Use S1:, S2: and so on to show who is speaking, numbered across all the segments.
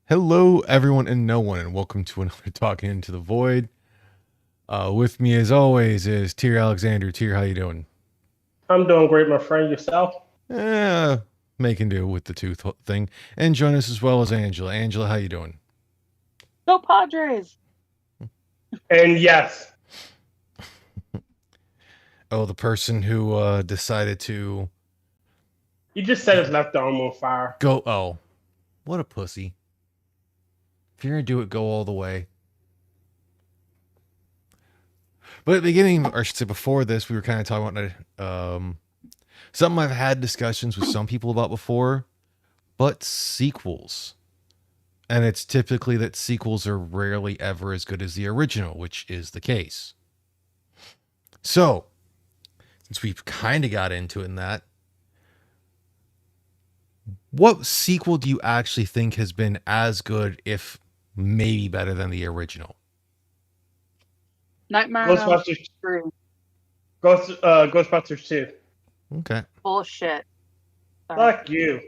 S1: Hello, everyone and no one, and welcome to another Talking Into the Void. With me, as always, is Tier Alexander. Tier, how you doing?
S2: I'm doing great, my friend. Yourself?
S1: Eh, making do with the tooth thing. And join us as well as Angela. Angela, how you doing?
S3: Go Padres!
S2: And yes,
S1: Oh, the person who decided to
S2: you just set his left arm on fire.
S1: go. Oh, what a pussy! If you're gonna do it, go all the way. But at the beginning, or I should say before this, we were kind of talking about something I've had discussions with some people about before, but sequels. And it's typically that sequels are rarely ever as good as the original, which is the case. So, since we've kind of got into it in that, what sequel do you actually think has been as good, if maybe better than the original?
S3: Nightmare on Elm
S2: Ghostbusters,
S3: Street.
S2: Ghostbusters 2.
S1: Okay.
S3: Bullshit. Sorry.
S2: Fuck you.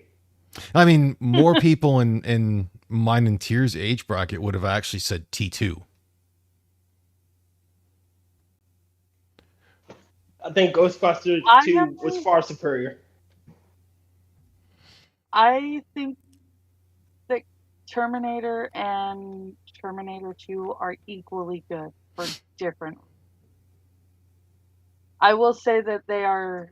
S1: I mean, more people in mine and Tier's age bracket would have actually said T2.
S2: I think Ghostbusters
S3: I
S2: 2 was far superior.
S3: think that Terminator and Terminator 2 are equally good for different. I will say that they are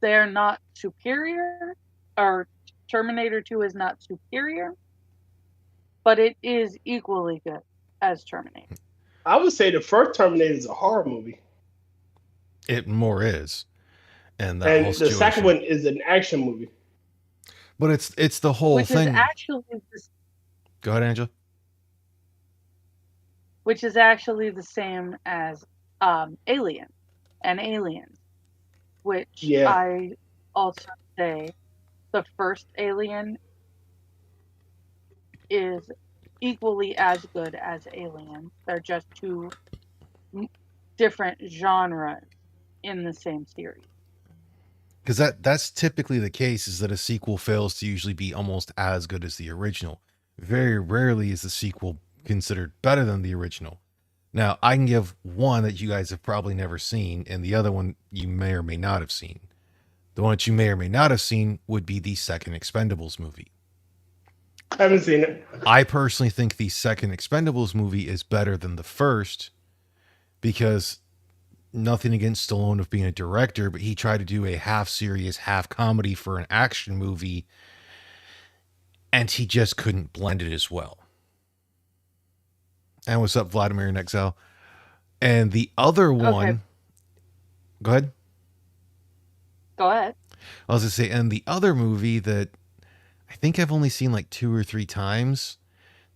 S3: not superior, or Terminator 2 is not superior, but it is equally good as Terminator.
S2: I would say the first Terminator is a horror movie.
S1: It more is. And that
S2: And
S1: whole
S2: the
S1: situation.
S2: second one is an action movie.
S1: But it's the whole
S3: which
S1: thing.
S3: Is actually
S1: Go ahead, Angela.
S3: Which is actually the same as Alien and Aliens, which
S2: Yeah.
S3: I also say the first Alien is equally as good as Alien. They're just two different genres in the same series.
S1: Because that's typically the case, is that a sequel fails to usually be almost as good as the original. Very rarely is the sequel considered better than the original. Now, I can give one that you guys have probably never seen, and the other one you may or may not have seen. The one that you may or may not have seen would be the second Expendables movie.
S2: I haven't seen it.
S1: I personally think the second Expendables movie is better than the first, because nothing against Stallone of being a director, but he tried to do a half serious, half comedy for an action movie, and he just couldn't blend it as well. And what's up, Vladimir in Exile? And the other one,
S3: Okay.
S1: Go ahead.
S3: Go ahead.
S1: I was gonna say, and the other movie that I think I've only seen like 2 or 3 times.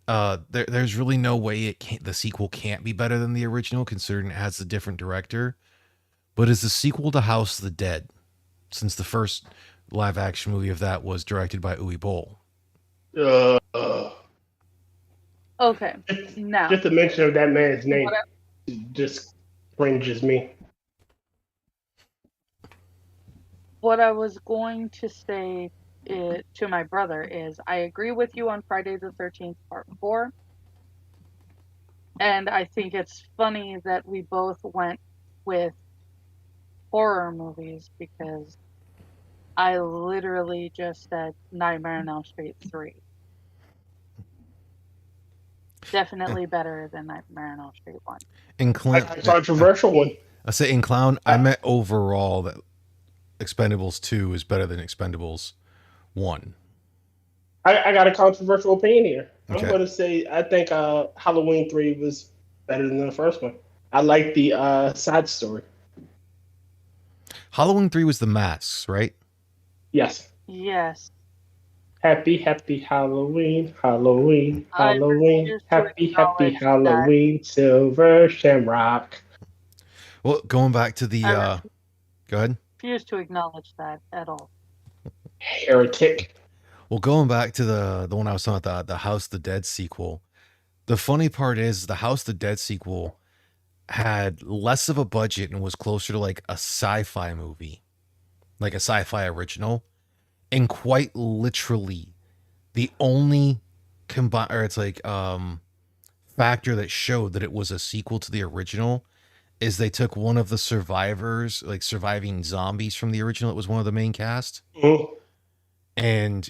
S1: There's really no way the sequel can't be better than the original, considering it has a different director. But is the sequel to House of the Dead, since the first live action movie of that was directed by Uwe Boll.
S3: Okay. Now,
S2: Just the mention of that man's name just cringes me.
S3: what I was going to say to my brother is I agree with you on Friday the 13th, Part 4. And I think it's funny that we both went with horror movies, because I literally just said Nightmare on Elm Street 3. Definitely better than Nightmare on Elm Street 1.
S1: In Clown,
S2: A controversial one.
S1: I say in Clown, I meant overall that Expendables 2 is better than Expendables 1.
S2: I got a controversial opinion here.
S1: Okay.
S2: I'm going to say I think Halloween 3 was better than the first one. I like the side story.
S1: Halloween 3 was the masks, right?
S2: Yes.
S3: Yes.
S2: Happy Halloween, Halloween,
S3: I
S2: Halloween.
S3: refuse to
S2: Happy
S3: acknowledge
S2: Halloween, Silver Shamrock.
S1: Well, going back to the
S3: I
S1: go ahead.
S3: refuse to acknowledge that at all.
S2: Heretic.
S1: Well, going back to the one I was talking about, the House of the Dead sequel. The funny part is the House of the Dead sequel had less of a budget and was closer to like a sci-fi movie, like a sci-fi original. And quite literally, the only combine, or it's like factor that showed that it was a sequel to the original is they took one of the survivors, like surviving zombies from the original. It was one of the main cast,
S2: Mhm.
S1: and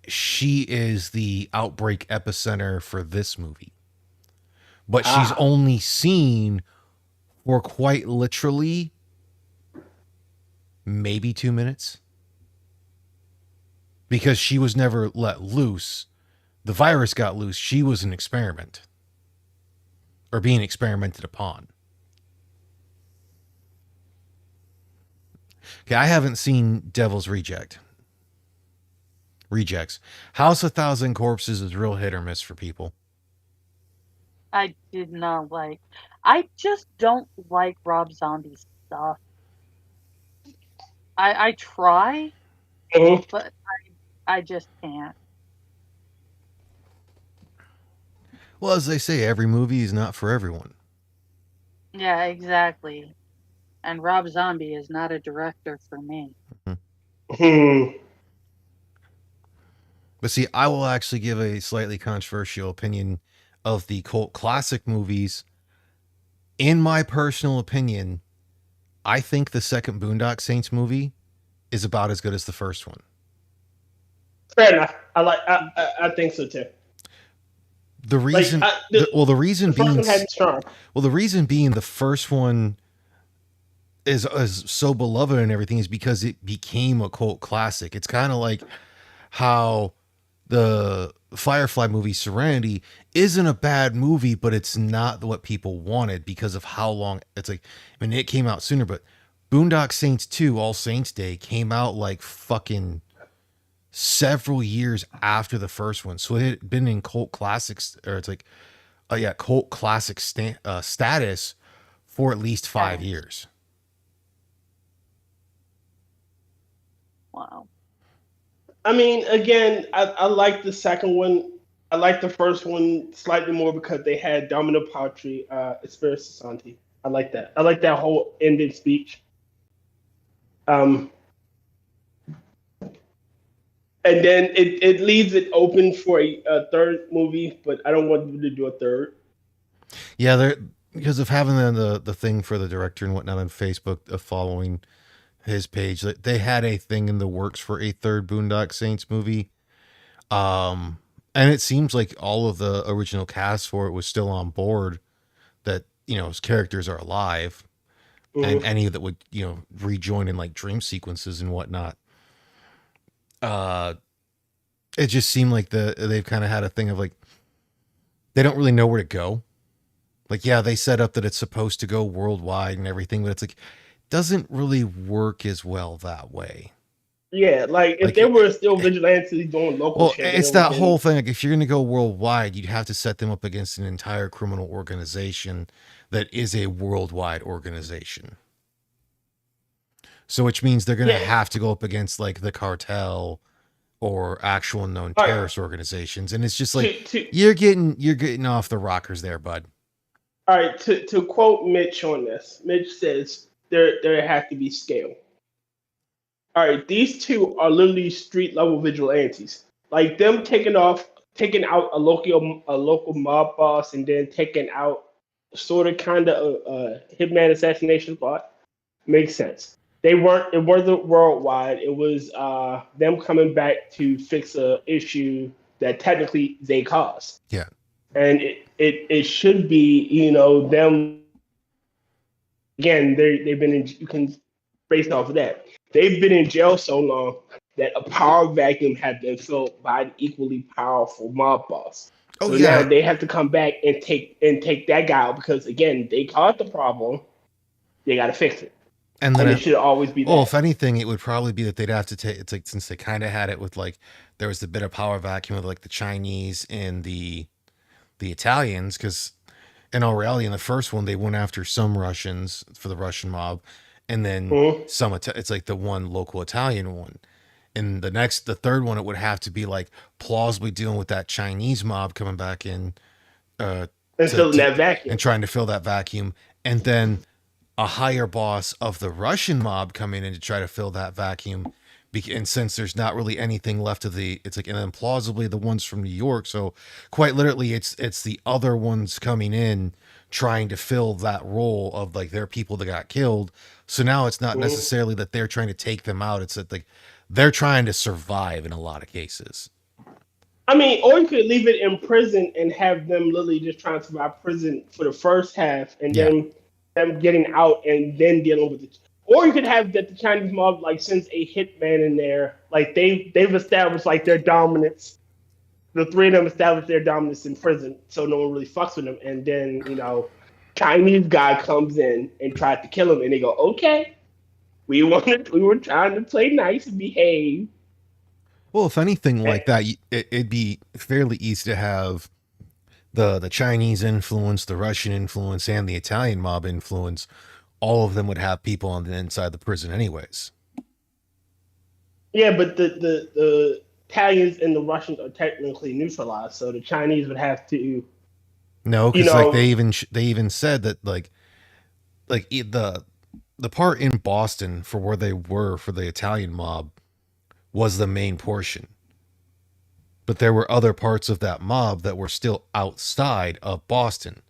S1: she is the outbreak epicenter for this movie. But she's
S2: Ah.
S1: only seen for quite literally maybe 2 minutes because she was never let loose. The virus got loose. She was an experiment or being experimented upon. Okay, I haven't seen Devil's Rejects. House of Thousand Corpses is real hit or miss for people.
S3: I did not like. I just don't like Rob Zombie's stuff. I try,
S2: Mhm.
S3: but I just can't.
S1: Well, as they say, every movie is not for everyone.
S3: Yeah, exactly. And Rob Zombie is not a director for me.
S2: Hmm.
S1: But see, I will actually give a slightly controversial opinion of the cult classic movies. In my personal opinion, I think the second Boondock Saints movie is about as good as the first one.
S2: Fair enough. I think so too.
S1: The reason, the reason
S2: the first
S1: being,
S2: one had strong.
S1: well, the reason being the first one is so beloved and everything is because it became a cult classic. It's kind of like how the Firefly movie Serenity isn't a bad movie, but it's not what people wanted because of how long it's like. I mean, it came out sooner, but Boondock Saints 2, All Saints Day, came out like fucking several years after the first one. So it had been in cult classics, or it's like, cult classic status for at least 5 years.
S3: Wow.
S2: I mean, again, I like the second one. I like the first one slightly more because they had Domino Patri, Espirito Santi. I like that. I like that whole ending speech. And then it leaves it open for a third movie, but I don't want them to do a third.
S1: Yeah, they're because of having the thing for the director and whatnot on Facebook of following his page. They had a thing in the works for a third Boondock Saints movie. And it seems like all of the original cast for it was still on board, that, you know, his characters are alive, and any that would, you know, rejoin in like dream sequences and whatnot. It just seemed like they've kind of had a thing of like, they don't really know where to go. Like, yeah, they set up that it's supposed to go worldwide and everything, but it's like, doesn't really work as well that way.
S2: Yeah, like if there were still vigilantes doing local shit.
S1: It's that whole thing. Like, if you're going to go worldwide, you'd have to set them up against an entire criminal organization that is a worldwide organization. So, which means they're going to have to go up against like the cartel or actual known terrorist organizations, and it's just like you're getting off the rockers there, bud.
S2: All right, to quote Mitch on this, Mitch says there has to be scale. All right, these two are literally street level vigilantes. Like them taking out a local mob boss and then taking out sort of kind of a hitman assassination plot makes sense. It wasn't worldwide. It was them coming back to fix a issue that technically they caused.
S1: Yeah.
S2: And it should be, you know, them again, they've been in, you can based off of that. They've been in jail so long that a power vacuum has been filled by an equally powerful mob boss.
S1: Oh,
S2: so
S1: yeah.
S2: now they have to come back and take that guy out because again, they caused the problem. They gotta fix it.
S1: And then
S2: it should always be that.
S1: Well, if anything, it would probably be that they'd have to take, it's like, since they kind of had it with like, there was a bit of power vacuum with like the Chinese and the Italians, because in all reality, in the first one, they went after some Russians for the Russian mob, and then it's like the one local Italian one. And the third one, it would have to be like plausibly dealing with that Chinese mob coming back in,
S2: and filling that vacuum,
S1: and trying to fill that vacuum, and then a higher boss of the Russian mob coming in to try to fill that vacuum And since there's not really anything left of it's like, and then plausibly the ones from New York. So quite literally, it's the other ones coming in trying to fill that role of like their people that got killed. So now it's not necessarily that they're trying to take them out. It's that like they're trying to survive in a lot of cases.
S2: I mean, or you could leave it in prison and have them literally just trying to survive prison for the first half, and then them getting out and then dealing with it. Or you could have that the Chinese mob like sends a hitman in there, like they've established like their dominance. The three of them established their dominance in prison, so no one really fucks with them. And then Chinese guy comes in and tried to kill him, and they go, "Okay, we were trying to play nice and behave."
S1: Well, if anything like that, it'd be fairly easy to have the Chinese influence, the Russian influence, and the Italian mob influence. All of them would have people on the inside the prison anyways.
S2: Yeah, but the Italians and the Russians are technically neutralized, so the Chinese would have to.
S1: No, because like they even said that like the part in Boston for where they were for the Italian mob was the main portion. But there were other parts of that mob that were still outside of Boston.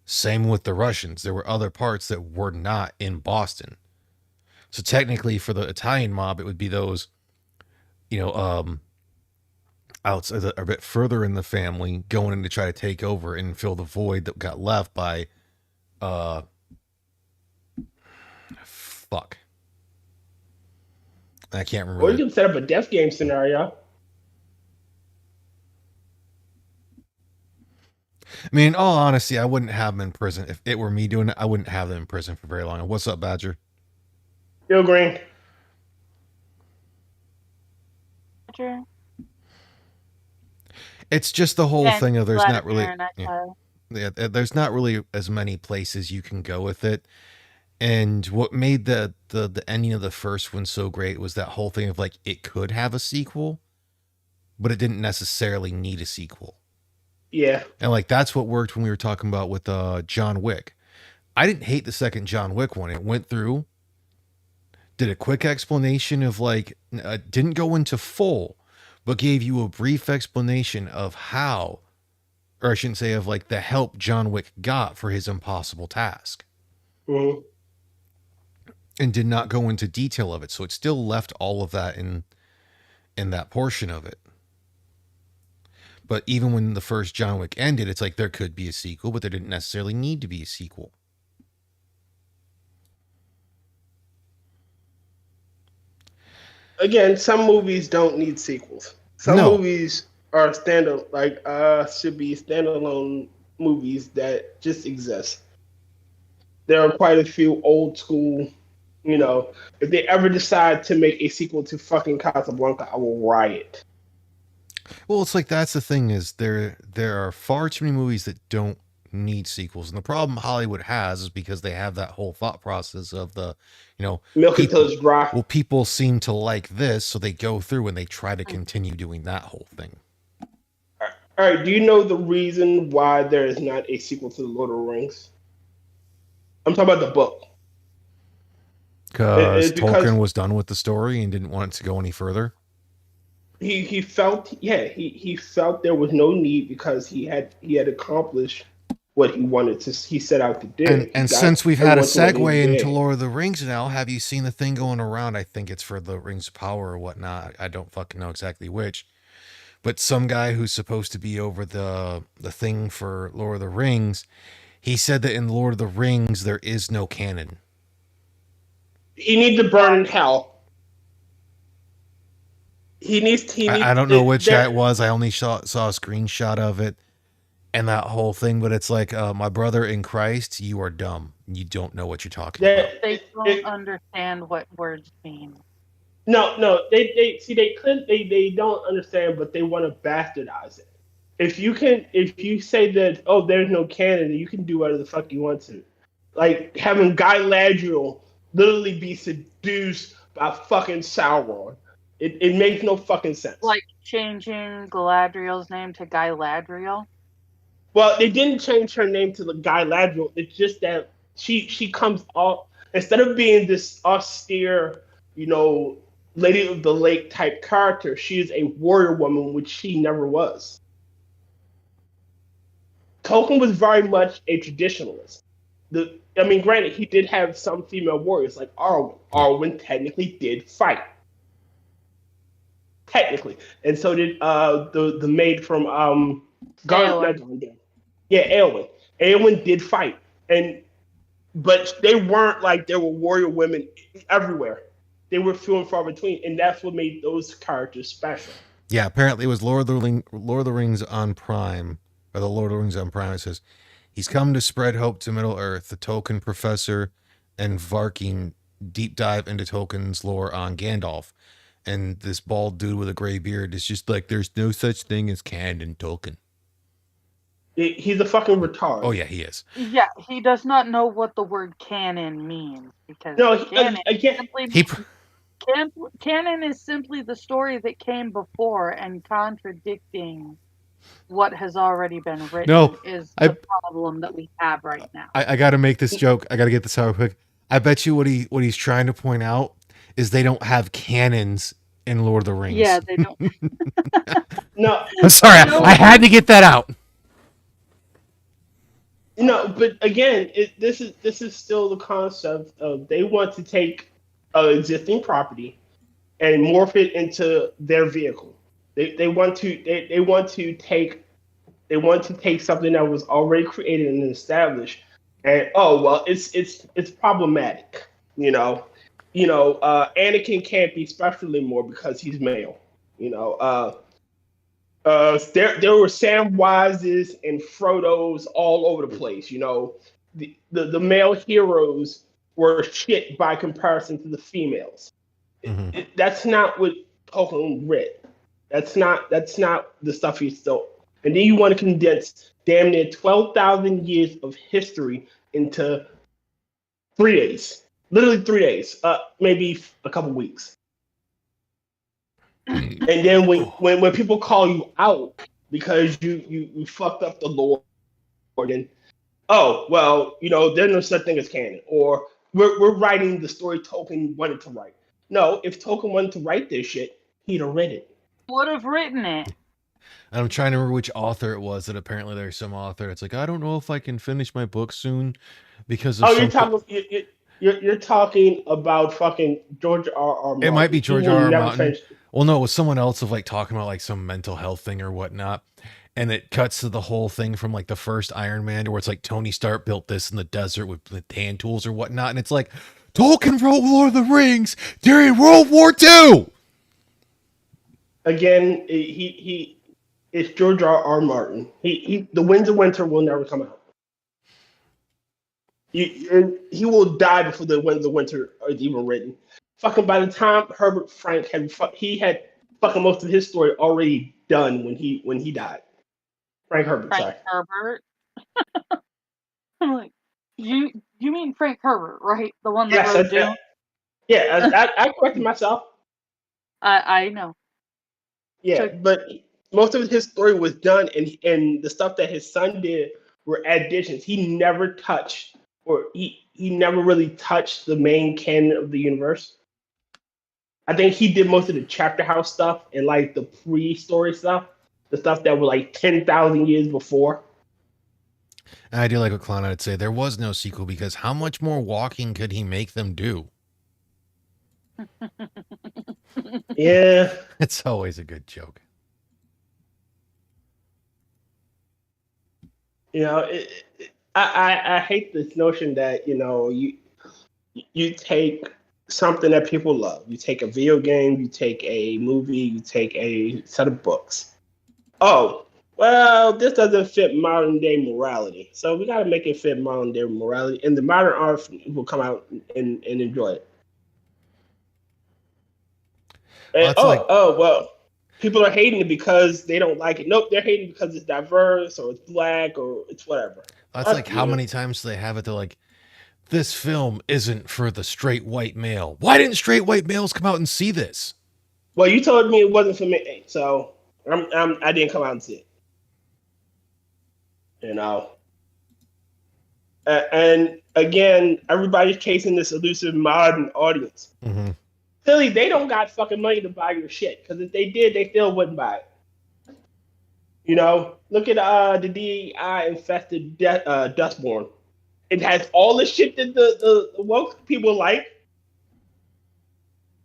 S1: Same with the Russians. There were other parts that were not in Boston. So technically for the Italian mob, it would be those, outside a bit further in the family going in to try to take over and fill the void that got left by, fuck. I can't remember.
S2: Or you can set up a death game scenario.
S1: I mean, in all honesty, I wouldn't have them in prison. If it were me doing it, I wouldn't have them in prison for very long. What's up, Badger?
S2: Yo, Green.
S3: Badger.
S1: It's just the whole thing of there's not really... there's not really as many places you can go with it. And what made the ending of the first one so great was that whole thing of like it could have a sequel, but it didn't necessarily need a sequel.
S2: Yeah.
S1: And like that's what worked when we were talking about with John Wick. I didn't hate the second John Wick one. It went through, did a quick explanation of like, didn't go into full, but gave you a brief explanation of how, or I shouldn't say of like the help John Wick got for his impossible task.
S2: Mm-hmm.
S1: And did not go into detail of it. So it still left all of that in that portion of it. But even when the first John Wick ended, it's like there could be a sequel, but there didn't necessarily need to be a sequel.
S2: Again, some movies don't need sequels. Some movies are should be standalone movies that just exist. There are quite a few old school. If they ever decide to make a sequel to fucking Casablanca, I will riot.
S1: Well, it's like that's the thing is there are far too many movies that don't need sequels, and the problem Hollywood has is because they have that whole thought process of the,
S2: milk until it's dry.
S1: Well, people seem to like this, so they go through and they try to continue doing that whole thing.
S2: All right. Do you know the reason why there is not a sequel to the Lord of the Rings? I'm talking about the book.
S1: Because Tolkien was done with the story and didn't want it to go any further.
S2: He felt he felt there was no need because he had accomplished what he wanted to. He set out to do.
S1: And since we've had a segue into Lord of the Rings now, have you seen the thing going around? I think it's for the Rings of Power or whatnot. I don't fucking know exactly which. But some guy who's supposed to be over the thing for Lord of the Rings, he said that in Lord of the Rings there is no canon.
S2: He needs to burn in hell. He needs.
S1: I don't know which guy it was. I only saw a screenshot of it and that whole thing. But it's like, my brother in Christ, you are dumb. You don't know what you're talking about.
S3: They don't understand what words mean.
S2: No. They don't understand, but they want to bastardize it. If you say that, oh, there's no canon, you can do whatever the fuck you want to. Like having Guy Ladriel literally be seduced by fucking Sauron. It makes no fucking sense.
S3: Like changing Galadriel's name to Guy Ladriel?
S2: Well, they didn't change her name to the Guy Ladriel. It's just that she comes off, instead of being this austere, Lady of the Lake type character. She is a warrior woman, which she never was. Tolkien was very much a traditionalist. I mean, granted, he did have some female warriors like Arwen.
S1: Yeah.
S2: Arwen technically did fight, technically, and so did the maid from
S3: Eowyn.
S2: Yeah, Eowyn. Eowyn did fight, and but they weren't like there were warrior women everywhere. They were few and far between, and that's what made those characters special.
S1: Yeah, apparently it was Lord of the Rings on Prime, or the Lord of the Rings on Prime. It says he's come to spread hope to Middle Earth. The Tolkien professor and Varking deep dive into Tolkien's lore on Gandalf, and this bald dude with a gray beard is just like, there's no such thing as canon Tolkien.
S2: He's a fucking retard.
S1: Oh yeah, he is.
S3: Yeah, he does not know what the word canon means because
S2: No,
S3: canon,
S2: again,
S3: simply,
S1: He
S3: canon is simply the story that came before, and contradicting what has already been written
S1: No,
S3: is
S1: I-
S3: the problem that we have right now.
S1: I got to make this joke. I got to get this out quick. I bet you what he's trying to point out is they don't have cannons in Lord of the Rings.
S3: Yeah, they don't.
S2: no,
S1: I'm sorry.
S3: No.
S1: I had to get that out.
S2: but again, this is still the concept of they want to take an existing property and morph it into their vehicle. They want to take something that was already created and established, and oh well, it's problematic. Anakin can't be special anymore because he's male. There were Samwises and Frodos all over the place. The male heroes were shit by comparison to the females.
S1: Mhm.
S2: That's not what Tolkien read. That's not the stuff he stole. And then you want to condense damn near 12,000 years of history into 3 days. Literally 3 days. Maybe a couple weeks. And then when people call you out because you fucked up the lore, and oh well, there's no such thing as canon, or we're writing the story Tolkien wanted to write. No, if Tolkien wanted to write this shit, he'd have read it.
S3: Would have written it.
S1: I'm trying to remember which author it was that apparently there's some author. It's like, I don't know if I can finish my book soon because of
S2: You're talking about fucking George R. Martin.
S1: It might be George
S2: He will
S1: R. R.
S2: never
S1: Martin.
S2: finish-
S1: Well, no, it was someone else of like talking about like some mental health thing or whatnot. And it cuts to the whole thing from like the first Iron Man where it's like Tony Stark built this in the desert with hand tools or whatnot. And it's like, Tolkien wrote Lord of the Rings during World War II.
S2: Again, it's George R. R. Martin. The Winds of Winter will never come out. He will die before the Winds of Winter is even written. Fucking by the time Herbert Frank had fucking most of his story already done when he died. Frank Herbert,
S3: Frank
S2: sorry.
S3: Herbert. I'm like, you mean Frank Herbert, right? The one that
S2: Yes,
S3: wrote Dune?
S2: I corrected myself.
S3: I know.
S2: Yeah,
S3: So-
S2: but most of his story was done, and the stuff that his son did were additions. He never touched, or he never really touched the main canon of the universe. I think he did most of the chapter house stuff and like the pre-story stuff, the stuff that was like 10,000 years before.
S1: And I do like what Clown would say. There was no sequel because how much more walking could he make them do?
S2: Yeah,
S1: It's always a good joke.
S2: I hate this notion that you take something that people love. You take a video game, you take a movie, you take a set of books. Oh, well, this doesn't fit modern day morality, so we got to make it fit modern day morality, and the modern art will come out and enjoy it. And, well, people are hating it because they don't like it. Nope, they're hating because it's diverse or it's black or it's whatever.
S1: That's
S2: Fuck
S1: like how
S2: you.
S1: many times do they have it? They're like, this film isn't for the straight white male. Why didn't straight white males come out and see this?
S2: Well, you told me it wasn't for me, so I didn't come out and see it. And again, everybody's chasing this elusive modern audience.
S1: Mm-hmm.
S2: Clearly, they don't got fucking money to buy your shit. Because if they did, they still wouldn't buy it. You know, look at the DEI infested Dustborn. It has all the shit that the woke people like,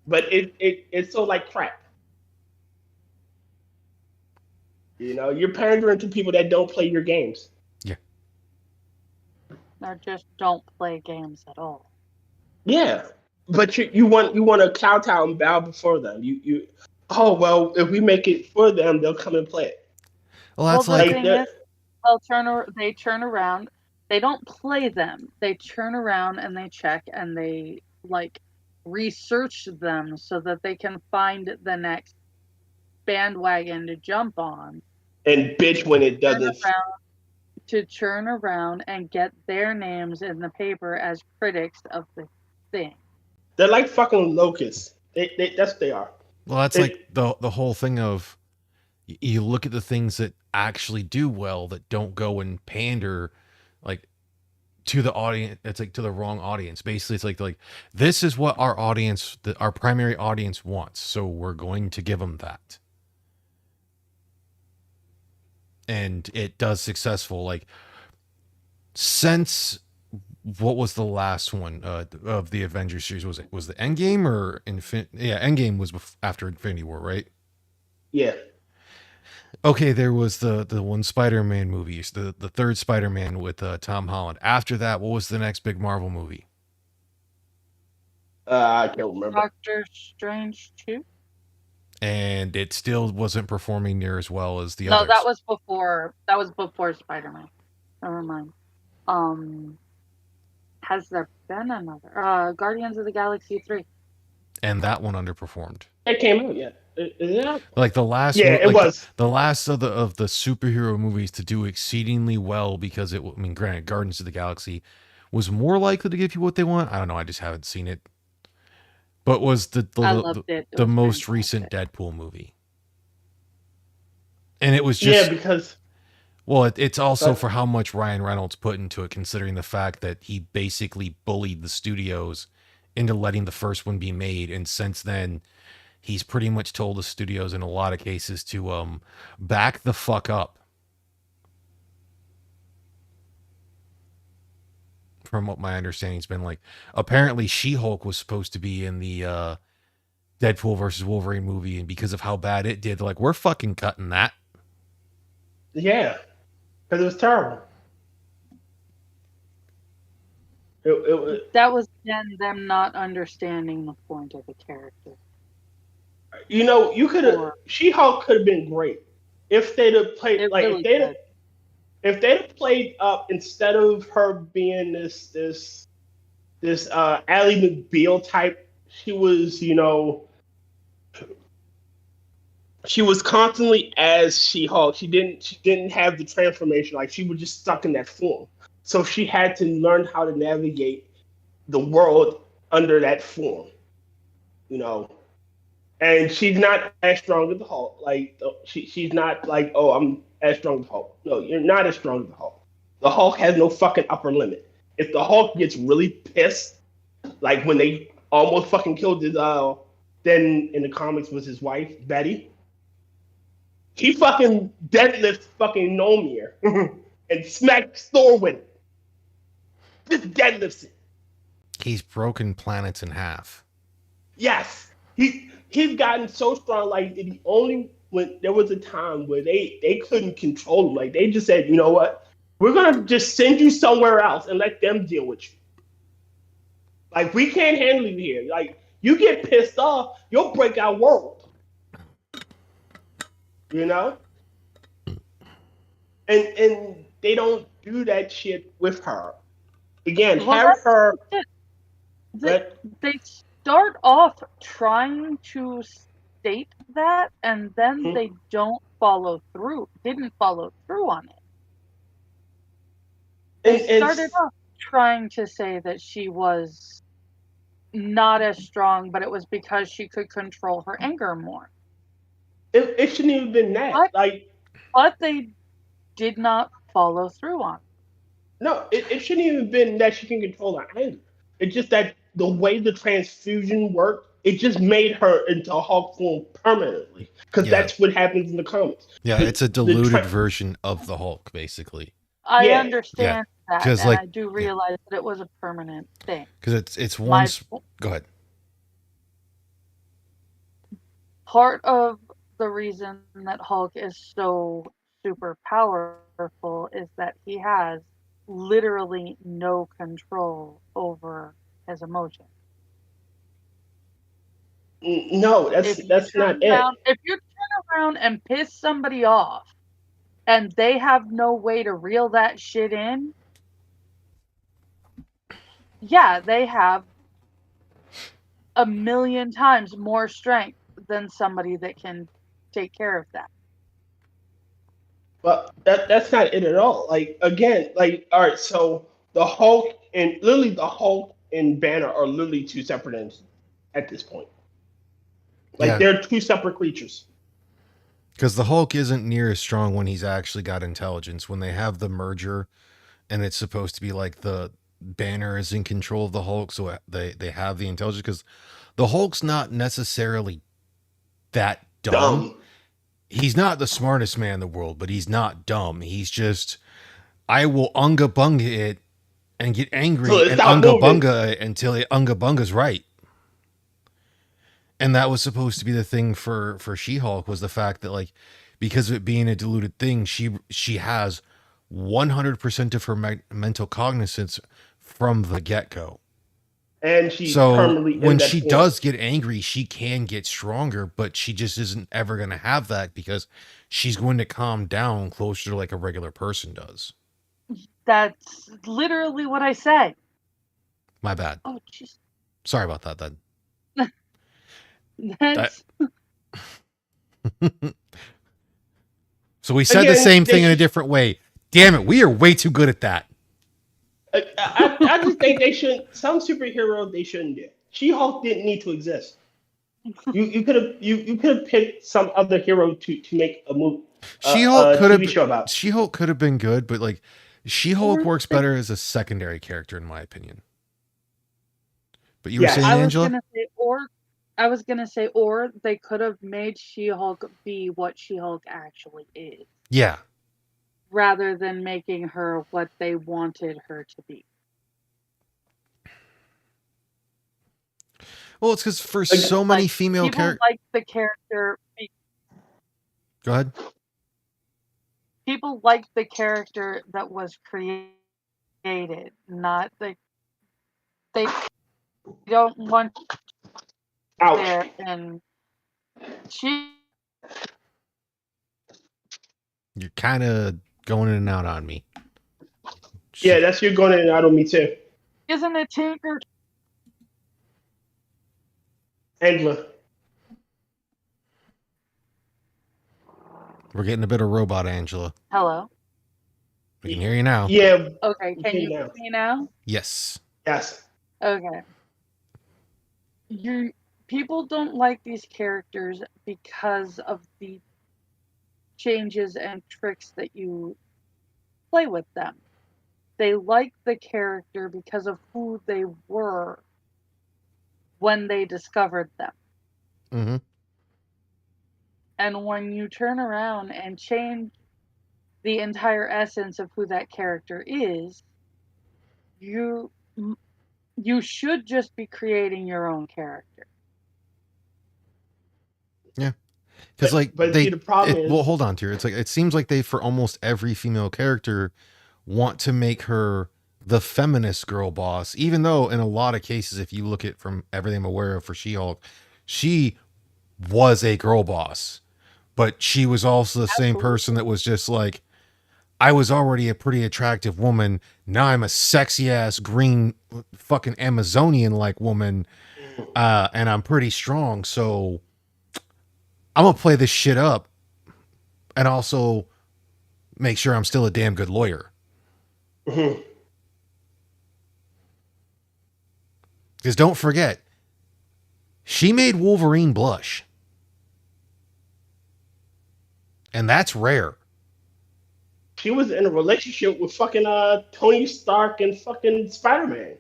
S2: but it's so like crap. You know, you're pandering to people that don't play your games.
S1: Yeah.
S3: Or just don't play games at all.
S2: Yeah, but you want to kowtow and bow before them. You oh well, if we make it for them, they'll come and play it.
S1: Well, that's
S3: Well, the
S1: like
S3: thing is, they turn around. They don't play them. They turn around and they check and they like research them so that they can find the next bandwagon to jump on.
S2: And bitch when it doesn't.
S3: To turn around and get their names in the paper as critics of the thing.
S2: They're like fucking locusts. That's what they are.
S1: Well, that's like the whole thing of you look at the things that actually do well that don't go and pander like to the audience. It's like to the wrong audience. Basically, it's like this is what our audience, our primary audience wants, so we're going to give them that. And it does successful. Like since what was the last one of the Avengers series? Was the Endgame or Endgame was after Infinity War, right?
S2: Yeah.
S1: Okay, there was the one Spider-Man movie, the third Spider-Man with Tom Holland. After that, what was the next big Marvel movie?
S2: I can't remember.
S3: Doctor Strange 2?
S1: And it still wasn't performing near as well as the others.
S3: No, that was before Spider-Man. Never mind. Has there been another? Guardians of the Galaxy 3.
S1: And that one underperformed.
S2: It came out yet. Yeah.
S1: Like the last
S2: Yeah, it was.
S1: the last of the superhero movies to do exceedingly well because granted, Guardians of the Galaxy was more likely to give you what they want. I don't know, I just haven't seen it. But was the most recent Deadpool movie. And it was just
S2: because
S1: it's also for how much Ryan Reynolds put into it, considering the fact that he basically bullied the studios into letting the first one be made, and since then he's pretty much told the studios in a lot of cases to back the fuck up. From what my understanding's been, like apparently She-Hulk was supposed to be in the Deadpool versus Wolverine movie, and because of how bad it did, like we're fucking cutting that.
S2: Yeah, because it was terrible.
S3: That was again them not understanding the point of the character.
S2: You know, you could have She-Hulk could have been great if they'd have played if they'd have played up instead of her being this Ally McBeal type. She was, she was constantly as She-Hulk. She didn't have the transformation. Like she was just stuck in that form. So she had to learn how to navigate the world under that form. And she's not as strong as the Hulk. Like she's not like, oh, I'm as strong as the Hulk. No, you're not as strong as the Hulk. The Hulk has no fucking upper limit. If the Hulk gets really pissed, like when they almost fucking killed his then in the comics was his wife, Betty. He fucking deadlifts fucking Mjolnir and smacks Thor with it. Just deadlifts it.
S1: He's broken planets in half.
S2: Yes. He's gotten so strong, like when there was a time where they couldn't control him. Like they just said, you know what? We're gonna just send you somewhere else and let them deal with you. Like we can't handle you here. Like you get pissed off, you'll break our world. And they don't do that shit with her. Again, have her.
S3: They start off trying to state that, and then they didn't follow through on it. They started off trying to say that she was not as strong, but it was because she could control her anger more.
S2: It shouldn't even been that.
S3: But they did not follow through on it.
S2: No, it shouldn't even been that she can control her anger. It's just that the way the transfusion worked It just made her into Hulk form permanently because
S1: Yeah.
S2: that's what happens in the comics.
S1: Yeah,
S2: The-
S1: it's a
S2: the
S1: diluted
S2: tra-
S1: version of the Hulk, basically.
S3: I
S2: Yeah.
S3: understand that,
S1: 'Cause,
S3: and
S1: like,
S3: I do realize that it was a permanent thing.
S1: Because it's
S3: My
S1: one. Go ahead.
S3: part of the reason that Hulk is so super powerful is that he has literally no control over his emotions.
S2: No,
S3: If
S2: that's not it.
S3: If you turn around and piss somebody off and they have no way to reel that shit in, yeah, they have a million times more strength than somebody that can take care of that.
S2: But that's not it at all. Like again, like all right, so the Hulk and literally the Hulk and Banner are literally two separate entities at this point. Like
S1: Yeah.
S2: they're two separate creatures.
S1: Because the Hulk isn't near as strong when he's actually got intelligence. When they have the merger, and it's supposed to be like the Banner is in control of the Hulk, so they have the intelligence. Because the Hulk's not necessarily that dumb. He's not the smartest man in the world, but he's not dumb. He's just, I will unga bunga it and get angry
S2: So it's
S1: and
S2: not
S1: unga
S2: moving.
S1: bunga it until it unga bunga's right. And that was supposed to be the thing for She-Hulk, was the fact that, like, because of it being a diluted thing, she has 100% of her mental cognizance from the get-go.
S2: And she's
S1: So
S2: permanently
S1: when
S2: in that
S1: she
S2: form.
S1: does get angry, she can get stronger, but she just isn't ever going to have that because she's going to calm down closer to like a regular person does.
S3: That's literally what I said.
S1: My bad.
S3: Oh, jeez.
S1: Sorry about that then.
S3: That's
S1: So we said the
S2: Again,
S1: same
S2: they
S1: thing in a
S2: should-
S1: different way. Damn it, we are way too good at that.
S2: I just think they shouldn't. Some superhero they shouldn't do. She-Hulk didn't need to exist. You could have picked some other hero to make a movie.
S1: She-Hulk could
S2: TV show
S1: have
S2: about.
S1: She-Hulk could have been good, but like She-Hulk
S3: Or
S1: works
S3: they-
S1: better as a secondary character in my opinion. But you were
S2: Yeah,
S1: saying, Angela?
S3: I was gonna say, or they could have made She-Hulk be what She-Hulk actually is,
S1: Yeah.
S3: rather than making her what they wanted her to be.
S1: Well, it's because for so many female
S3: People
S1: characters.
S3: like the character.
S1: Go ahead.
S3: People like the character that was created, not the. They don't want
S2: Ouch.
S3: there and she.
S1: You're kind of going in and out on me.
S2: Yeah, that's you're going in and out on me too,
S3: Isn't it Tinker?
S2: Angela.
S1: We're getting a bit of robot, Angela.
S3: Hello.
S1: We can hear you now.
S2: Yeah.
S3: Okay, can you
S2: now.
S3: hear me now?
S1: Yes.
S2: Yes.
S3: Okay. People don't like these characters because of the changes and tricks that you play with them. They like the character because of who they were when they discovered them.
S1: Mm-hmm.
S3: And when you turn around and change the entire essence of who that character is, you should just be creating your own character.
S1: Yeah. Because like
S2: but
S1: they,
S2: see, the problem is,
S1: well, hold on to her. It's like it seems like they, for almost every female character, want to make her the feminist girl boss. Even though in a lot of cases, if you look at from everything I'm aware of for She-Hulk, she was a girl boss, but she was also the same person that was just like, I was already a pretty attractive woman. Now I'm a sexy ass green fucking Amazonian like woman, and I'm pretty strong. So I'm gonna play this shit up and also make sure I'm still a damn good lawyer.
S2: Mhm.
S1: Because don't forget, she made Wolverine blush. And that's rare.
S2: She was in a relationship with fucking Tony Stark and fucking Spider-Man.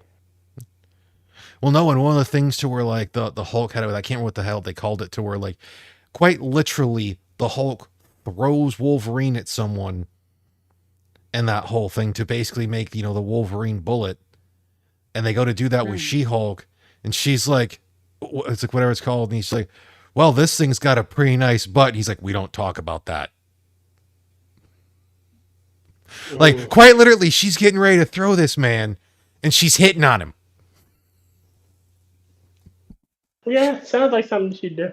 S1: Well, no, and one of the things to where like the Hulk had it, I can't remember what the hell they called it, to where like quite literally the Hulk throws Wolverine at someone, and that whole thing to basically make the Wolverine bullet, and they go to do that with She-Hulk, and she's like, it's like whatever it's called, and he's like, well, this thing's got a pretty nice butt. And he's like, we don't talk about that. Like quite literally, she's getting ready to throw this man, and she's hitting on him.
S2: Yeah, sounds like something she'd do.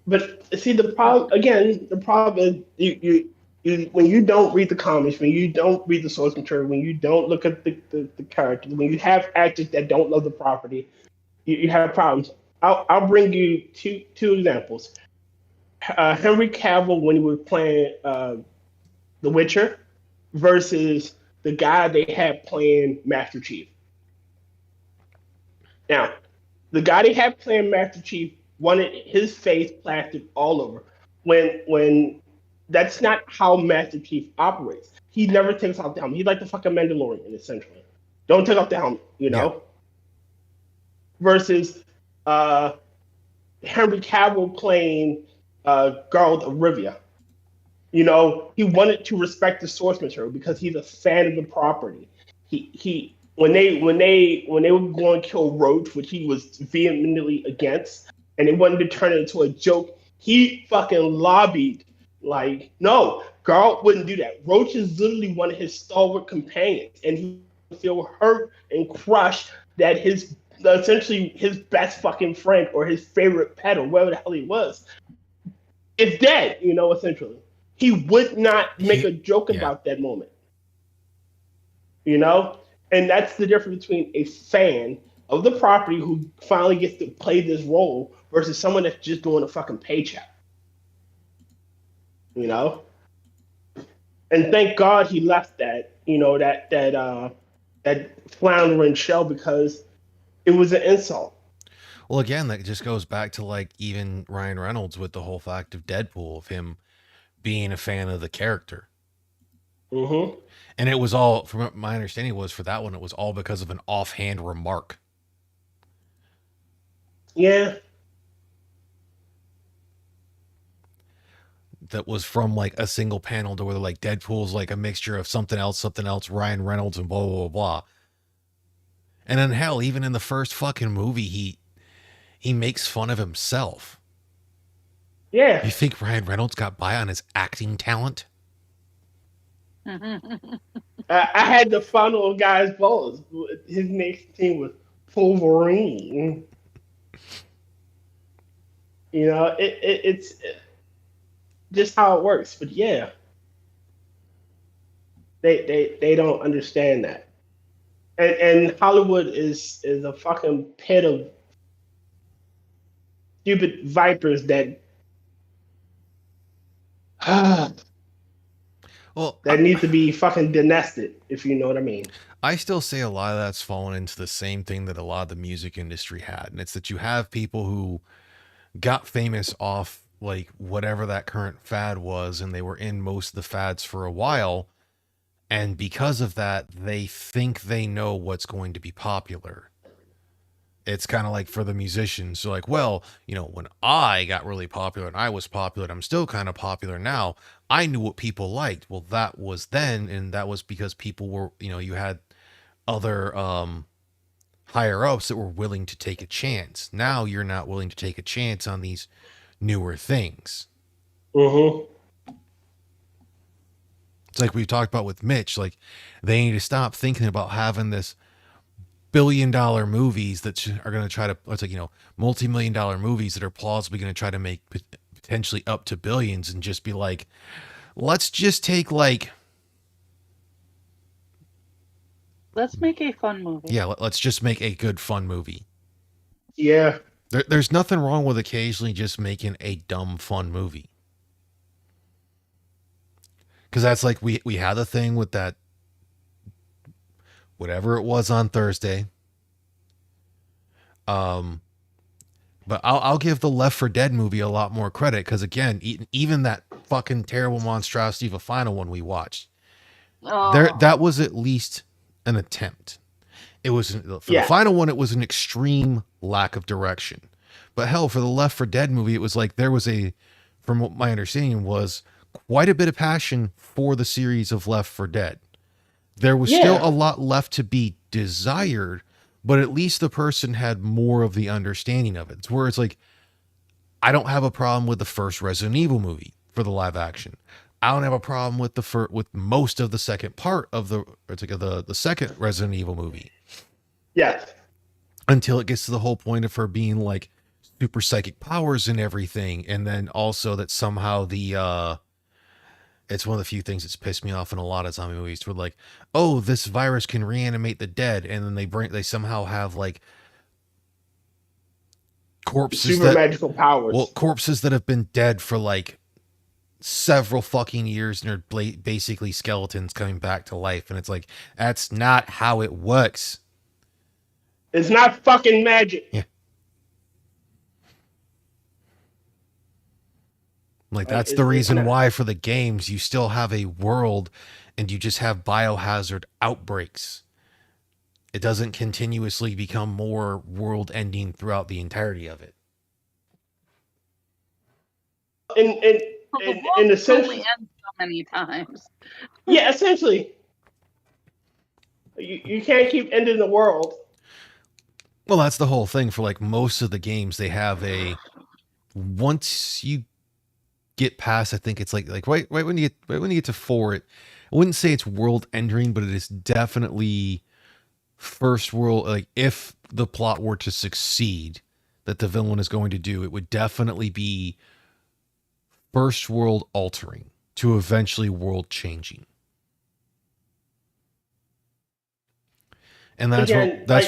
S2: But see, the problem is you when you don't read the comics, when you don't read the source material, when you don't look at the characters, when you have actors that don't love the property, you have problems. I'll bring you two examples. Henry Cavill when he was playing The Witcher versus the guy they had playing Master Chief. Now, the guy they had playing Master Chief wanted his face plastered all over. When that's not how Master Chief operates. He never takes off the helmet. He's like the fucking Mandalorian, essentially. Don't take off the helmet, you know? Yeah. Versus Henry Cavill playing Geralt of Rivia. You know, he wanted to respect the source material because he's a fan of the property. He when they were going to kill Roach, which he was vehemently against, and they wanted to turn it into a joke, he fucking lobbied like, no, Geralt wouldn't do that. Roach is literally one of his stalwart companions, and he would feel hurt and crushed that essentially his best fucking friend or his favorite pet or whatever the hell he was is dead, you know, essentially. He would not make a joke about that moment. You know? And that's the difference between a fan of the property who finally gets to play this role versus someone that's just doing a fucking paycheck. You know? And thank God he left that, you know, that floundering shell because it was an insult.
S1: Well, again, that just goes back to like even Ryan Reynolds with the whole fact of Deadpool, of him being a fan of the character.
S2: Mm-hmm.
S1: And it was all, from my understanding was for that one, it was all because of an offhand remark.
S2: Yeah.
S1: That was from like a single panel to where like Deadpool's like a mixture of something else, Ryan Reynolds and blah, blah, blah, blah. And then hell, even in the first fucking movie, he makes fun of himself.
S2: Yeah.
S1: You think Ryan Reynolds got by on his acting talent?
S2: I had the final guy's balls. His next team was Wolverine. You know, it's just how it works. But yeah, they don't understand that. And Hollywood is a fucking pit of stupid vipers that need to be fucking denested, if you know what I mean.
S1: I still say a lot of that's fallen into the same thing that a lot of the music industry had. And it's that you have people who got famous off like whatever that current fad was, and they were in most of the fads for a while. And because of that, they think they know what's going to be popular. It's kind of like for the musicians. So like, well, you know, when I got really popular and I was popular, and I'm still kind of popular now, I knew what people liked. Well, that was then, and that was because people were, you know, you had other higher ups that were willing to take a chance. Now you're not willing to take a chance on these newer things.
S2: Mm-hmm.
S1: It's like we've talked about with Mitch, like they need to stop thinking about having this billion-dollar movies that are going to try to, it's like, you know, multi-million-dollar movies that are plausibly going to try to make potentially up to billions, and just be like, let's just take like,
S3: let's make a fun movie.
S1: Yeah, let's just make a good fun movie.
S2: Yeah.
S1: There's nothing wrong with occasionally just making a dumb fun movie. Because that's like, we had a thing with that, whatever it was on Thursday. But I'll give the Left 4 Dead movie a lot more credit, because again, even that fucking terrible monstrosity of a final one we watched,
S3: Oh,
S1: that was at least an attempt. It was for the
S2: Yeah.
S1: final one. It was an extreme lack of direction. But hell, for the Left 4 Dead movie, it was like there was from what my understanding was, quite a bit of passion for the series of Left 4 Dead. There was still
S2: Yeah.
S1: a lot left to be desired, but at least the person had more of the understanding of it. It's where it's like, I don't have a problem with the first Resident Evil movie for the live action. I don't have a problem with with most of the second part of the second Resident Evil movie,
S2: Yes.
S1: until it gets to the whole point of her being like super psychic powers and everything, and then also that somehow it's one of the few things that's pissed me off in a lot of zombie movies where like, oh, this virus can reanimate the dead, and then they somehow have like corpses
S2: Super magical powers.
S1: corpses that have been dead for like several fucking years and are basically skeletons coming back to life, and it's like, that's not how it works.
S2: It's not fucking magic.
S1: Yeah. Like, that's the reason why for the games you still have a world and you just have biohazard outbreaks. It doesn't continuously become more world ending throughout the entirety of it.
S2: In the sense,
S3: only ends so many times.
S2: Yeah, essentially, you can't keep ending the world.
S1: Well, that's the whole thing for like most of the games. They have once you get past, I think it's like right when you get to 4, I wouldn't say it's world ending, but it is definitely first world. Like, if the plot were to succeed that the villain is going to do, it would definitely be first world altering to eventually world changing. And that's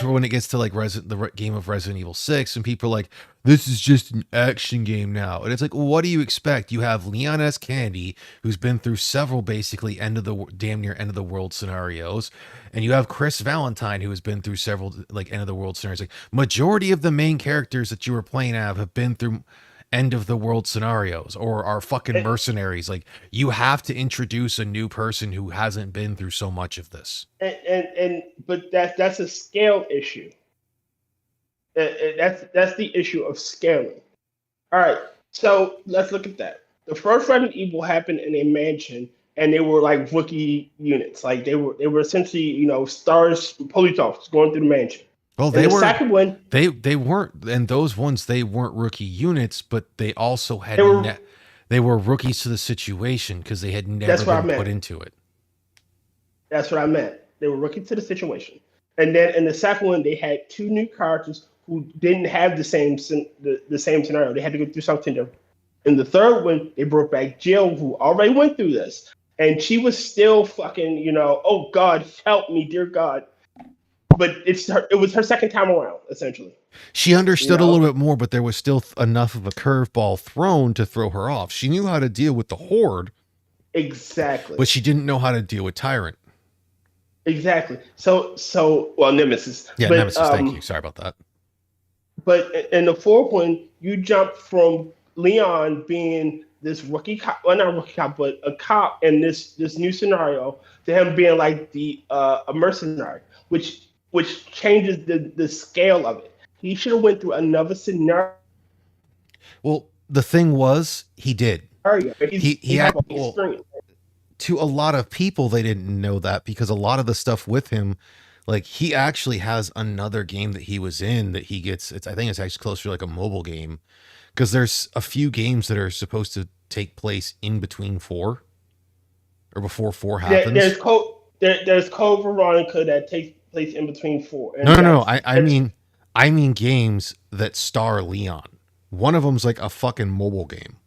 S1: where when it gets to like the game of Resident Evil 6, and people are like, this is just an action game now. And it's like, well, what do you expect? You have Leon S. Kennedy, who's been through several basically damn near end of the world scenarios. And you have Chris Valentine, who has been through several like end of the world scenarios. Like, majority of the main characters that you were playing have been through end of the world scenarios or are fucking mercenaries. Like, you have to introduce a new person who hasn't been through so much of this.
S2: But that's a scale issue. That's the issue of scaling. All right, so let's look at that. The first Resident Evil happened in a mansion, and they were like rookie units. Like they were essentially, stars, police officers going through the mansion.
S1: Well,
S2: the second one,
S1: they weren't, and those ones, they weren't rookie units, but they also had they were rookies to the situation because they had never been put into it.
S2: That's what I meant. They were rookies to the situation, and then in the second one, they had 2 new characters who didn't have the same scenario. They had to go through something different. In the third one, they brought back Jill, who already went through this, and she was still fucking, oh God, help me, dear God. But it was her second time around, essentially.
S1: She understood a little bit more, but there was still enough of a curveball thrown to throw her off. She knew how to deal with the Horde.
S2: Exactly.
S1: But she didn't know how to deal with Tyrant.
S2: Exactly. So Nemesis.
S1: Yeah, but, Nemesis, thank you. Sorry about that.
S2: But in the fourth one, you jump from Leon being this rookie cop, well, not rookie cop, but a cop in this new scenario, to him being like a mercenary, which changes the scale of it. He should have went through another scenario.
S1: Well, the thing was, he did. He had to a lot of people, they didn't know that, because a lot of the stuff with him, like, he actually has another game that he was in that he gets. I think it's actually closer to like a mobile game, because there's a few games that are supposed to take place in between 4 or before 4 happens.
S2: There's Code Veronica that takes place in between 4.
S1: No. I mean games that star Leon. One of them's like a fucking mobile game.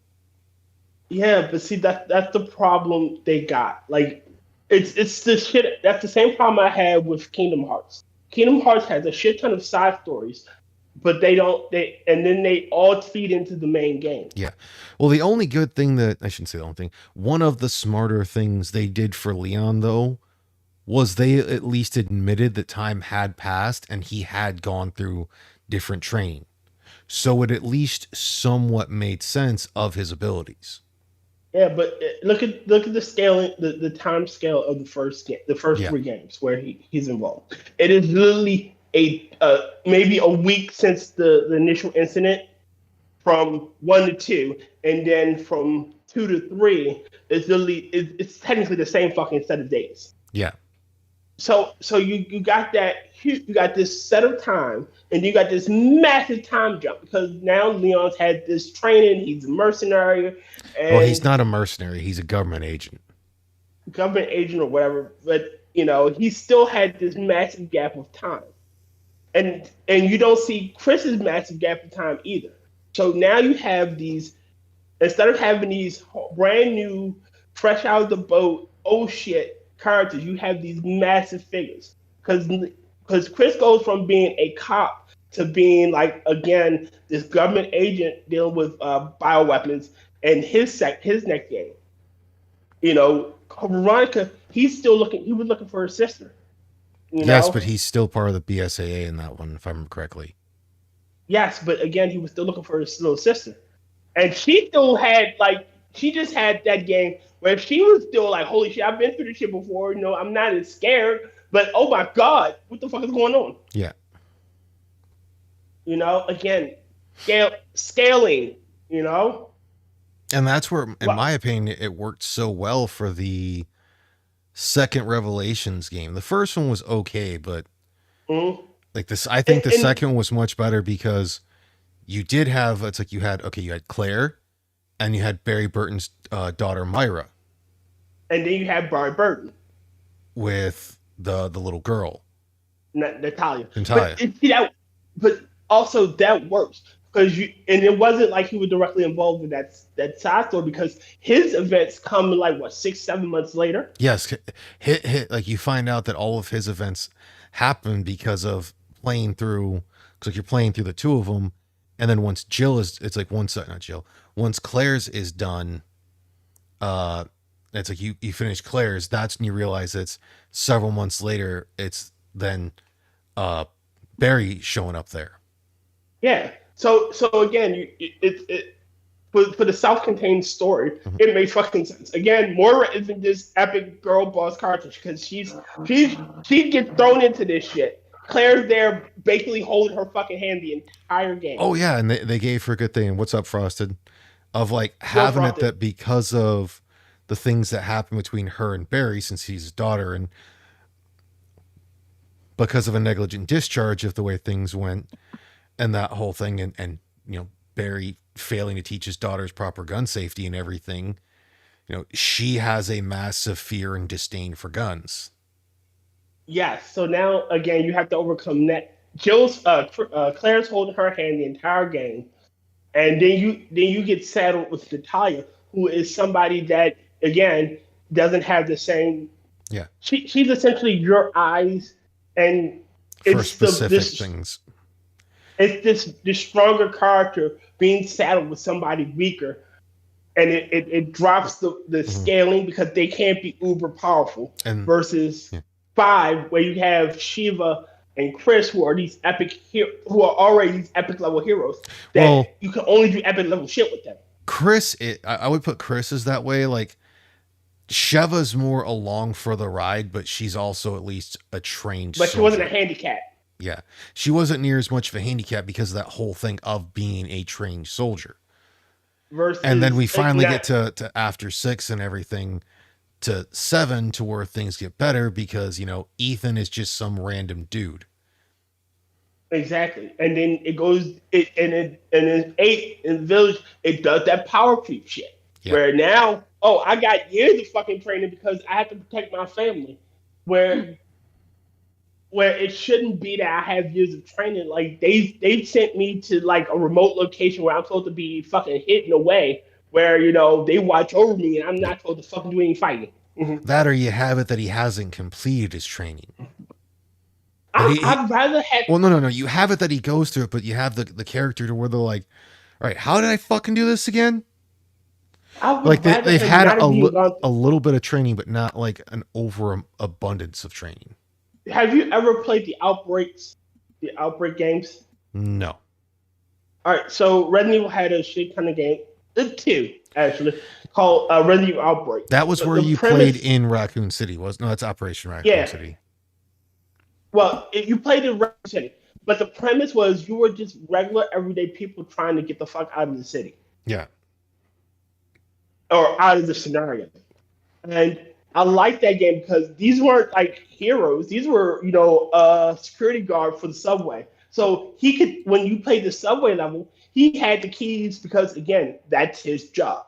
S2: Yeah, but see, that's the problem they got. Like, it's the shit. That's the same problem I had with Kingdom Hearts. Kingdom Hearts has a shit ton of side stories, but and then they all feed into the main game.
S1: Yeah. Well, the only good thing I shouldn't say the only thing, one of the smarter things they did for Leon, though, was they at least admitted that time had passed and he had gone through different training. So it at least somewhat made sense of his abilities.
S2: Yeah, but look at the scaling, the time scale of the first game, the first
S1: Yeah.
S2: three games where he's involved. It is literally maybe a week since the initial incident from 1 to 2, and then from 2 to 3, it's technically the same fucking set of days.
S1: Yeah.
S2: So you got you got this set of time, and you got this massive time jump because now Leon's had this training. He's a mercenary, and
S1: Well, he's not a mercenary. He's a government agent.
S2: government agent or whatever. But he still had this massive gap of time, and you don't see Chris's massive gap of time either. So now you have these, instead of having these brand new, fresh out of the boat, oh shit characters, you have these massive figures. Because Chris goes from being a cop to being like, again, this government agent dealing with bioweapons, and his next game. Veronica, he was looking for his sister.
S1: Yes, but he's still part of the BSAA in that one, if I remember correctly.
S2: Yes, but again, he was still looking for his little sister. And she still had, she just had that game where she was still like, holy shit, I've been through this shit before. I'm not as scared, but oh my God, what the fuck is going on?
S1: Yeah.
S2: Again, scaling,
S1: And that's where, in my opinion, it worked so well for the second Revelations game. The first one was okay, but like this, I think the second one was much better because you did have, it's like you had Claire and you had Barry Burton's daughter, Myra.
S2: And then you had Barry Burton.
S1: With the little girl.
S2: Natalia.
S1: But
S2: also that works. And it wasn't like he was directly involved in that side story because his events come 6-7 months later.
S1: Yes, like you find out that all of his events happen because of playing through. Because you're playing through the two of them, and then once once Claire's is done, it's like you finish Claire's. That's when you realize it's several months later. It's then Barry showing up there.
S2: Yeah. So again, for the self-contained story, it makes fucking sense. Again, Moira isn't this epic girl boss cartridge because she gets thrown into this shit. Claire's there basically holding her fucking hand the entire game.
S1: Oh yeah, and they gave her a good thing. What's up, Frosted? Of having it that because of the things that happen between her and Barry, since he's his daughter, and because of a negligent discharge of the way things went. And that whole thing, and Barry failing to teach his daughters proper gun safety and everything, she has a massive fear and disdain for guns.
S2: Yes. So now again, you have to overcome that. Claire's holding her hand the entire game, and then you get saddled with Natalia, who is somebody that again doesn't have the same.
S1: Yeah.
S2: She's essentially your eyes, and
S1: for specific things.
S2: It's this stronger character being saddled with somebody weaker, and it drops the scaling because they can't be uber powerful. And, versus 5, where you have Shiva and Chris, who are these who are already these epic level heroes that you can only do epic level shit with them.
S1: Chris, I would put Chris as that way. Like Shiva's more along for the ride, but she's also at least a trained.
S2: But she wasn't a handicap.
S1: Yeah, she wasn't near as much of a handicap because of that whole thing of being a trained soldier. And then we finally get to after 6 and everything to 7 to where things get better because, Ethan is just some random dude.
S2: Exactly. And then it goes, and in 8 in the Village, it does that power creep shit. Yeah. Where now, I got years of fucking training because I have to protect my family. Where it shouldn't be that I have years of training. Like they've sent me to a remote location where I'm supposed to be fucking hidden away, where they watch over me and I'm not supposed to fucking do any fighting.
S1: That or you have it that he hasn't completed his training.
S2: I'd rather have.
S1: Well, no. You have it that he goes through it, but you have the character to where they're like, all right, how did I fucking do this again? They've had a little bit of training, but not like an overabundance of training.
S2: Have you ever played the Outbreak games?
S1: No.
S2: All right, so Resident Evil had a shit kind of game. 2. actually, called Resident Evil Outbreak.
S1: That was where
S2: The
S1: you
S2: premise-
S1: played in Raccoon City, was no? That's Operation Raccoon
S2: Yeah.
S1: City.
S2: Well, you played in Raccoon City, but the premise was you were just regular, everyday people trying to get the fuck out of the city.
S1: Yeah.
S2: Or out of the scenario. And I like that game because these weren't like heroes. These were, security guard for the subway. So he could, when you played the subway level, he had the keys because again, that's his job.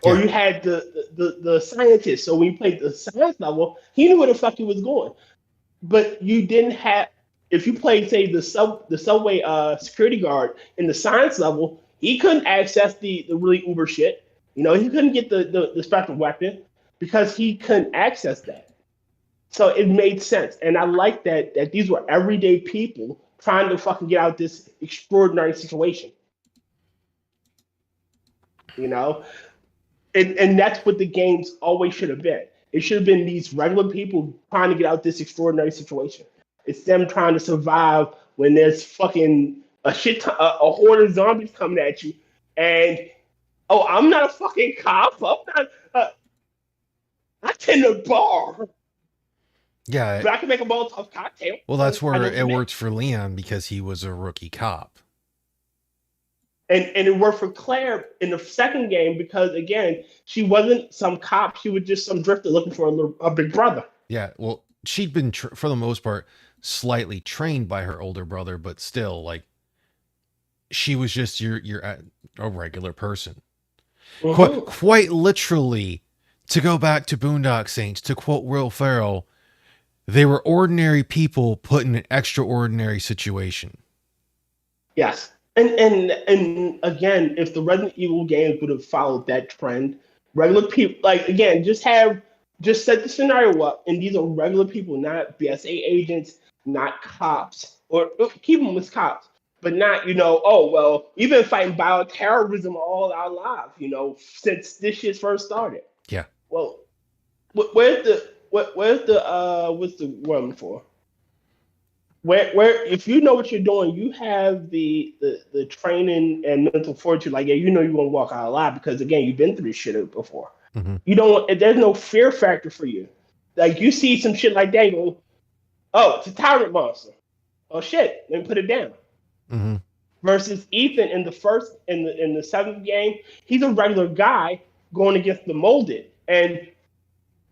S2: Or
S1: Yeah.
S2: you had the scientist. So when you played the science level, he knew where the fuck he was going. But you didn't have. If you played, say, the subway security guard in the science level, he couldn't access the really uber shit. He couldn't get the special weapon because he couldn't access that. So it made sense, and I like that these were everyday people trying to fucking get out of this extraordinary situation. And that's what the games always should have been. It should have been these regular people trying to get out this extraordinary situation. It's them trying to survive when there's fucking a horde of zombies coming at you, and I'm not a fucking cop. I'm not. I tend to bar,
S1: Yeah.
S2: but I can make a Molotov cocktail.
S1: Well, that's where it
S2: worked.
S1: worked for Leon because he was a rookie cop.
S2: And it worked for Claire in the second game because again, she wasn't some cop. She was just some drifter looking for a big brother.
S1: Yeah. Well, she'd been for the most part slightly trained by her older brother, but still, like, she was just a regular person.
S2: Mhm.
S1: Quite literally, to go back to Boondock Saints, to quote Will Ferrell, they were ordinary people put in an extraordinary situation.
S2: Yes. And again, if the Resident Evil games would have followed that trend, regular people, like, again, just set the scenario up, and these are regular people, not BSA agents, not cops, or keep them as cops, but not, we've been fighting bioterrorism all our lives, since this shit first started.
S1: Yeah.
S2: Well, what's the word for? Where if you know what you're doing, you have the training and mental fortitude. Like, you're gonna walk out alive because again, you've been through this shit before.
S1: Mm-hmm.
S2: There's no fear factor for you. Like, you see some shit like that, you go, oh, it's a tyrant monster. Oh shit, let me put it down.
S1: Mm-hmm.
S2: Versus Ethan in the seventh game, he's a regular guy going against the molded, and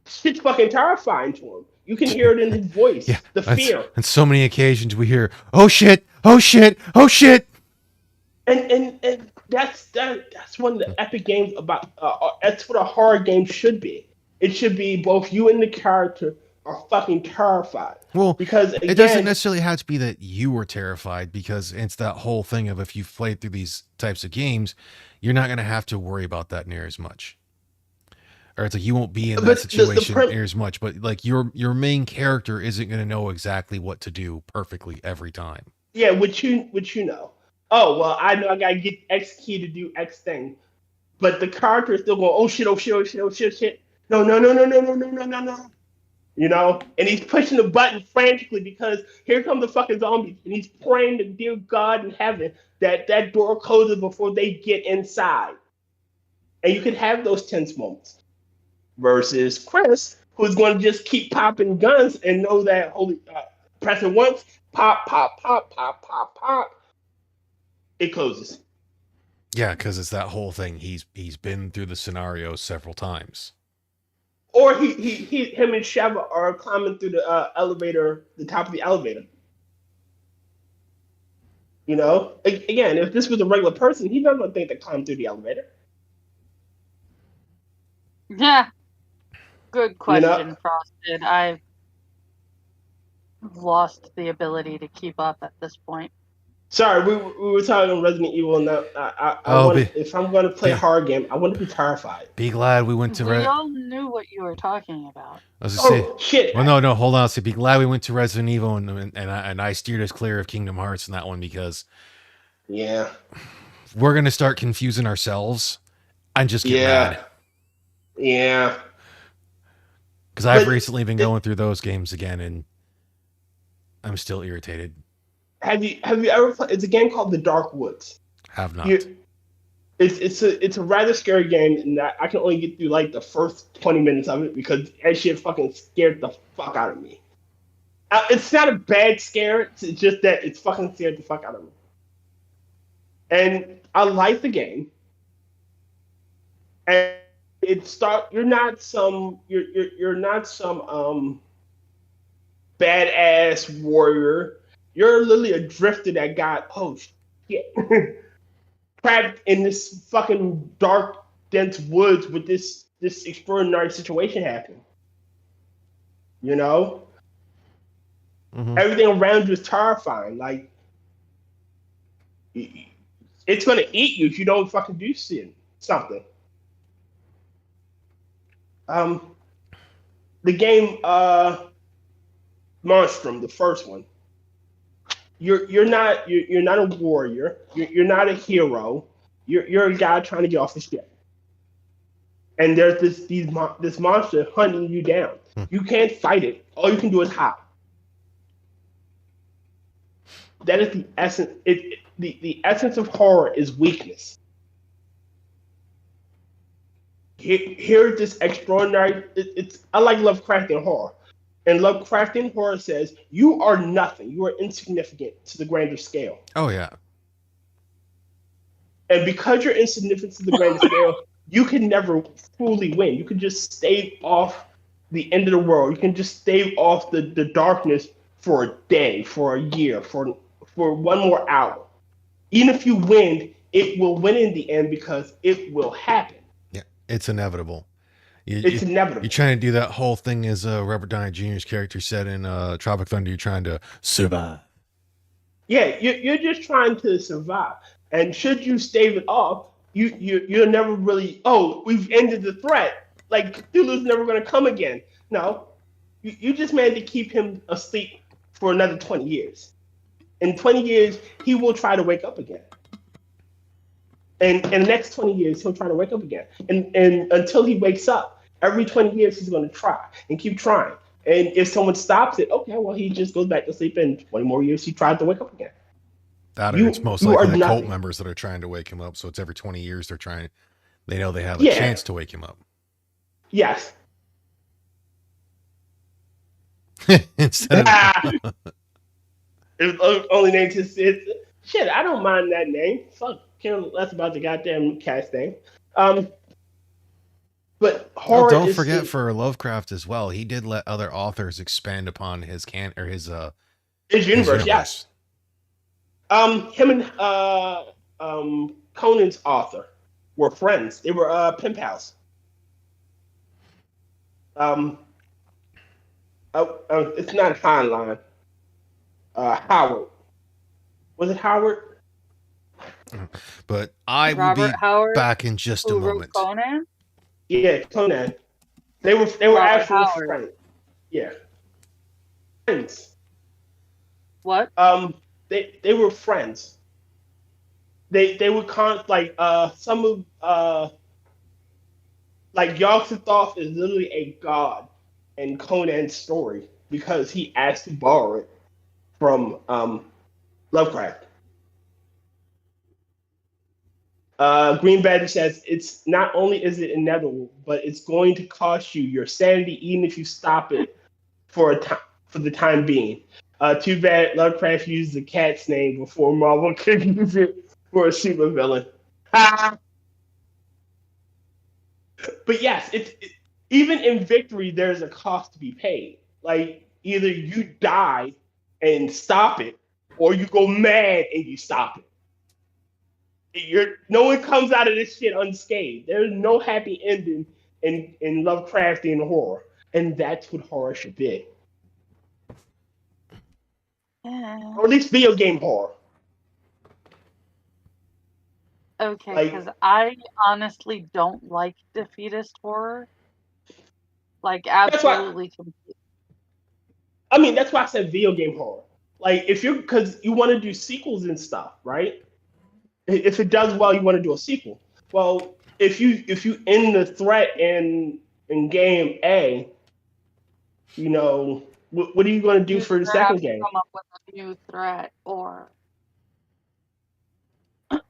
S2: shit's fucking terrifying to him. You can hear it in his voice.
S1: Yeah,
S2: the fear.
S1: On so many occasions we hear, "Oh shit! Oh shit! Oh shit!"
S2: And that's one of the epic games about. That's what a horror game should be. It should be both you and the character are fucking terrified.
S1: Well,
S2: because again,
S1: it doesn't necessarily have to be that you were terrified, because it's that whole thing of, if you've played through these types of games, you're not going to have to worry about that near as much. Or it's like you won't be in that situation near as much, but like your main character isn't going to know exactly what to do perfectly every time.
S2: Yeah, which you know. Oh, well, I know I gotta get X key to do X thing, but the character is still going, oh shit, oh shit, oh shit, oh shit, shit. No. And he's pushing the button frantically because here come the fucking zombies, and he's praying to dear God in heaven that door closes before they get inside. And you could have those tense moments. Versus Chris, who's going to just keep popping guns and know that press it once, pop, pop, pop, pop, pop, pop, it closes.
S1: Yeah, because it's that whole thing. He's been through the scenario several times.
S2: Or him and Sheva are climbing through the elevator, the top of the elevator. Again, if this was a regular person, he's not going to think to climb through the elevator.
S3: Yeah. Good question, Frosted. I've lost the ability to keep up at this point.
S2: Sorry, we were talking Resident Evil, and if I'm going to play a horror game, I want to be terrified.
S1: Be glad we went to.
S3: We all knew what you were talking about.
S1: I was gonna say,
S2: shit!
S1: Well, no, hold on. So be glad we went to Resident Evil, and I steered us clear of Kingdom Hearts in that one, because we're gonna start confusing ourselves and just get mad.
S2: Yeah.
S1: Because I've recently been going through those games again, and I'm still irritated.
S2: Have you ever played? It's a game called The Dark Woods.
S1: Have not.
S2: it's a rather scary game, and I can only get through like the first 20 minutes of it because that shit fucking scared the fuck out of me. It's not a bad scare. It's just that it's fucking scared the fuck out of me. And I like the game. And it start. You're not some badass warrior. You're literally a drifter that got shit trapped in this fucking dark, dense woods with this extraordinary situation happening. You know, everything around you is terrifying. Like it's gonna eat you if you don't fucking do something. The game Monstrum, the first one. You're not a warrior. You're not a hero. You're a guy trying to get off the ship. And there's this monster hunting you down. You can't fight it. All you can do is hide. That is the essence. The essence of horror is weakness. Here's this extraordinary. I like Lovecraftian horror. And Lovecraftian horror says you are nothing. You are insignificant to the grander scale.
S1: Oh yeah.
S2: And because you're insignificant to the grander scale, you can never fully win. You can just stave off the end of the world. You can just stave off the darkness for a day, for a year, for 1 more hour. Even if you win, it will win in the end because it will happen.
S1: Yeah, it's inevitable.
S2: It's inevitable.
S1: You're trying to do that whole thing as Robert Downey Jr.'s character said in Tropic Thunder. You're trying to survive.
S2: Yeah, you're just trying to survive. And should you stave it off, you're never really, we've ended the threat. Like, Cthulhu's never going to come again. No, you just managed to keep him asleep for another 20 years. In 20 years, he will try to wake up again. And in the next 20 years, he'll try to wake up again. And until he wakes up, every 20 years, he's going to try and keep trying. And if someone stops it, okay, well, he just goes back to sleep. And 20 more years, he tries to wake up again.
S1: That or it's most likely the cult members that are trying to wake him up. So it's every 20 years they know they have a chance to wake him up.
S2: Yes.
S1: Instead of
S2: it only named his shit. I don't mind that name. Fuck, care less about the goddamn cast name. But horror.
S1: Don't forget for Lovecraft as well. He did let other authors expand upon his
S2: universe. Yes. Him and Conan's author were friends. They were pen pals. It's not Heinlein. Howard. Was it Howard?
S1: But I will be back in just a moment.
S3: Conan?
S2: Yeah, Conan. They were actually friends. Yeah. Friends.
S3: What?
S2: They were friends. They were some of like Yog-Sothoth is literally a god in Conan's story because he asked to borrow it from Lovecraft. Green Badger says it's not only is it inevitable, but it's going to cost you your sanity even if you stop it for the time being. Too bad Lovecraft used the cat's name before Marvel could use it for a supervillain. But yes, even in victory, there's a cost to be paid. Like either you die and stop it, or you go mad and you stop it. No one comes out of this shit unscathed. There's no happy ending in Lovecraftian horror, and that's what horror should be.
S3: Yeah.
S2: Or at least video game horror.
S3: Okay, because I honestly don't like defeatist horror. Like, absolutely.
S2: I mean, that's why I said video game horror. Like, because you want to do sequels and stuff, right? If it does well, you want to do a sequel. Well, if you end the threat in game A, you know, what are you going to do for the second game?
S3: Come up with a new threat, or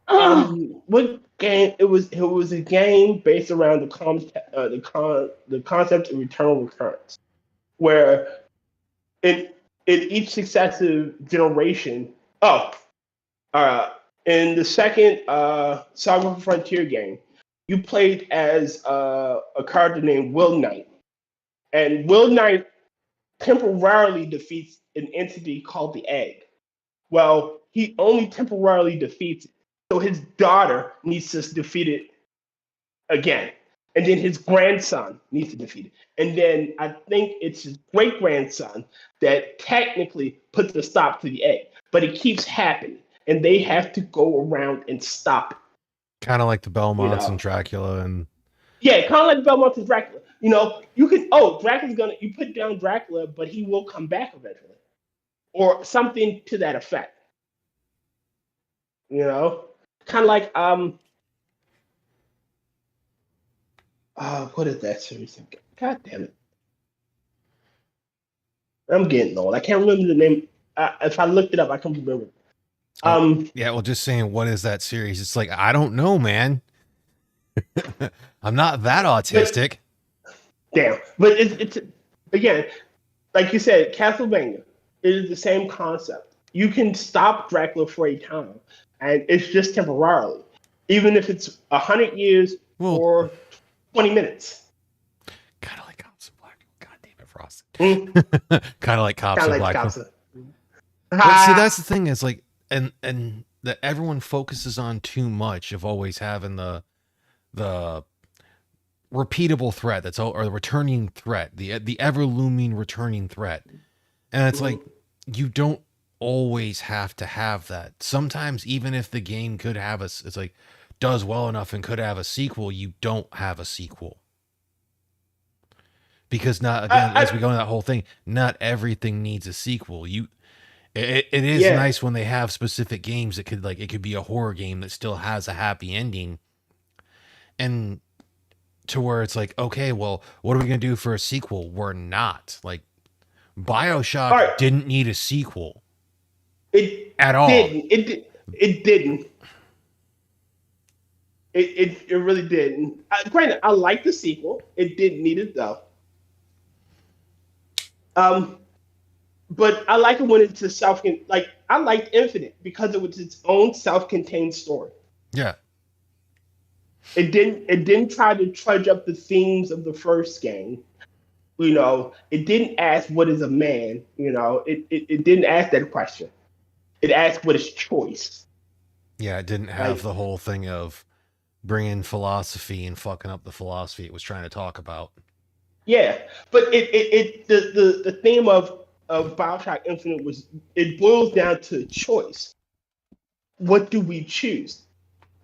S2: What game? It was. It was a game based around the concept of eternal recurrence, where in in each successive generation. Oh, uh, in the second Saga Frontier game, you played as a character named Will Knight, and Will Knight temporarily defeats an entity called the Egg. Well, he only temporarily defeats it. So his daughter needs to defeat it again. And then his grandson needs to defeat it. And then I think it's his great grandson that technically puts a stop to the egg. But it keeps happening. And they have to go around and stop it.
S1: Kind of like the
S2: You
S1: Belmonts
S2: know?
S1: and Dracula and
S2: Yeah, kind of like Belmont and Dracula. You know, you can, oh, Dracula's gonna, you put down Dracula, but he will come back eventually. Or something to that effect. You know? Kind of like, what is that series? God damn it. I'm getting old. I can't remember the name. If I looked it up, I can't remember.
S1: yeah, well, just saying, what is that series? It's like, I don't know, man. I'm not that autistic.
S2: Damn. But it's again, like you said, Castlevania. It is the same concept. You can stop Dracula for a time, and it's just temporarily, even if it's 100 years
S1: Well,
S2: or 20 minutes.
S1: kind of like Cops of Black. God damn it, Frost.
S2: Mm,
S1: Kind of like Cops
S2: kind
S1: of
S2: of like
S1: Black.
S2: Casa.
S1: But see, that's the thing is like, and that everyone focuses on too much of always having the repeatable threat that's all, or the returning threat, the ever looming returning threat, and it's like you don't always have to have that. Sometimes even if the game could have it's like does well enough and could have a sequel, you don't have a sequel. Because not again, as we go into that whole thing, not everything needs a sequel. It is
S2: Yeah.
S1: nice when they have specific games that could like it could be a horror game that still has a happy ending, and to where it's like, okay, well, what are we gonna do for a sequel? We're not like BioShock
S2: All right.
S1: didn't need a sequel
S2: It
S1: at all.
S2: didn't. It didn't. It really didn't. Granted, I like the sequel. It didn't need it though. But I like it when it's a like I liked Infinite because it was its own self-contained story.
S1: Yeah,
S2: It didn't try to trudge up the themes of the first game. You know, it didn't ask what is a man. You know, it didn't ask that question. It asked what is choice.
S1: yeah, it didn't have
S2: Like,
S1: the whole thing of bringing philosophy and fucking up the philosophy it was trying to talk about.
S2: yeah, but the theme of Bioshock Infinite was it boils down to choice. What do we choose?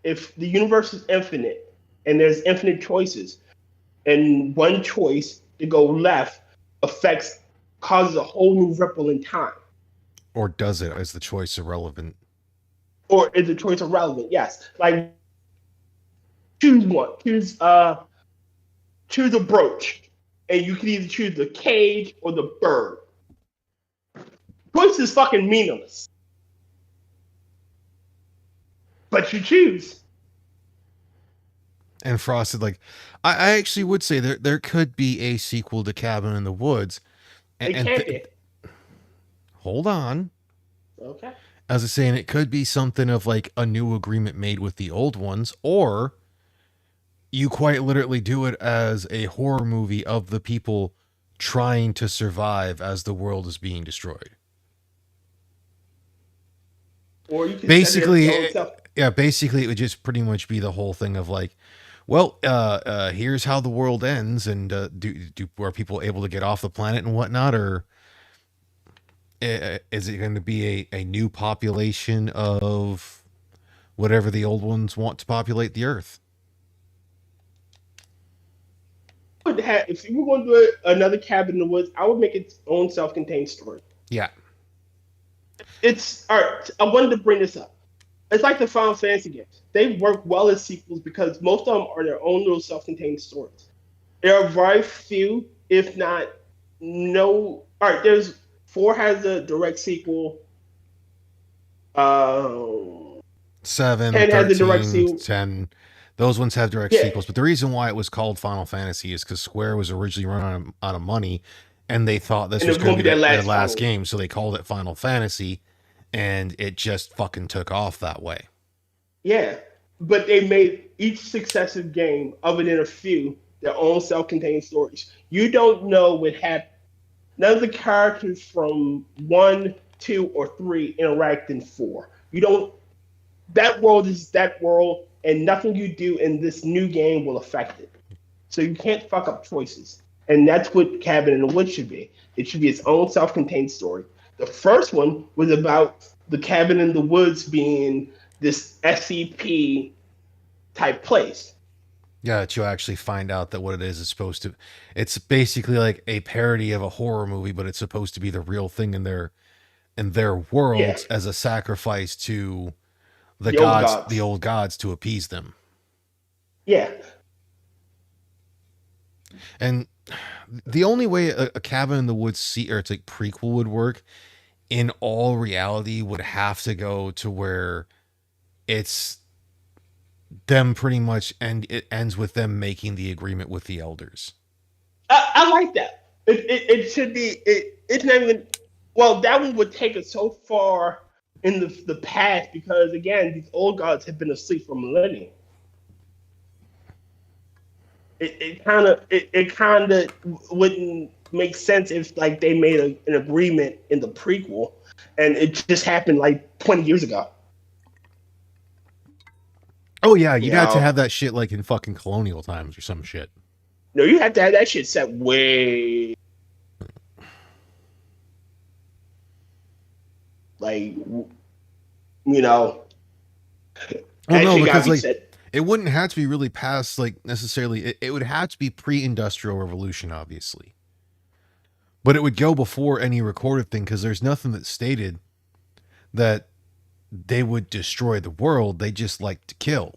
S2: If the universe is infinite and there's infinite choices, and one choice to go left causes a whole new ripple in time.
S1: Or does it? Is the choice irrelevant?
S2: Or is the choice irrelevant? Yes. Like choose one. Choose a brooch. And you can either choose the cage or the bird. Choice is fucking meaningless. But you choose.
S1: And Frosted, like, I actually would say there could be a sequel to Cabin in the Woods.
S2: It can't be.
S1: Hold on.
S2: Okay.
S1: As I was saying, it could be something of like a new agreement made with the old ones, or you quite literally do it as a horror movie of the people trying to survive as the world is being destroyed.
S2: Or you can
S1: Basically,
S2: set it as your own self.
S1: yeah, basically it would just pretty much be the whole thing of like, well, here's how the world ends, and are people able to get off the planet and whatnot, or is it going to be a new population of whatever the old ones want to populate the Earth?
S2: If you were going to do another Cabin in the Woods, I would make its own self-contained story.
S1: Yeah,
S2: It's all right. I wanted to bring this up. It's like the Final Fantasy games. They work well as sequels because most of them are their own little self-contained stories. There are very few, if not no. All right, there's 4 has a direct sequel.
S1: 7,
S2: 10 has a direct
S1: 13,
S2: sequel.
S1: 10. Those ones have direct
S2: Yeah.
S1: sequels. But the reason why it was called Final Fantasy is because Square was originally running out of money, and they thought this
S2: And
S1: was
S2: it was
S1: going to
S2: gonna
S1: be
S2: be their
S1: their last
S2: last
S1: game, so they called it Final Fantasy, and it just fucking took off that way.
S2: Yeah, but they made each successive game, other than a few, their own self-contained stories. You don't know what happened. None of the characters from 1, 2, or 3 interact in 4. You don't. That world is that world, and nothing you do in this new game will affect it. So you can't fuck up choices. And that's what Cabin in the Woods should be. It should be its own self-contained story. The first one was about the cabin in the woods being this SCP type place.
S1: Yeah, that you actually find out that what it is supposed to. It's basically like a parody of a horror movie, but it's supposed to be the real thing in their world
S2: Yeah.
S1: as a sacrifice to the
S2: The old
S1: gods,
S2: gods.
S1: the old gods, to appease them.
S2: Yeah.
S1: And the only way a Cabin in the Woods or it's like prequel would work in all reality would have to go to where it's them pretty much, and it ends with them making the agreement with the elders.
S2: I like that. It should be. It's not even. Well, that one would take us so far in the past because, again, these old gods have been asleep for millennia. It kind of wouldn't make sense if like they made an agreement in the prequel and it just happened like 20 years ago.
S1: Oh yeah, you'd have to
S2: Yeah.
S1: have that shit like in fucking colonial times or some shit.
S2: No, you have to have that shit set way like you know.
S1: Well,
S2: that
S1: no,
S2: shit gotta
S1: because
S2: be
S1: like
S2: set.
S1: it wouldn't have to be really past like necessarily. It would have to be pre-industrial revolution, obviously. But it would go before any recorded thing because there's nothing that stated that they would destroy the world. They just like to kill.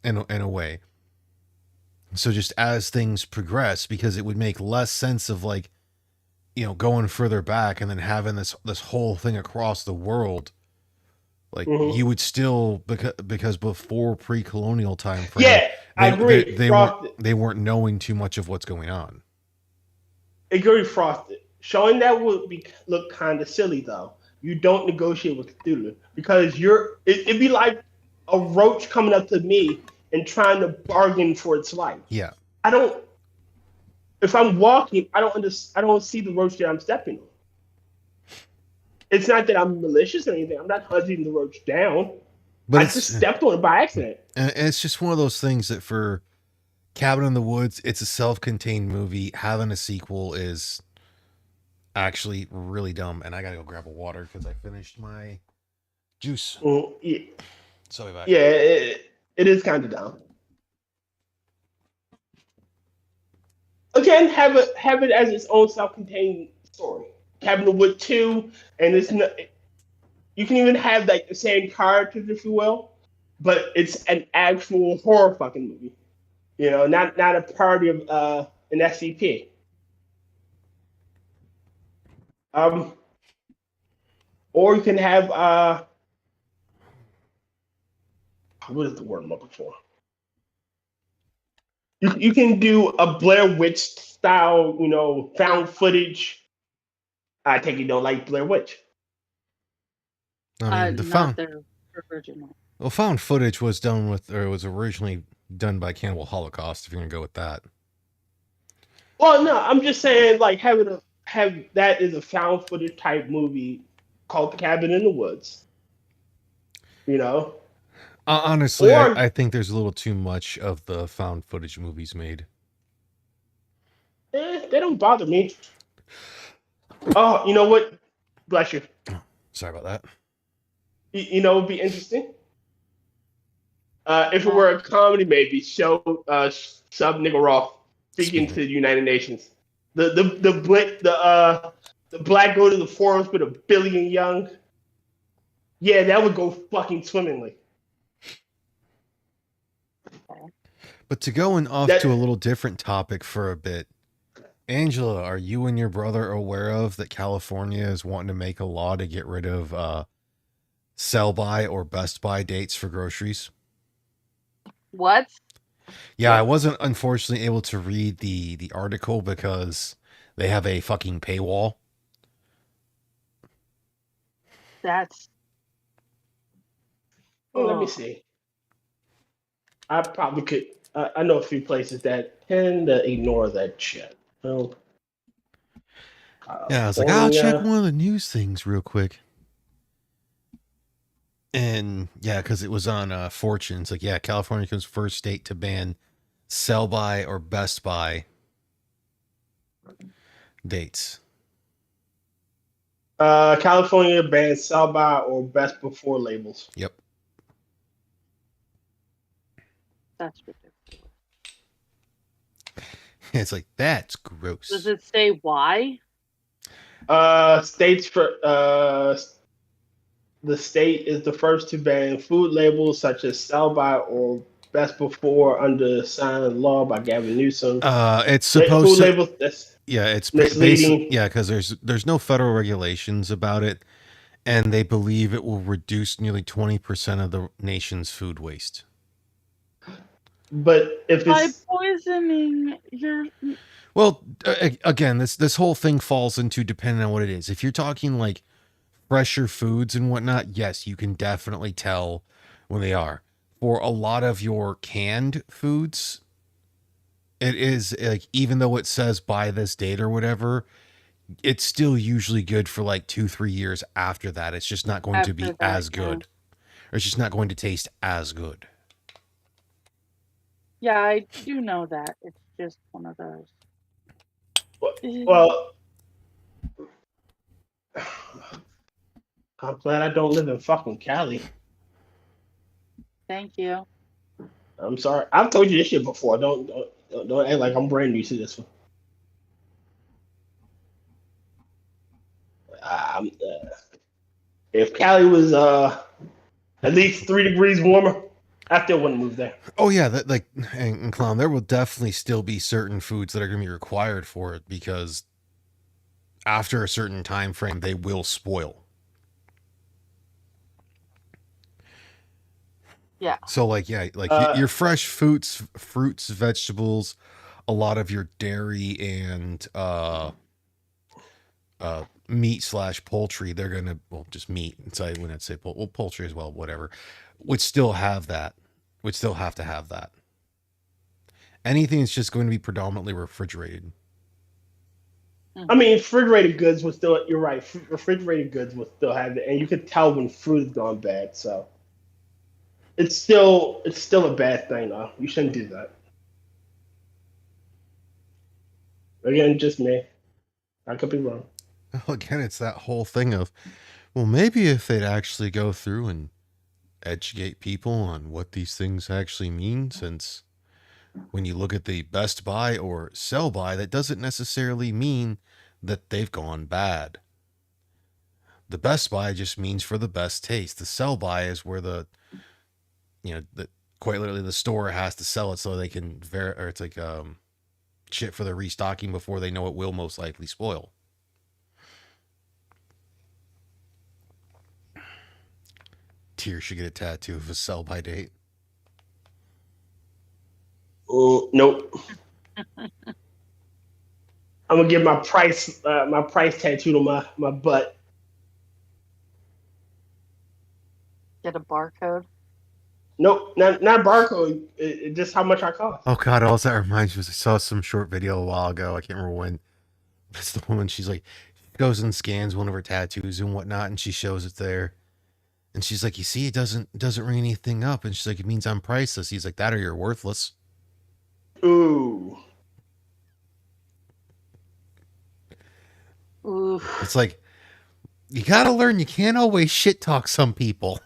S1: In a way. So just as things progress, because it would make less sense of like, going further back and then having this whole thing across the world. Like
S2: Mhm.
S1: you would still because before pre-colonial time frame,
S2: Yeah, I agree.
S1: they weren't knowing too much of what's going on.
S2: Agree, Frosted. Showing that would look kind of silly though. You don't negotiate with Cthulhu because it'd be like a roach coming up to me and trying to bargain for its life.
S1: Yeah.
S2: I don't. If I'm walking, I don't see the roach that I'm stepping on. It's not that I'm malicious or anything. I'm not hunting the roach down.
S1: But
S2: I
S1: it's
S2: just stepped on it by accident.
S1: and it's just one of those things that for Cabin in the Woods, it's a self-contained movie. Having a sequel is actually really dumb. And I gotta go grab a water because I finished my juice.
S2: Yeah,
S1: So be back.
S2: yeah, it is kind of dumb. Again, have it as its own self-contained story. Cabin in the Wood 2, and it's not, you can even have like the same characters, if you will, but it's an actual horror fucking movie. Not a parody of an SCP. Or you can have what is the word I'm looking for? You can do a Blair Witch style, found footage. I take you don't like Blair Witch.
S1: I mean,
S3: Not their original.
S1: found footage was done with, or was originally done by Cannibal Holocaust. If you're gonna go with that.
S2: Well, no, I'm just saying like have that is a found footage type movie called The Cabin in the Woods.
S1: Honestly,
S2: Or-
S1: I think there's a little too much of the found footage movies made.
S2: They don't bother me. Oh, you know what? Bless you.
S1: Sorry about that.
S2: You know, it'd be interesting. If it were a comedy, maybe show Sub Nigga Roth speaking to the United Nations. The black go to the forest with 1 billion young. Yeah, that would go fucking swimmingly.
S1: But to go off to a little different topic for a bit, Angela, are you and your brother aware of that California is wanting to make a law to get rid of sell by or best by dates for groceries.
S3: What?
S1: Yeah, I wasn't unfortunately able to read the article because they have a fucking paywall.
S3: That's.
S2: Well, let me see. I probably could. I know a few places that tend to ignore that shit. Well,
S1: Yeah, I was like, I'll check
S2: California.
S1: one of the news things real quick. And yeah, because it was on Fortune. It's like, yeah, California becomes first state to ban sell by or best by dates.
S2: California bans sell by or best before labels.
S1: Yep.
S3: That's ridiculous.
S1: It's like, that's gross.
S3: Does it say why?
S2: States for the state is the first to ban food labels such as sell by or best before under signed law by Gavin Newsom.
S1: It's supposed
S2: food
S1: to.
S2: labels. That's
S1: Yeah, it's
S2: misleading.
S1: basically, yeah, because there's no federal regulations about it, and they believe it will reduce nearly 20% of the nation's food waste.
S2: But if
S3: By
S2: it's
S3: poisoning your.
S1: Well, again, this whole thing falls into depending on what it is. If you're talking like fresher foods and whatnot, yes, you can definitely tell when they are. For a lot of your canned foods, it is like, even though it says by this date or whatever, it's still usually good for like 2-3 years after that. It's just not going to be
S3: After that,
S1: as
S3: yeah.
S1: good, or it's just not going to taste as good.
S3: Yeah, I do know that. It's just one of those.
S2: well, I'm glad I don't live in fucking Cali.
S3: Thank you.
S2: I'm sorry. I've told you this shit before. Don't act like I'm brand new to this one. If Cali was at least 3 degrees warmer, I still wouldn't move there.
S1: Oh yeah, that like and Clown, there will definitely still be certain foods that are going to be required for it because after a certain time frame they will spoil.
S3: Yeah.
S1: So like yeah, like your fresh fruits, vegetables, a lot of your dairy and meat / poultry, they're gonna, well, just meat. So I wouldn't say poultry as well, whatever. Would still have that. Would still have to have that. Anything that's just going to be predominantly refrigerated.
S2: I mean, refrigerated goods will still. You're right. Refrigerated goods will still have it, and you could tell when fruit has gone bad. So it's still a bad thing, though. You shouldn't do that. Again, just me. I could be wrong.
S1: Well, again, it's that whole thing of, well, maybe if they'd actually go through and educate people on what these things actually mean, since when you look at the best by or sell by, that doesn't necessarily mean that they've gone bad. The best by just means for the best taste. The sell by is where quite literally the store has to sell it so they can or it's like shit for the restocking before they know it will most likely spoil. Tyr should get a tattoo of a sell by date.
S2: Oh, nope. I'm gonna get my price tattooed on my butt.
S3: Get a barcode.
S2: Nope, not barcode. Just how much I cost.
S1: Oh god, all that reminds me was I saw some short video a while ago. I can't remember when. It's the woman. She's like, she goes and scans one of her tattoos and whatnot, and she shows it there. And she's like, you see, it doesn't ring anything up. And she's like, it means I'm priceless. He's like, that or you're worthless.
S2: Ooh.
S3: Oof.
S1: It's like, you gotta learn you can't always shit talk some people.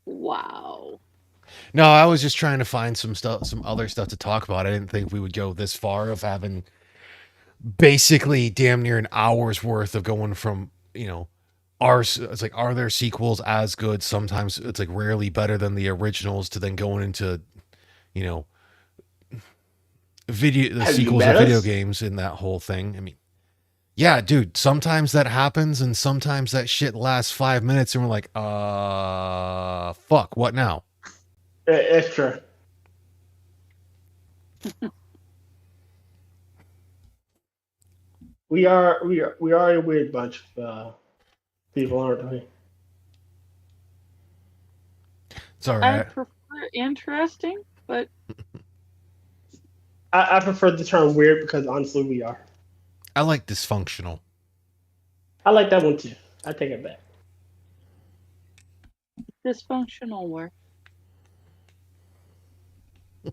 S3: Wow.
S1: No, I was just trying to find some other stuff to talk about. I didn't think we would go this far of having basically damn near an hour's worth of going from, it's like, are there sequels as good? Sometimes it's like rarely better than the originals, to then going into, the sequels of video games in that whole thing. I mean, Yeah, dude, sometimes that happens and sometimes that shit lasts 5 minutes and we're like, fuck, what now?
S2: It's true. We are a weird bunch of people, aren't we?
S1: It's all
S3: I
S1: right.
S3: prefer interesting, but
S2: I prefer the term weird because honestly, we are.
S1: I like dysfunctional.
S2: I like that one too. I take it back.
S3: dysfunctional work.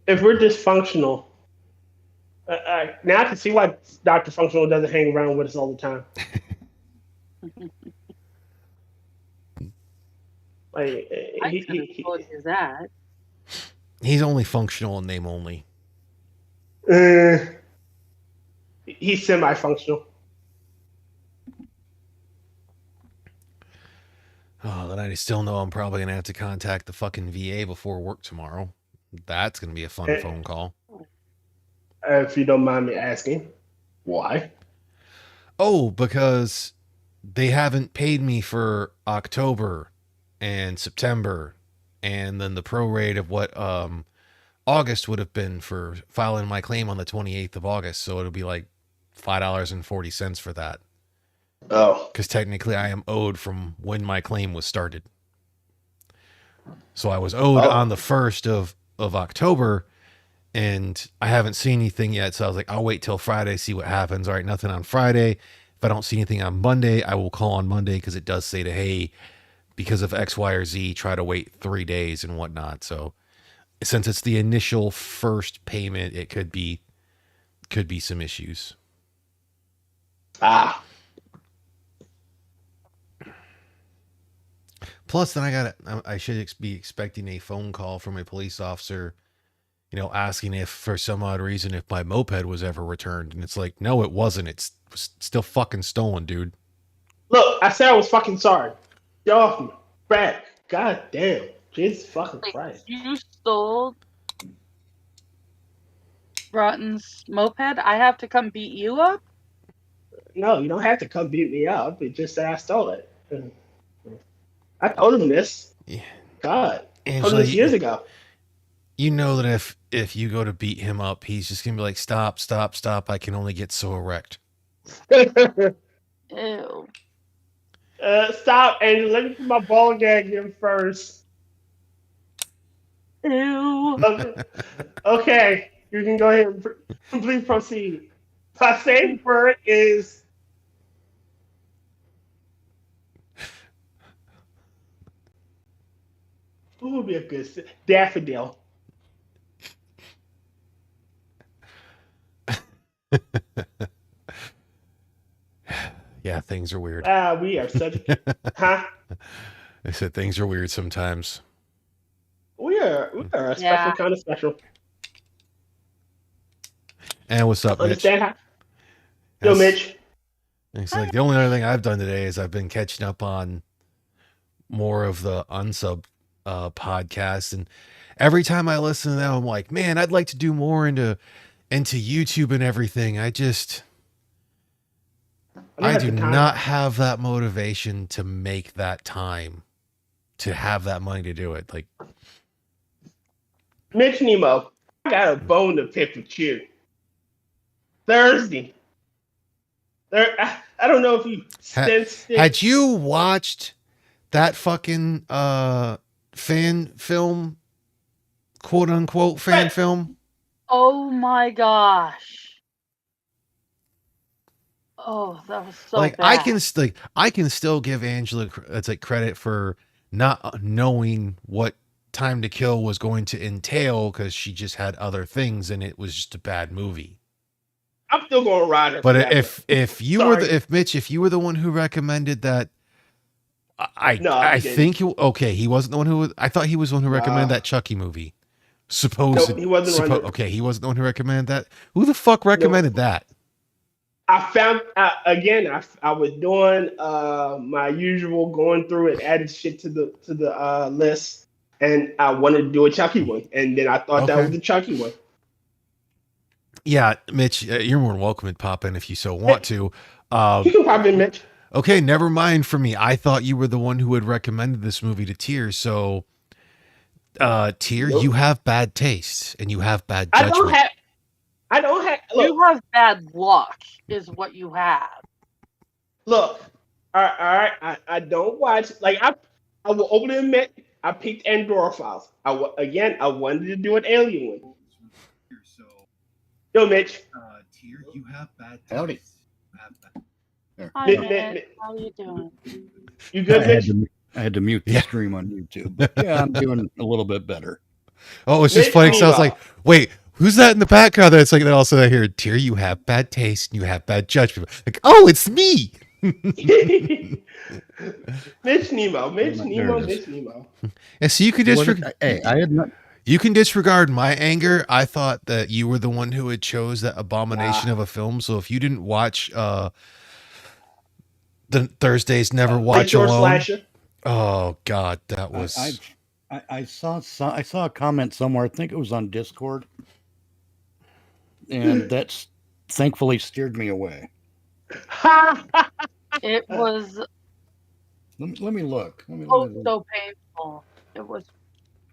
S2: If we're dysfunctional, now I can see why Doctor Functional doesn't hang around with us all the time. Like
S3: I could have told you that.
S1: He's only functional in name only.
S2: He's semi-functional.
S1: Oh, then I still know I'm probably gonna have to contact the fucking VA before work tomorrow. That's gonna be a fun phone call.
S2: If you don't mind me asking, why?
S1: Oh, because they haven't paid me for October and September, and then the prorate of what August would have been for filing my claim on the 28th of August. So it'll be like $5.40 for that.
S2: Oh,
S1: Because technically I am owed from when my claim was started. So I was owed on the 1st of October, and I haven't seen anything yet. So I was like, I'll wait till Friday, see what happens. All right, nothing on Friday. If I don't see anything on Monday, I will call on Monday because it does say to, hey, because of X, Y, or Z, try to wait 3 days and whatnot. So since it's the initial first payment, it could be some issues. Plus, then I should be expecting a phone call from a police officer, asking if for some odd reason if my moped was ever returned, and it's like, no, it wasn't. It's still fucking stolen, dude.
S2: Look, I said I was fucking sorry. Get off me, Brad. God damn, Jesus fucking Christ!
S3: You stole Rotten's moped. I have to come beat you up.
S2: No, you don't have to come beat me up. It just said I stole it. I told him this.
S1: Yeah.
S2: God, I told
S1: Angela,
S2: him this years ago.
S1: You know that if you go to beat him up, he's just gonna be like, stop, stop, stop. I can only get so erect.
S3: Ew.
S2: Stop, Angel. Let me put my ball gag in first.
S3: Ew.
S2: Okay, you can go ahead and please proceed. My safe word is. Who would be a good daffodil?
S1: Yeah, things are weird.
S2: We are such. Huh?
S1: I said things are weird sometimes.
S2: We are a special kind of special.
S1: And what's up, Mitch?
S2: Understand how? Yo, Mitch.
S1: It's like the only other thing I've done today is I've been catching up on more of the unsub podcasts, and every time I listen to them, I'm like, man, I'd like to do more into YouTube and everything. I do not have that motivation to make that time, to have that money to do it. Like,
S2: Mitch Nemo, I got a bone to pick with you. Thursday. I don't know if you sensed it.
S1: Had you watched that fucking fan film, quote unquote fan film?
S3: Oh my gosh. Oh, that was so
S1: like
S3: bad.
S1: I can still give Angela credit for not knowing what Time to Kill was going to entail because she just had other things and it was just a bad movie.
S2: I'm still going to ride her.
S1: But if you were Mitch, if you were the one who recommended that, I think he wasn't the one who. I thought he was the one who recommended that Chucky movie.
S2: Nope, he wasn't.
S1: Okay, he wasn't the one who recommended that. Who the fuck recommended that?
S2: I found again. I was doing my usual going through and adding shit to the list, and I wanted to do a Chucky one, and then I thought that was the Chucky one.
S1: Yeah, Mitch, you're more than welcome to pop in if you so want to.
S2: You can pop in, Mitch.
S1: Okay, never mind for me. I thought you were the one who had recommended this movie to Tier. So, Tier,
S2: Nope.
S1: you have bad taste and you have bad
S2: I
S1: judgment.
S2: don't have.
S3: You have bad luck, is what you have.
S2: Look. All right. I don't watch. Like I will openly admit I picked Andorra Files. I wanted to do an alien one. Yo, Mitch.
S1: Tier, you have bad taste.
S4: Howdy.
S3: Hi,
S2: Mitch,
S3: Mitch. How you doing?
S2: You good, Mitch?
S4: I had to mute the
S1: Yeah.
S4: stream on YouTube. But yeah, I'm doing a little bit better.
S1: Oh, it's just
S2: Mitch,
S1: funny. So I was
S2: meanwhile.
S1: like, wait, who's that in the background? That's like, then also I hear, Tier, you have bad taste and you have bad judgment. Like, oh, it's me.
S2: Mitch Nemo. Mitch
S4: There
S2: Nemo.
S4: it is.
S2: Mitch Nemo.
S1: And so you could
S4: Hey, I had not.
S1: you can disregard my anger. I thought that you were the one who had chose that abomination of a film. So if you didn't watch the Thursdays Never Watch
S2: George
S1: Alone.
S2: Slasher.
S1: Oh God, that was
S4: I saw a comment somewhere. I think it was on Discord, and that's thankfully steered me away.
S3: It was
S4: Let me look. Let me look.
S3: so painful. It was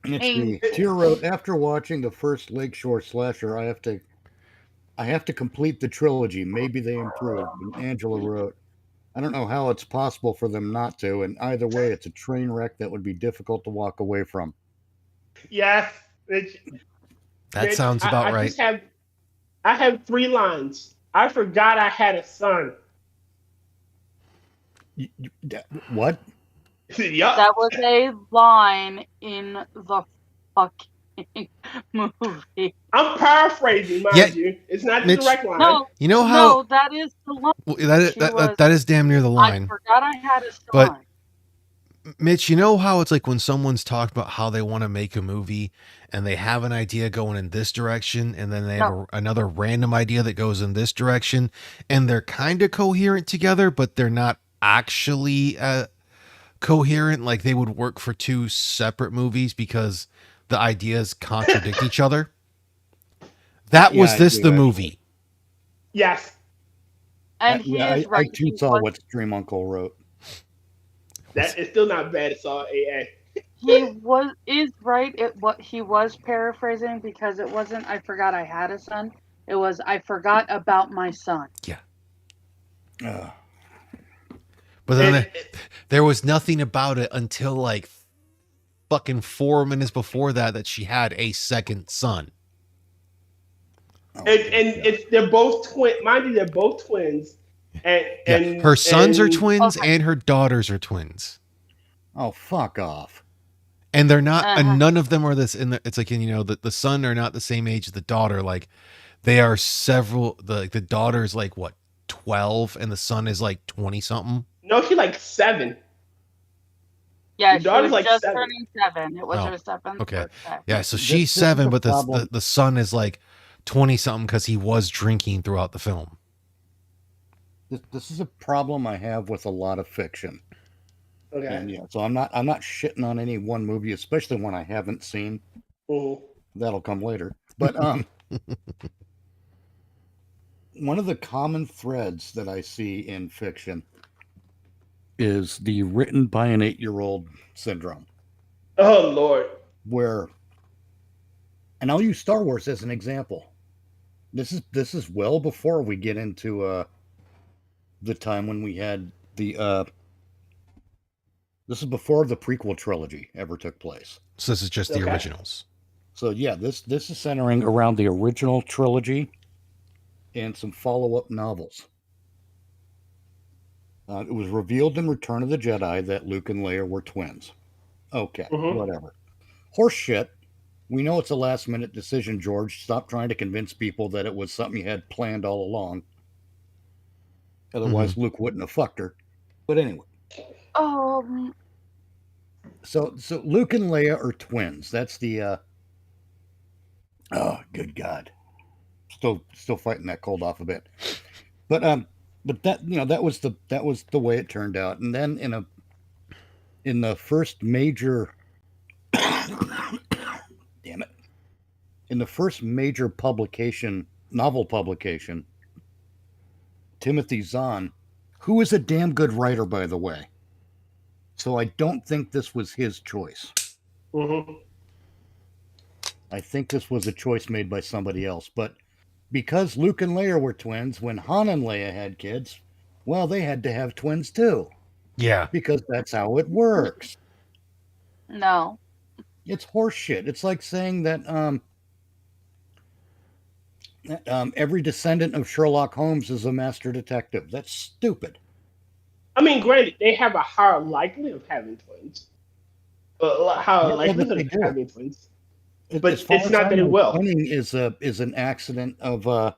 S4: Let's see. Tier wrote, after watching the first Lakeshore Slasher, I have to complete the trilogy. Maybe they improved. And Angela wrote, I don't know how it's possible for them not to, and either way, it's a train wreck that would be difficult to walk away from.
S2: Yes. Mitch,
S1: that
S2: Mitch,
S1: sounds about
S2: I
S1: right.
S2: just I have 3 lines. I forgot I had a son.
S4: What?
S2: Yup.
S3: that was a line in the fucking movie.
S2: I'm paraphrasing, mind
S1: Yeah,
S2: you. It's not the
S1: Mitch-
S2: direct line.
S3: No,
S1: You know
S3: no,
S1: how
S3: that is the line.
S1: that is damn near the
S3: I
S1: line.
S3: forgot I had a son.
S1: But- Mitch, you know how it's like when someone's talked about how they want to make a movie and they have an idea going in this direction and then they have another random idea that goes in this direction and they're kind of coherent together, but they're not actually coherent. Like they would work for 2 separate movies because the ideas contradict each other. That was
S4: Yeah, I
S1: this
S4: do,
S1: the
S4: actually.
S1: movie.
S2: Yes.
S3: and he is
S4: I
S3: right.
S4: too
S3: He
S4: saw
S3: was-
S4: what Stream Uncle wrote.
S2: That is still not bad. It's all AA.
S3: He is right. What he was paraphrasing because it wasn't I forgot I had a son. It was I forgot about my son.
S4: Ugh.
S1: But then
S2: And-
S1: there was nothing about it until like fucking 4 minutes before that she had a second son.
S4: Oh,
S2: it's they're both twin. Mind you, they're both twins. And
S1: Her sons are
S2: and-
S1: twins
S3: Okay.
S1: and her daughters are twins.
S4: Oh, fuck off.
S1: And they're not,
S3: Uh-huh.
S1: and none of them are this. It's like, the son are not the same age as the daughter. Like, they are several. The daughter's like what 12, and the son is like 20 something.
S2: No, she's like 7.
S3: Yeah,
S2: Your
S3: she
S2: daughter's
S3: was
S2: like
S3: just
S2: 7.
S3: turning 7. It was
S1: Oh,
S3: her 7th
S1: okay.
S3: birthday.
S1: Yeah, so
S4: This
S1: she's
S4: is
S1: 7,
S4: the
S1: but
S4: problem.
S1: the son is like 20 something because he was drinking throughout the film.
S4: This is a problem I have with a lot of fiction.
S2: Okay.
S4: And yeah, so I'm not shitting on any one movie, especially one I haven't seen.
S2: Mhm.
S4: That'll come later. But one of the common threads that I see in fiction is the written by an 8-year-old syndrome,
S2: Oh Lord.
S4: where, and I'll use Star Wars as an example. This is well before we get into the time when we had the this is before the prequel trilogy ever took place.
S1: So this is just the
S2: Okay.
S1: originals.
S4: So yeah, this is centering around the original trilogy and some follow-up novels. It was revealed in Return of the Jedi that Luke and Leia were twins. Okay,
S2: Mhm.
S4: whatever. Horse shit. We know it's a last-minute decision, George. Stop trying to convince people that it was something you had planned all along. Otherwise, Luke wouldn't have fucked her. But anyway. So Luke and Leia are twins. That's the oh, good God. Still fighting that cold off a bit. But that, that was the way it turned out. And then in the first major damn it. In the first major publication novel publication, Timothy Zahn, who is a damn good writer, by the way. So I don't think this was his choice.
S2: Mm-hmm.
S4: I think this was a choice made by somebody else. But because Luke and Leia were twins, when Han and Leia had kids, well, they had to have twins too.
S1: Yeah.
S4: Because that's how it works.
S3: No.
S4: It's horseshit. It's like saying that every descendant of Sherlock Holmes is a master detective. That's stupid.
S2: I mean, granted, they have a higher likelihood of having twins. Higher
S4: Yeah,
S2: likelihood
S4: they
S2: of
S4: do.
S2: having twins.
S4: As
S2: But
S4: far
S2: it's
S4: as
S2: not
S4: I
S2: that it
S4: know,
S2: will.
S4: twinning is an accident of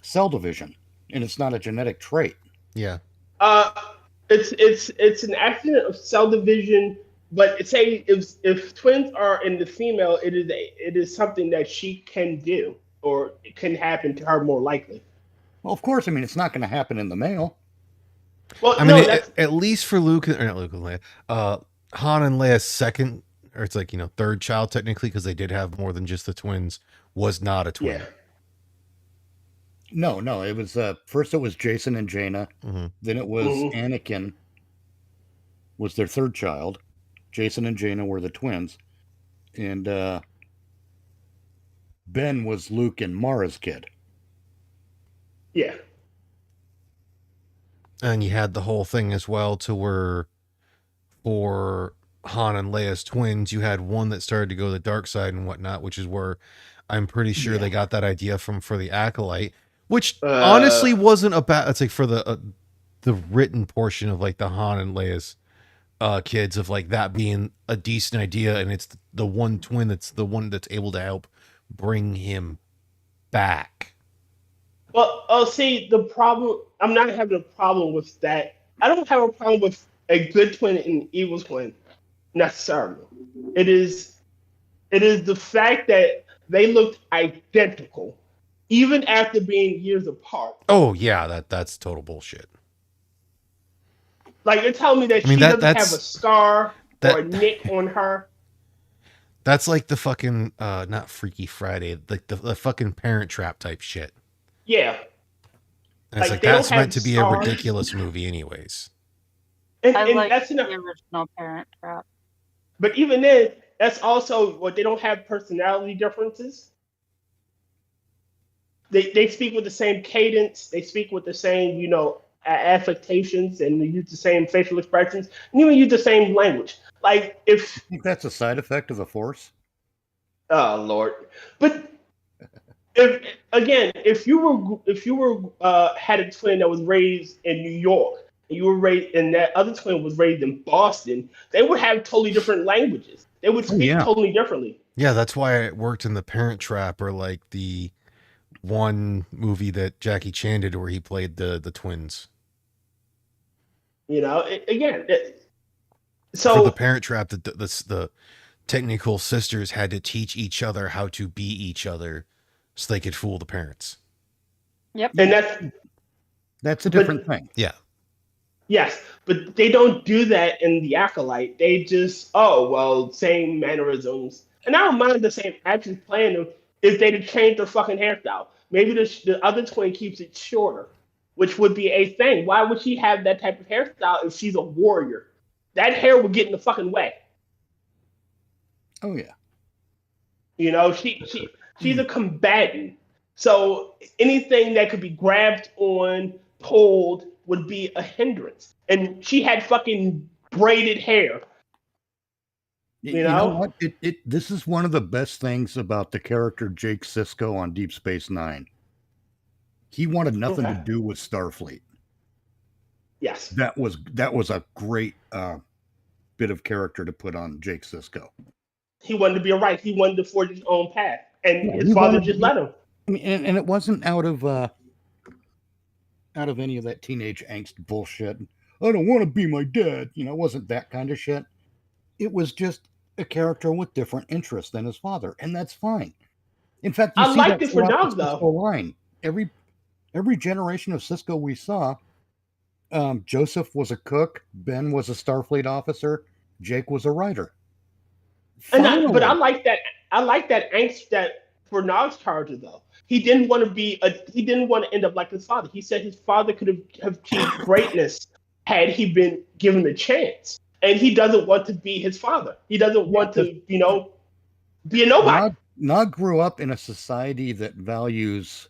S4: cell division, and it's not a genetic trait.
S1: Yeah.
S2: It's an accident of cell division. But say if twins are in the female, it is something that she can do, or it can happen to her more likely.
S4: Well, of course, I mean, it's not going to happen in the male.
S2: Well,
S1: I mean,
S2: no, that's
S1: at least for Luke, or not Luke and Leia, Han and Leia's second, or it's like, third child technically, because they did have more than just the twins, was not a twin.
S2: yeah.
S4: No, it was first it was Jason and Jaina,
S1: Mm-hmm.
S4: then it was Anakin was their third child. Jason and Jaina were the twins, and Ben was Luke and Mara's kid.
S2: Yeah.
S1: And you had the whole thing as well to where for Han and Leia's twins, you had one that started to go the dark side and whatnot, which is where I'm pretty sure they got that idea from for the Acolyte, which honestly wasn't a bad. It's like for the written portion of like the Han and Leia's kids of like that being a decent idea, and it's the one twin that's the one that's able to help bring him back.
S2: Well, see, the problem, I'm not having a problem with that. I don't have a problem with a good twin and an evil twin, necessarily. It is the fact that they looked identical, even after being years apart.
S1: Oh yeah, that's total bullshit.
S2: Like, you're telling me that she doesn't have a scar or a nick on her?
S1: That's like the fucking, not Freaky Friday, like the fucking Parent Trap type shit.
S2: Yeah.
S1: And it's like that's meant to be a ridiculous movie anyways.
S2: And
S3: like
S2: that's
S3: the original Parent Trap.
S2: But even then, that's also what they don't have personality differences. They speak with the same cadence. They speak with the same, affectations, and they use the same facial expressions, and even use the same language. Like
S4: I think that's a side effect of the Force.
S2: Oh Lord! But if you were had a twin that was raised in New York, and you were raised, and that other twin was raised in Boston, they would have totally different languages. They would speak totally differently.
S1: Yeah, that's why it worked in the Parent Trap, or like the one movie that Jackie Chan did where he played the twins.
S2: So
S1: for the Parent Trap, the technical sisters had to teach each other how to be each other so they could fool the parents.
S3: Yep.
S2: And
S4: that's a different thing.
S1: Yeah.
S2: Yes, but they don't do that in the Acolyte. They just, same mannerisms. And I don't mind the same actors playing them if they'd change their fucking hairstyle. Maybe the other twin keeps it shorter, which would be a thing. Why would she have that type of hairstyle if she's a warrior? That hair would get in the fucking way.
S4: Oh yeah.
S2: She's a combatant. So anything that could be grabbed on, pulled, would be a hindrance. And she had fucking braided hair. You know
S4: what? This is one of the best things about the character Jake Sisko on Deep Space Nine. He wanted nothing to do with Starfleet.
S2: Yes.
S4: That was a great bit of character to put on Jake Sisko.
S2: He wanted to be he wanted to forge his own path. And his father just let him.
S4: I mean, and it wasn't out of any of that teenage angst bullshit. I don't want to be my dad. It wasn't that kind of shit. It was just a character with different interests than his father, and that's fine. In fact,
S2: I liked it for now, though.
S4: Line. Every generation of Sisko we saw, Joseph was a cook, Ben was a Starfleet officer, Jake was a writer.
S2: But I like that. I like that angst that for Nog's character though. he didn't want to he didn't want to end up like his father. He said his father could have achieved greatness had he been given the chance. And he doesn't want to be his father. He doesn't want to, be a nobody.
S4: Nog grew up in a society that values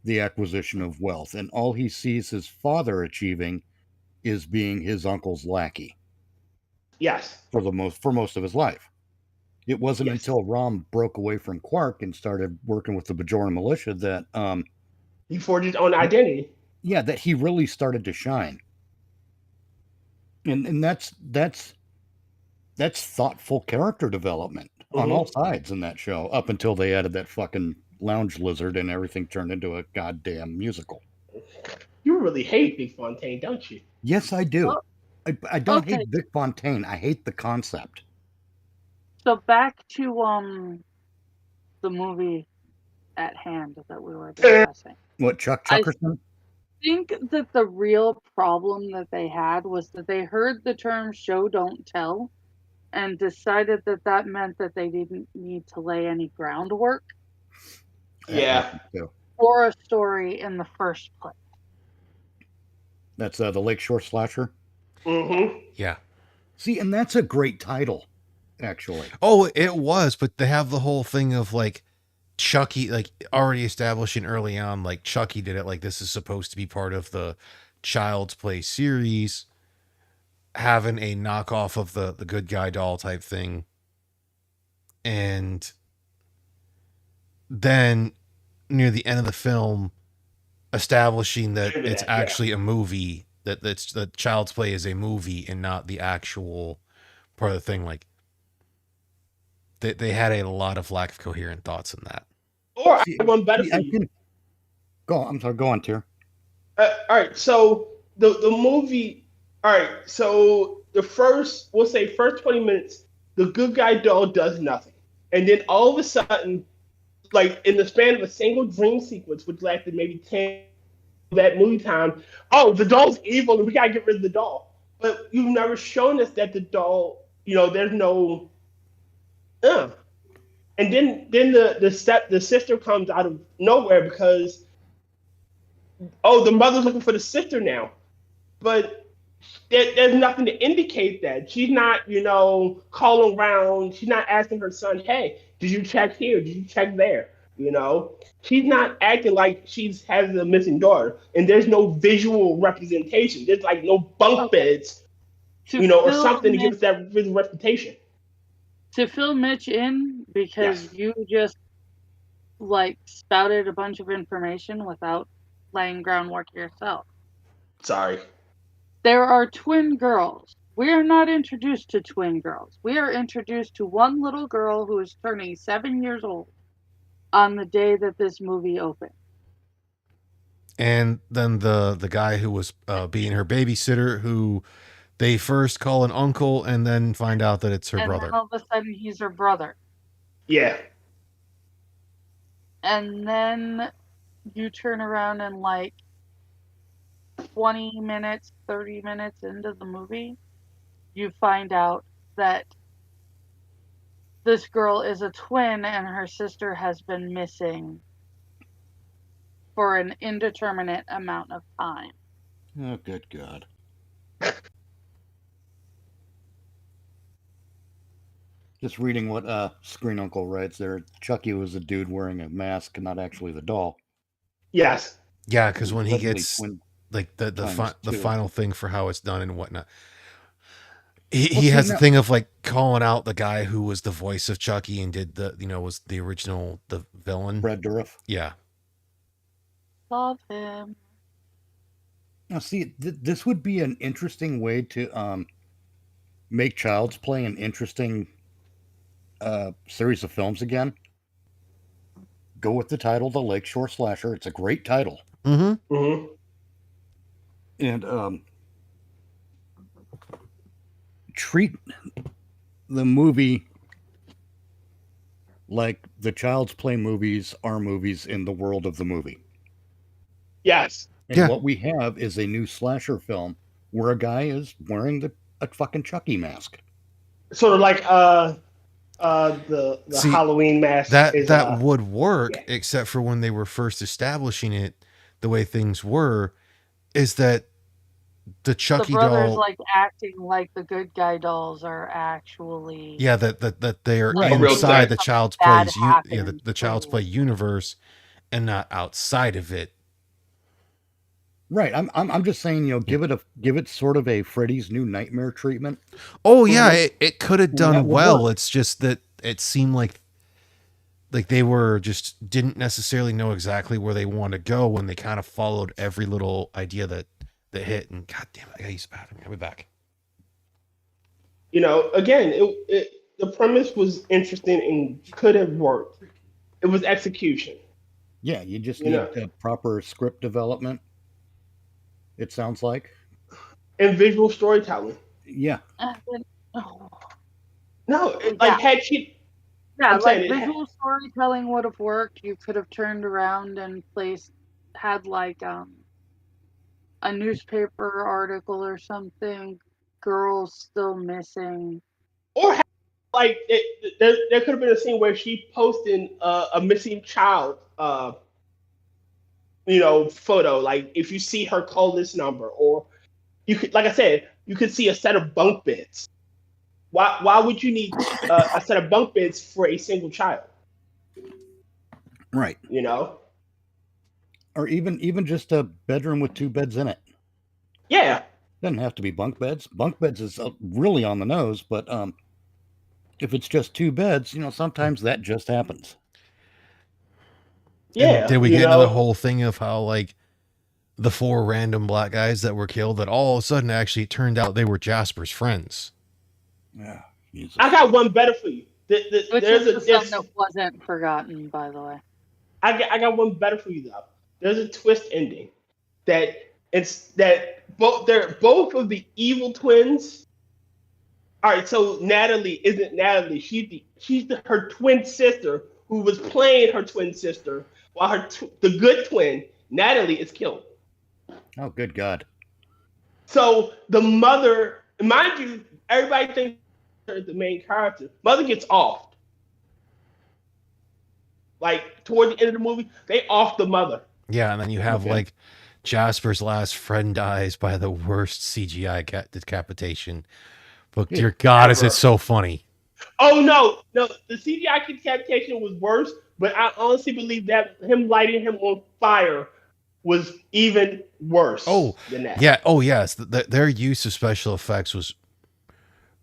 S4: the acquisition of wealth, and all he sees his father achieving is being his uncle's lackey.
S2: Yes.
S4: For most of his life. It wasn't
S2: Yes.
S4: until Rom broke away from Quark and started working with the Bajoran militia that
S2: He forged his own identity.
S4: yeah, that he really started to shine. And that's thoughtful character development on all sides in that show, up until they added that fucking lounge lizard and everything turned into a goddamn musical.
S2: You really hate Big Fontaine, don't you?
S4: Yes, I do.
S3: Oh,
S4: I don't
S3: okay.
S4: hate Vic Fontaine. I hate the concept.
S3: So back to the movie at hand that we were discussing.
S4: What, Chuck
S3: I-
S4: Chuckerson?
S3: I think that the real problem that they had was that they heard the term show don't tell and decided that meant that they didn't need to lay any groundwork
S2: Yeah.
S3: for a story in the first place.
S4: That's the Lakeshore Slasher.
S2: Mm-hmm.
S1: Yeah.
S4: See, and that's a great title, actually.
S1: Oh, it was, but they have the whole thing of like Chucky, like already establishing early on, like Chucky did it. Like this is supposed to be part of the Child's Play series, having a knockoff of the good guy doll type thing, and then near the end of the film, establishing that
S2: Sure,
S1: it's
S2: yeah.
S1: actually a movie, that Child's Play is a movie and not the actual part of the thing. Like they had a lot of lack of coherent thoughts in that.
S2: Or I have one better
S4: See,
S2: for
S4: I
S2: you.
S4: can- Go on. I'm sorry. Go on, Tier.
S2: All right, so the movie. All right, so first 20 minutes, the good guy doll does nothing, and then all of a sudden, like in the span of a single dream sequence, which lasted maybe 10 that movie time, oh, the doll's evil and we gotta get rid of the doll. But you've never shown us that the doll, there's no. And then the sister comes out of nowhere because the mother's looking for the sister now, but there's nothing to indicate that she's not calling around. She's not asking her son, hey, did you check here, did you check there? She's not acting like she's has a missing daughter, and there's no visual representation. There's like no bunk beds, or something to give us that visual representation.
S3: To fill Mitch in, because
S2: Yes.
S3: you just spouted a bunch of information without laying groundwork yourself.
S2: Sorry.
S3: There are twin girls. We are not introduced to twin girls. We are introduced to one little girl who is turning 7 years old on the day that this movie opened.
S1: And then the guy who was being her babysitter, who they first call an uncle and then find out that it's her
S3: and
S1: brother.
S3: then all of a sudden he's her brother.
S2: Yeah.
S3: And then you turn around and 20 minutes, 30 minutes into the movie, you find out that this girl is a twin and her sister has been missing for an indeterminate amount of time.
S4: Oh, good God. Just reading what Screen Uncle writes there. Chucky was a dude wearing a mask, not actually the doll.
S2: Yes.
S1: Yeah, because when he
S4: Allegedly
S1: gets
S4: twin-
S1: like the
S4: times two.
S1: final thing for how it's done and whatnot,
S4: Well,
S1: he
S4: see,
S1: has the
S4: now-
S1: thing of calling out the guy who was the voice of Chucky and did was the original the villain.
S4: Brad Dourif.
S1: Yeah.
S3: Love him.
S4: Now, see, this would be an interesting way to make Child's Play an interesting series of films again. Go with the title, The Lakeshore Slasher. It's a great title.
S1: Mm-hmm.
S2: Mm-hmm.
S4: And treat the movie like the Child's Play movies are movies in the world of the movie.
S2: Yes.
S4: And
S1: Yeah.
S4: what we have is a new slasher film where a guy is wearing a fucking Chucky mask.
S2: Sort of like the
S1: See,
S2: Halloween mask
S1: that
S2: is
S1: that would work,
S2: yeah.
S1: except for when they were first establishing it, the way things were, is that the
S3: The
S1: Chucky
S3: brothers
S1: doll,
S3: like acting like the good guy dolls are actually
S1: yeah, that they're
S4: Right.
S2: A real
S1: inside
S2: thing.
S1: the Child's
S3: bad
S1: Play's
S3: happened
S1: the Child's
S3: to
S1: Play universe and not outside of it.
S4: Right. I'm just saying, give it sort of a Freddy's New Nightmare treatment.
S1: Oh yeah,
S4: Well,
S1: it could have
S4: that
S1: done
S4: would
S1: well.
S4: work.
S1: It's just that it seemed like they were just didn't necessarily know exactly where they want to go when they kind of followed every little idea that hit. And god damn it, I gotta use the bathroom. I'll be back.
S2: Again, the premise was interesting and could have worked. It was execution.
S4: Yeah, you just
S2: You
S4: need
S2: know,
S4: proper script development. It sounds like.
S2: and visual storytelling.
S4: Yeah.
S3: Oh.
S2: No,
S3: Yeah.
S2: like had she.
S3: Yeah,
S2: I'm saying
S3: like
S2: it had-
S3: visual storytelling would have worked. You could have turned around and had like a newspaper article or something. Girls still missing.
S2: Or there could have been a scene where she posted a missing child, photo. Like if you see her, call this number, or you could, like I said, you could see a set of bunk beds. Why would you need a set of bunk beds for a single child?
S4: Right. Or even just a bedroom with 2 beds in it.
S2: Yeah.
S4: Doesn't have to be bunk beds. Bunk beds is really on the nose, but if it's just 2 beds, sometimes that just happens.
S2: Yeah.
S1: And did we get into the whole thing of how like the 4 random black guys that were killed that all of a sudden actually it turned out they were Jasper's friends?
S4: Yeah. Jesus.
S2: I got one better for you.
S3: Which
S2: There's
S3: is the song that wasn't forgotten, by the way.
S2: I got one better for you though. There's a twist ending that both of the evil twins. All right, so Natalie isn't Natalie. She's her twin sister who was playing her twin sister, while the good twin Natalie is killed.
S4: Oh, good God.
S2: So the mother, mind you, everybody thinks her the main character. Mother gets offed. Like toward the end of the movie, they off the mother.
S1: Yeah, and then you have
S4: Okay.
S1: like Jasper's last friend dies by the worst CGI decapitation. But dear God, is
S2: Ever.
S1: it so funny?
S2: Oh no, the CGI decapitation was worse, but I honestly believe that him lighting him on fire was even worse.
S1: Oh,
S2: than that.
S1: Yeah. Oh, yes. Their use of special effects was,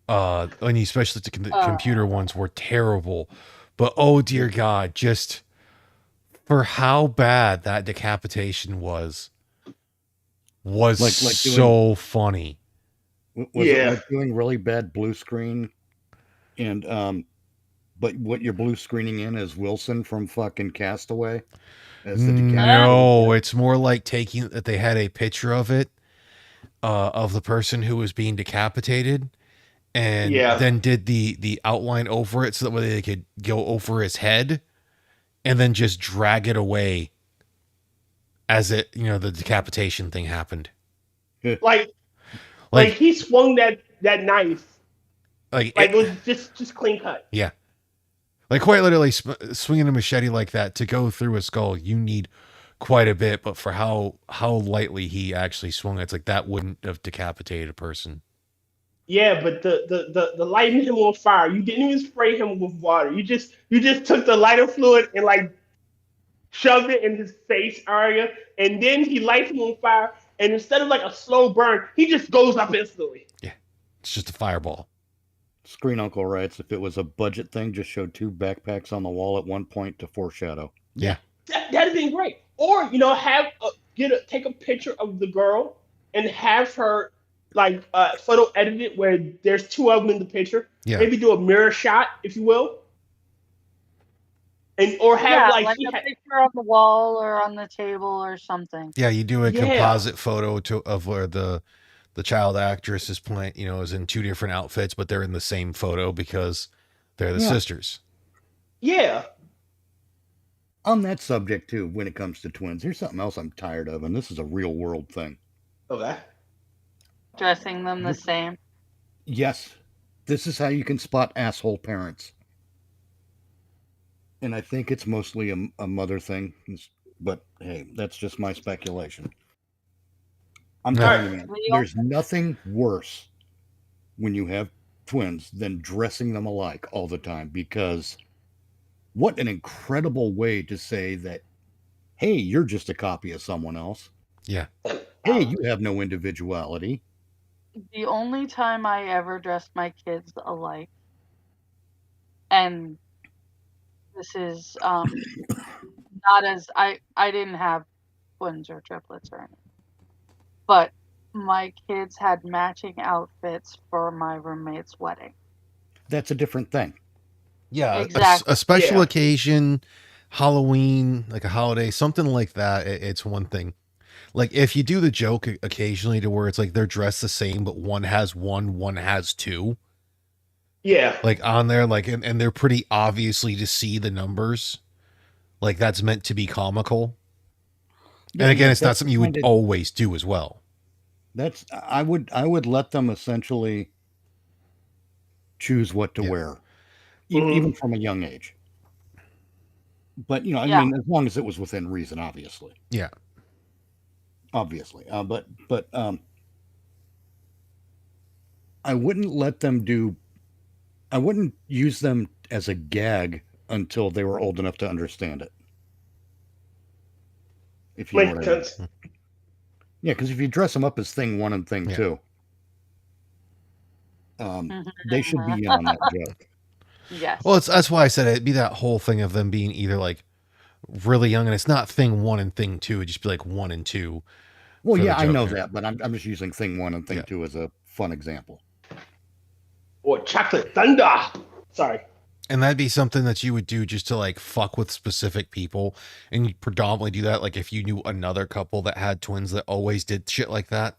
S1: and especially the computer ones were terrible. But oh dear God, just for how bad that decapitation was
S4: Like
S1: so funny.
S4: Was
S2: Yeah.
S4: it like doing really bad blue screen? And but what you're blue screening in is Wilson from fucking Castaway as the
S1: No, it's more like taking that they had a picture of it, of the person who was being decapitated, and
S2: Yeah.
S1: then did the outline over it so that way they could go over his head, and then just drag it away as it the decapitation thing happened.
S2: Like he swung that knife
S1: Like
S2: it was just clean cut.
S1: Yeah. Like quite literally swinging a machete like that to go through a skull, you need quite a bit. But for how lightly he actually swung, it's like that wouldn't have decapitated a person.
S2: Yeah, but the lighting him on fire, you didn't even spray him with water. You just took the lighter fluid and like shoved it in his face area, and then he lights him on fire. And instead of like a slow burn, he just goes up instantly.
S1: It's just a fireball.
S4: Screen Uncle writes, if it was a budget thing, just show 2 backpacks on the wall at one point to foreshadow.
S1: Yeah.
S2: That'd been great. Or have take a picture of the girl and have her like photo edited where there's 2 of them in the picture.
S1: Yeah.
S2: Maybe do a mirror shot, if you will. Or have
S3: like a picture on the wall or on the table or something.
S1: Yeah, you do a composite photo of where the child actress is playing, is in 2 different outfits, but they're in the same photo because they're the sisters.
S2: Yeah.
S4: On that subject too, when it comes to twins, here's something else I'm tired of, and this is a real world thing.
S2: Okay.
S3: Dressing them the same.
S4: Yes, this is how you can spot asshole parents. and I think it's mostly a mother thing. But hey, that's just my speculation. I'm
S1: No.
S4: telling you, man,
S3: We
S4: there's nothing worse when you have twins than dressing them alike all the time, because what an incredible way to say that, hey, you're just a copy of someone else.
S1: Yeah.
S4: Hey, you have no individuality.
S3: The only time I ever dressed my kids alike, and this is not as I didn't have twins or triplets or anything, but my kids had matching outfits for my roommate's wedding.
S4: That's a different thing.
S1: Yeah.
S3: Exactly.
S1: A special
S2: Yeah.
S1: occasion, Halloween, like a holiday, something like that. It's one thing. Like if you do the joke occasionally to where it's like they're dressed the same, but one has one has two,
S2: Yeah.
S1: like on there, like, and they're pretty obviously to see the numbers. Like that's meant to be comical. And again, it's not
S4: that's
S1: something you would
S4: kind of-
S1: always do as well.
S4: That's I would let them essentially choose what to
S1: Yeah.
S4: wear,
S2: Mhm.
S4: even from a young age. But I
S3: Yeah.
S4: mean, as long as it was within reason, obviously.
S1: Yeah.
S4: Obviously, but I wouldn't let them do. I wouldn't use them as a gag until they were old enough to understand it. If you know
S2: Makes
S4: what I mean.
S2: sense.
S4: Yeah, because if you dress them up as thing one and thing
S1: Yeah.
S4: two, they should be in on that joke.
S3: Yes.
S1: Well, that's why I said it'd be that whole thing of them being either like really young, and it's not thing one and thing two. It'd just be like one and two.
S4: Well,
S1: For the
S4: yeah, I know
S1: joke, yeah.
S4: that, but I'm just using thing one and thing
S1: Yeah.
S4: two as a fun example.
S2: Or chocolate thunder. Sorry.
S1: And that'd be something that you would do just to like fuck with specific people. And you predominantly do that like if you knew another couple that had twins that always did shit like that.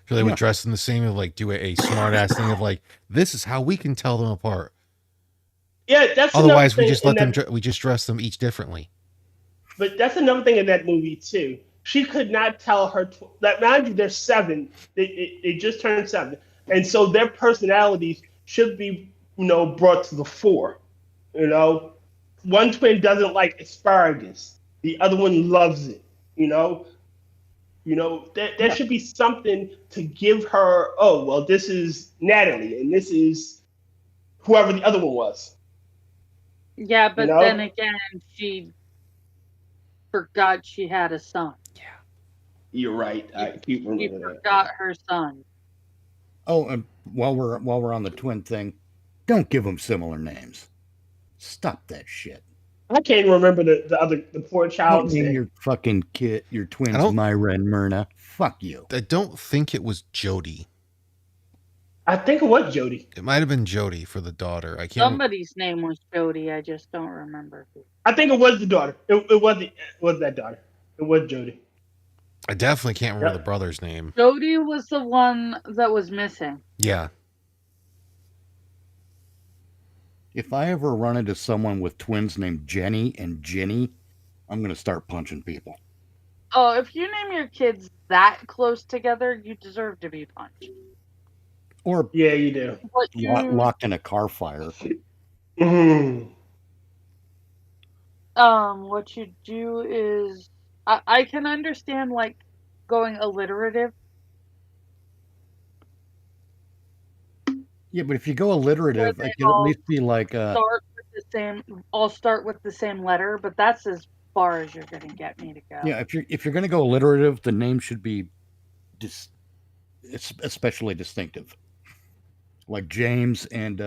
S1: So they
S4: Yeah.
S1: would dress in the same, of like do a smart ass thing of like, this is how we can tell them apart.
S2: Yeah, that's
S1: Otherwise,
S2: another
S1: we
S2: thing
S1: just let
S2: in
S1: them.
S2: that-
S1: We just dress them each differently.
S2: But that's another thing in that movie too. She could not tell her that. Mind you, they're 7. They just turned 7, and so their personalities should be brought to the fore. One twin doesn't like asparagus. The other one loves it. There should be something to give her. Oh well, this is Natalie, and this is whoever the other one was.
S3: Yeah, but
S2: know?
S3: then again, she forgot she had a son.
S2: You're right. I keep
S3: She
S2: remembering that.
S3: forgot her son.
S4: Oh, and while we're on the twin thing, don't give them similar names. Stop that shit.
S2: I can't remember the poor
S4: Don't
S2: child's
S4: name
S2: name.
S4: your fucking kid, your twins,
S1: I don't-
S4: Myra and Myrna. Fuck you.
S1: I don't think it was Jody.
S2: I think it was Jody.
S1: It might have been Jody for the daughter. I can't.
S3: Somebody's name was Jody. I just don't remember who.
S2: I think it was the daughter. It was that daughter. It was Jody.
S1: I definitely can't remember
S2: Yeah.
S1: the brother's name.
S3: Jody was the one that was missing.
S1: Yeah.
S4: If I ever run into someone with twins named Jenny and Ginny, I'm gonna start punching people.
S3: Oh, if you name your kids that close together, you deserve to be punched.
S4: Or
S2: Yeah, you do.
S3: What you
S4: locked in a car fire.
S2: Mhm.
S3: what you do is I can understand like going alliterative.
S4: Yeah, but if you go alliterative,
S3: Where
S4: I
S3: they
S4: can at
S3: all
S4: least be like,
S3: Start with the same letter, but that's as far as you're gonna get me to go.
S4: yeah. If you're gonna go alliterative, the name should be it's especially distinctive, like James and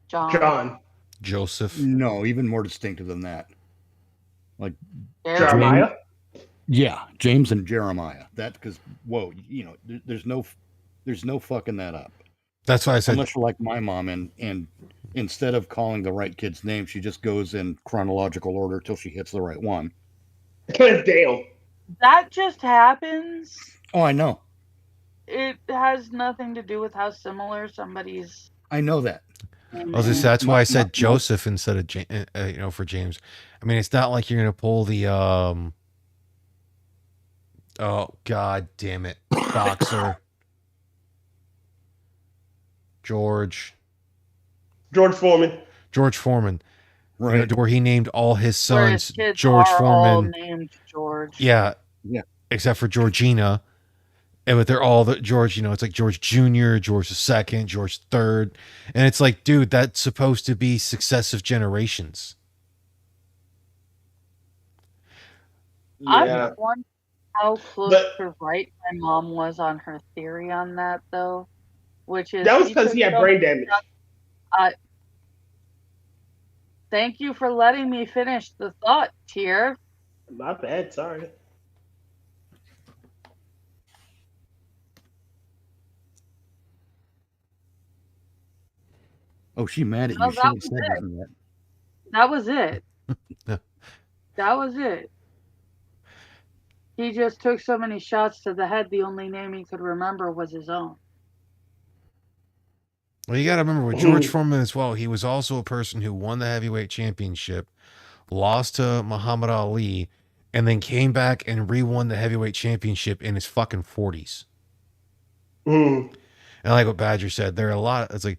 S2: John.
S1: Joseph.
S4: no, even more distinctive than that. Like
S2: Jeremiah.
S4: yeah, James and Jeremiah. That because whoa, there's no fucking that up.
S1: That's why I said.
S4: Unless you're like my mom and instead of calling the right kid's name, she just goes in chronological order till she hits the right one.
S2: Damn.
S3: That just happens.
S4: Oh, I know.
S3: It has nothing to do with how similar somebody's
S4: I know that.
S3: name
S1: I was just,
S3: is.
S1: that's why I said
S4: My-
S1: Joseph instead of for James. I mean, it's not like you're gonna pull the Oh god damn it, boxer
S2: George Foreman.
S1: George Foreman.
S4: Right.
S1: where he named all his
S3: Where his
S1: sons
S3: kids
S1: George
S3: are all
S1: Foreman.
S3: named George.
S1: Yeah.
S4: Yeah.
S1: Except for Georgina. But they're all the George, it's like George Jr., George II, George III. And it's like, dude, that's supposed to be successive generations.
S2: Yeah.
S3: I wonder how close
S2: But-
S3: to right my mom was on her theory on that, though. Which is
S2: That was because he had brain damage.
S3: Thank you for letting me finish the thought, Tier.
S2: My bad. Sorry.
S4: Oh, she mad at
S3: No,
S4: you. She
S3: that
S4: ain't
S3: was
S4: said
S3: it.
S4: nothing yet.
S3: That was it.
S1: Yeah.
S3: That was it. He just took so many shots to the head, the only name he could remember was his own.
S1: Well, you got to remember with George Foreman as well, he was also a person who won the heavyweight championship, lost to Muhammad Ali, and then came back and re-won the heavyweight championship in his fucking 40s.
S2: Mm.
S1: And like what Badger said, there are a lot. It's like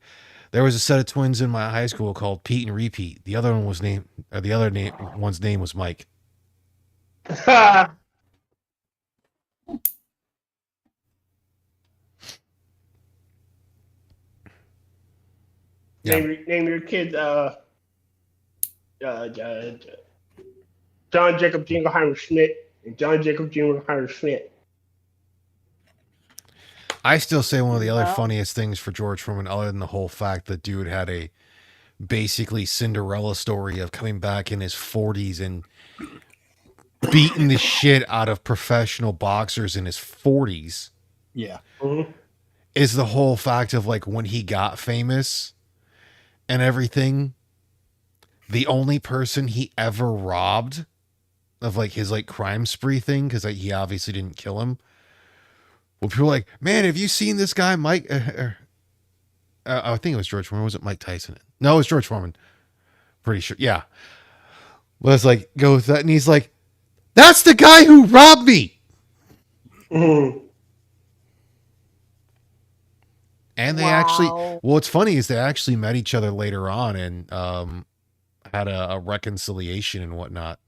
S1: there was a set of twins in my high school called Pete and Repeat. The other one was one's name was Mike. Yeah.
S2: Name your kids John Jacob Jingleheimer Schmidt and John Jacob Jingleheimer Schmidt.
S1: I still say one of the other
S3: Well-
S1: funniest things for George Foreman, other than the whole fact that dude had a basically Cinderella story of coming back in his 40s and beating the shit out of professional boxers in his 40s,
S4: Yeah.
S2: Mm-hmm.
S1: is the whole fact of like when he got famous and everything, the only person he ever robbed of like his like crime spree thing, because like, he obviously didn't kill him. Well, people were like, man, have you seen this guy, Mike? I think it was George Foreman. Was it Mike Tyson? No, it was George Foreman. Pretty sure. Yeah. Well, it's like, go with that. And he's like, that's the guy who robbed me.
S2: Mm-hmm.
S1: And they
S3: Wow.
S1: actually, what's funny is they actually met each other later on and had a reconciliation and whatnot.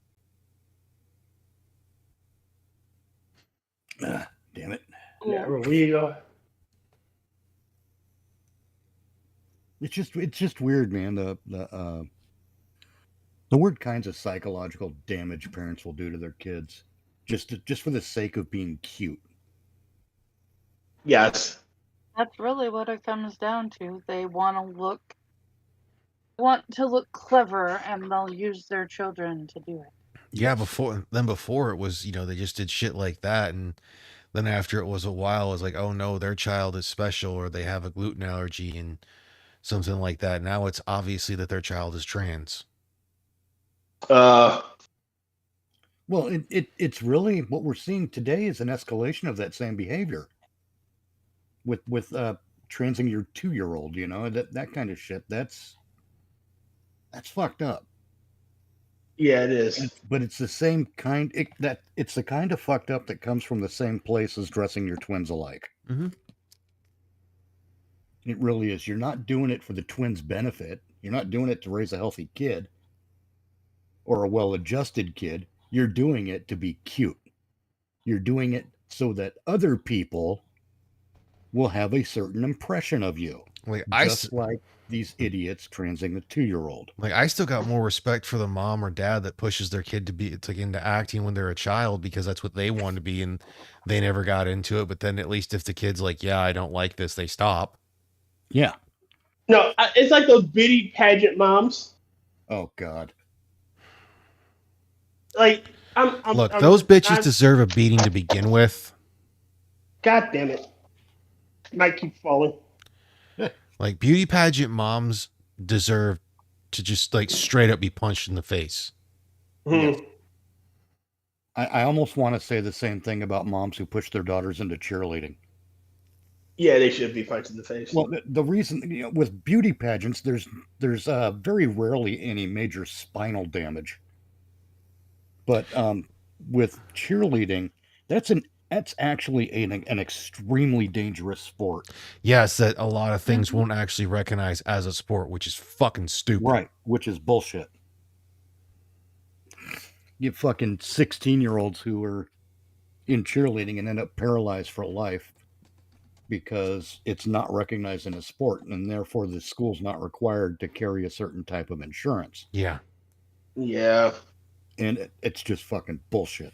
S4: Damn it.
S2: Yeah, we go.
S4: It's just weird, man. The weird kinds of psychological damage parents will do to their kids just for the sake of being cute.
S2: Yes.
S3: That's really what it comes down to. They want to look clever, and they'll use their children to do it.
S1: Yeah, before it was, they just did shit like that. And then after it was a while, it was like, oh no, their child is special or they have a gluten allergy and something like that. Now it's obviously that their child is trans.
S4: Well, it's really what we're seeing today is an escalation of that same behavior with transing your 2-year-old, that kind of shit. That's fucked up.
S2: Yeah, it is.
S4: But it's the same kind. It's the kind of fucked up that comes from the same place as dressing your twins alike.
S1: Mm-hmm.
S4: It really is. You're not doing it for the twins' benefit. You're not doing it to raise a healthy kid or a well-adjusted kid. You're doing it to be cute. You're doing it so that other people will have a certain impression of you.
S1: Like
S4: like these idiots transing a 2-year-old.
S1: Like I still got more respect for the mom or dad that pushes their kid to get into acting when they're a child because that's what they want to be and they never got into it. But then at least if the kid's like, yeah, I don't like this, they stop.
S4: Yeah.
S2: No, it's like those beauty pageant moms.
S4: Oh God.
S2: Like
S1: Look, those bitches deserve a beating to begin with.
S2: God damn it! Might keep falling.
S1: Like beauty pageant moms deserve to just like straight up be punched in the face.
S2: Mm-hmm.
S4: I almost want to say the same thing about moms who push their daughters into cheerleading.
S2: Yeah, they should be punched in the face.
S4: Well, the reason with beauty pageants, there's very rarely any major spinal damage. But with cheerleading, that's actually an extremely dangerous sport.
S1: Yes, that a lot of things won't actually recognize as a sport, which is fucking stupid.
S4: Right, which is bullshit. You fucking 16-year-olds who are in cheerleading and end up paralyzed for life because it's not recognized in a sport, and therefore the school's not required to carry a certain type of insurance.
S1: Yeah.
S2: Yeah.
S4: And it's just fucking bullshit.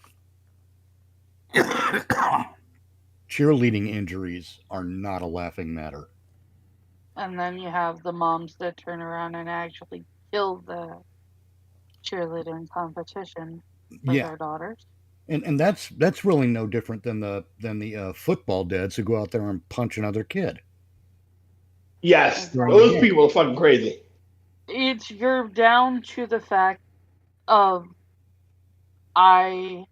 S4: Cheerleading injuries are not a laughing matter.
S3: And then you have the moms that turn around and actually kill the cheerleading competition with
S4: Yeah,
S3: their daughters.
S4: and that's really no different than the football dads who go out there and punch another kid.
S2: Yes,
S3: Right.
S2: those people are fucking crazy.
S3: You're down to the fact of I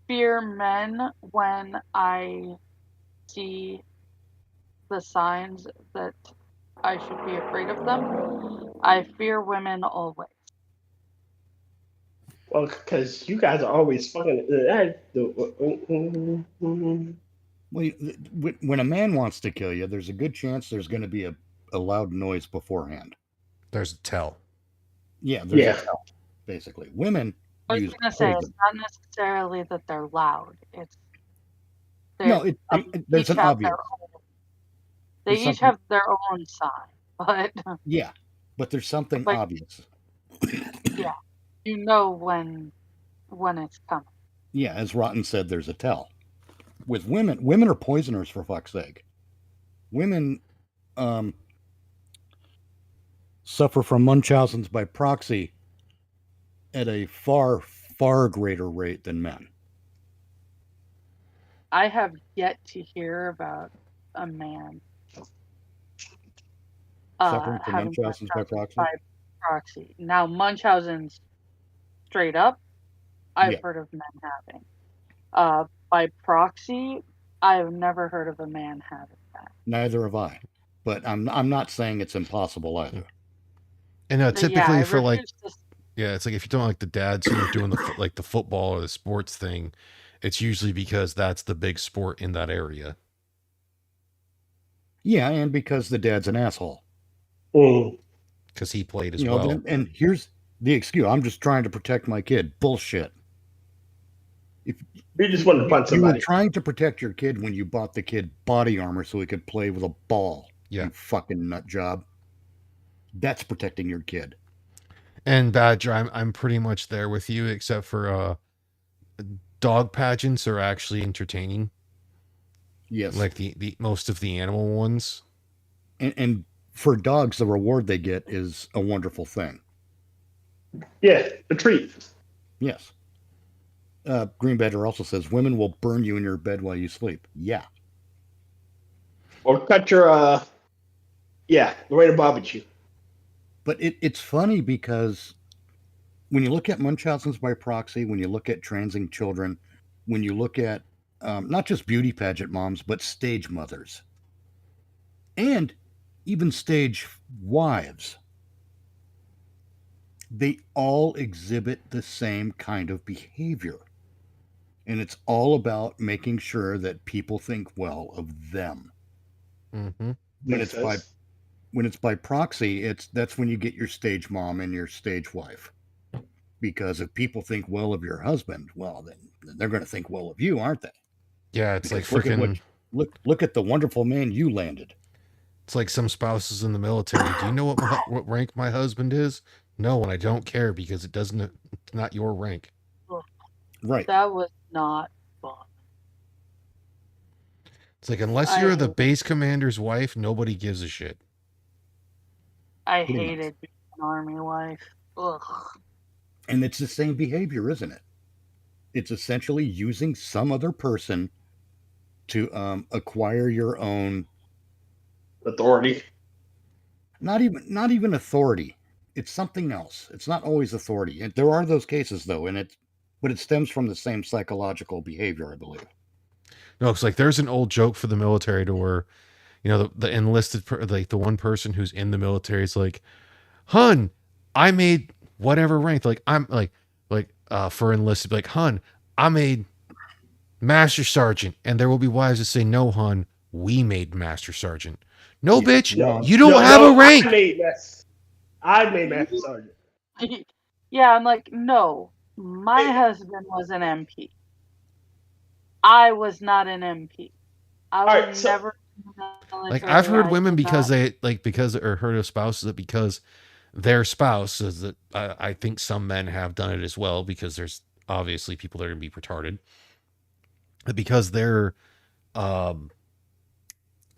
S3: fear men when I see the signs that I should be afraid of them. I fear women always.
S2: Well, because you guys are always fucking.
S4: Well, when a man wants to kill you, there's a good chance there's going to be a loud noise beforehand.
S1: There's a tell.
S4: Yeah, there's
S2: Yeah.
S4: a tell, basically. Women
S3: I was
S4: use
S3: gonna say it's
S4: poison.
S3: not necessarily that they're loud. It's
S4: No,
S3: they
S4: there's
S3: each
S4: an
S3: have
S4: obvious.
S3: their own. They
S4: There's
S3: each
S4: something-
S3: have their own sign, but
S4: Yeah, but there's something
S3: Like-
S4: obvious.
S3: you know when it's coming.
S4: Yeah, as Rotten said, there's a tell. With women are poisoners, for fuck's sake. Women suffer from Munchausen's by proxy at a far, far greater rate than men.
S3: I have yet to hear about a man
S4: Suffering from
S3: having
S4: Munchausen's by proxy?
S3: proxy. Now Munchausen's straight up, I've
S4: Yeah.
S3: heard of men having. By proxy, I've never heard of a man having that.
S4: Neither have I. But I'm not saying it's impossible either.
S1: And
S3: But
S1: typically
S3: I
S1: for like,
S3: refuse to
S1: yeah, it's like if you're doing like the dads who are doing the football or the sports thing, it's usually because that's the big sport in that area.
S4: Yeah, and because the dad's an asshole.
S1: Because he played as
S4: You know,
S1: well.
S4: and here's the excuse. I'm just trying to protect my kid. Bullshit.
S2: You just want to punch
S4: You were
S2: somebody.
S4: trying to protect your kid when you bought the kid body armor so he could play with a ball.
S1: Yeah.
S4: You fucking nut job. That's protecting your kid.
S1: And Badger, I'm pretty much there with you, except for dog pageants are actually entertaining.
S4: Yes.
S1: Like the most of the animal ones.
S4: And for dogs, the reward they get is a wonderful thing.
S2: Yeah, a treat.
S4: Yes. Green Badger also says women will burn you in your bed while you sleep. Yeah.
S2: Or cut your Lorena barbecue.
S4: But it's funny because when you look at Munchausen's by proxy, when you look at transing children, when you look at not just beauty pageant moms, but stage mothers, and even stage wives, they all exhibit the same kind of behavior. And it's all about making sure that people think well of them.
S1: Mm-hmm.
S4: When it's by proxy, that's when you get your stage mom and your stage wife. Because if people think well of your husband, well, then they're going to think well of you, aren't they?
S1: Yeah, it's like
S4: Because
S1: freaking.
S4: look at the wonderful man you landed.
S1: It's like some spouses in the military. Do you know what rank my husband is? No, and I don't care because it's not your rank.
S4: Right.
S3: That was not fun.
S1: It's like unless you're the base commander's wife, nobody gives a shit.
S3: I
S4: Pretty much.
S3: hated being an army wife. Ugh.
S4: And it's the same behavior, isn't it? It's essentially using some other person to acquire your own
S2: Authority.
S4: not even authority. It's something else. It's not always authority. And there are those cases though, but it stems from the same psychological behavior, I believe.
S1: No, it's like there's an old joke for the military to where, you know, the enlisted, like the one person who's in the military is like, "Hun, I made whatever rank." Like I'm like for enlisted, like, "Hun, I made Master Sergeant," and there will be wives that say, "No, hun, we made Master Sergeant." No, bitch,
S4: No.
S1: you don't have a rank.
S2: I made Master Sergeant.
S3: Yeah, I'm like, no, my husband was an MP. I was not an MP. I
S2: Alright,
S3: was
S2: so-
S3: never in the
S1: Like
S3: military.
S1: I've heard
S3: I
S1: women
S3: did
S1: because
S3: not-
S1: they like because or heard of spouses that because their spouse is that I think some men have done it as well because there's obviously people that are gonna be retarded. That because their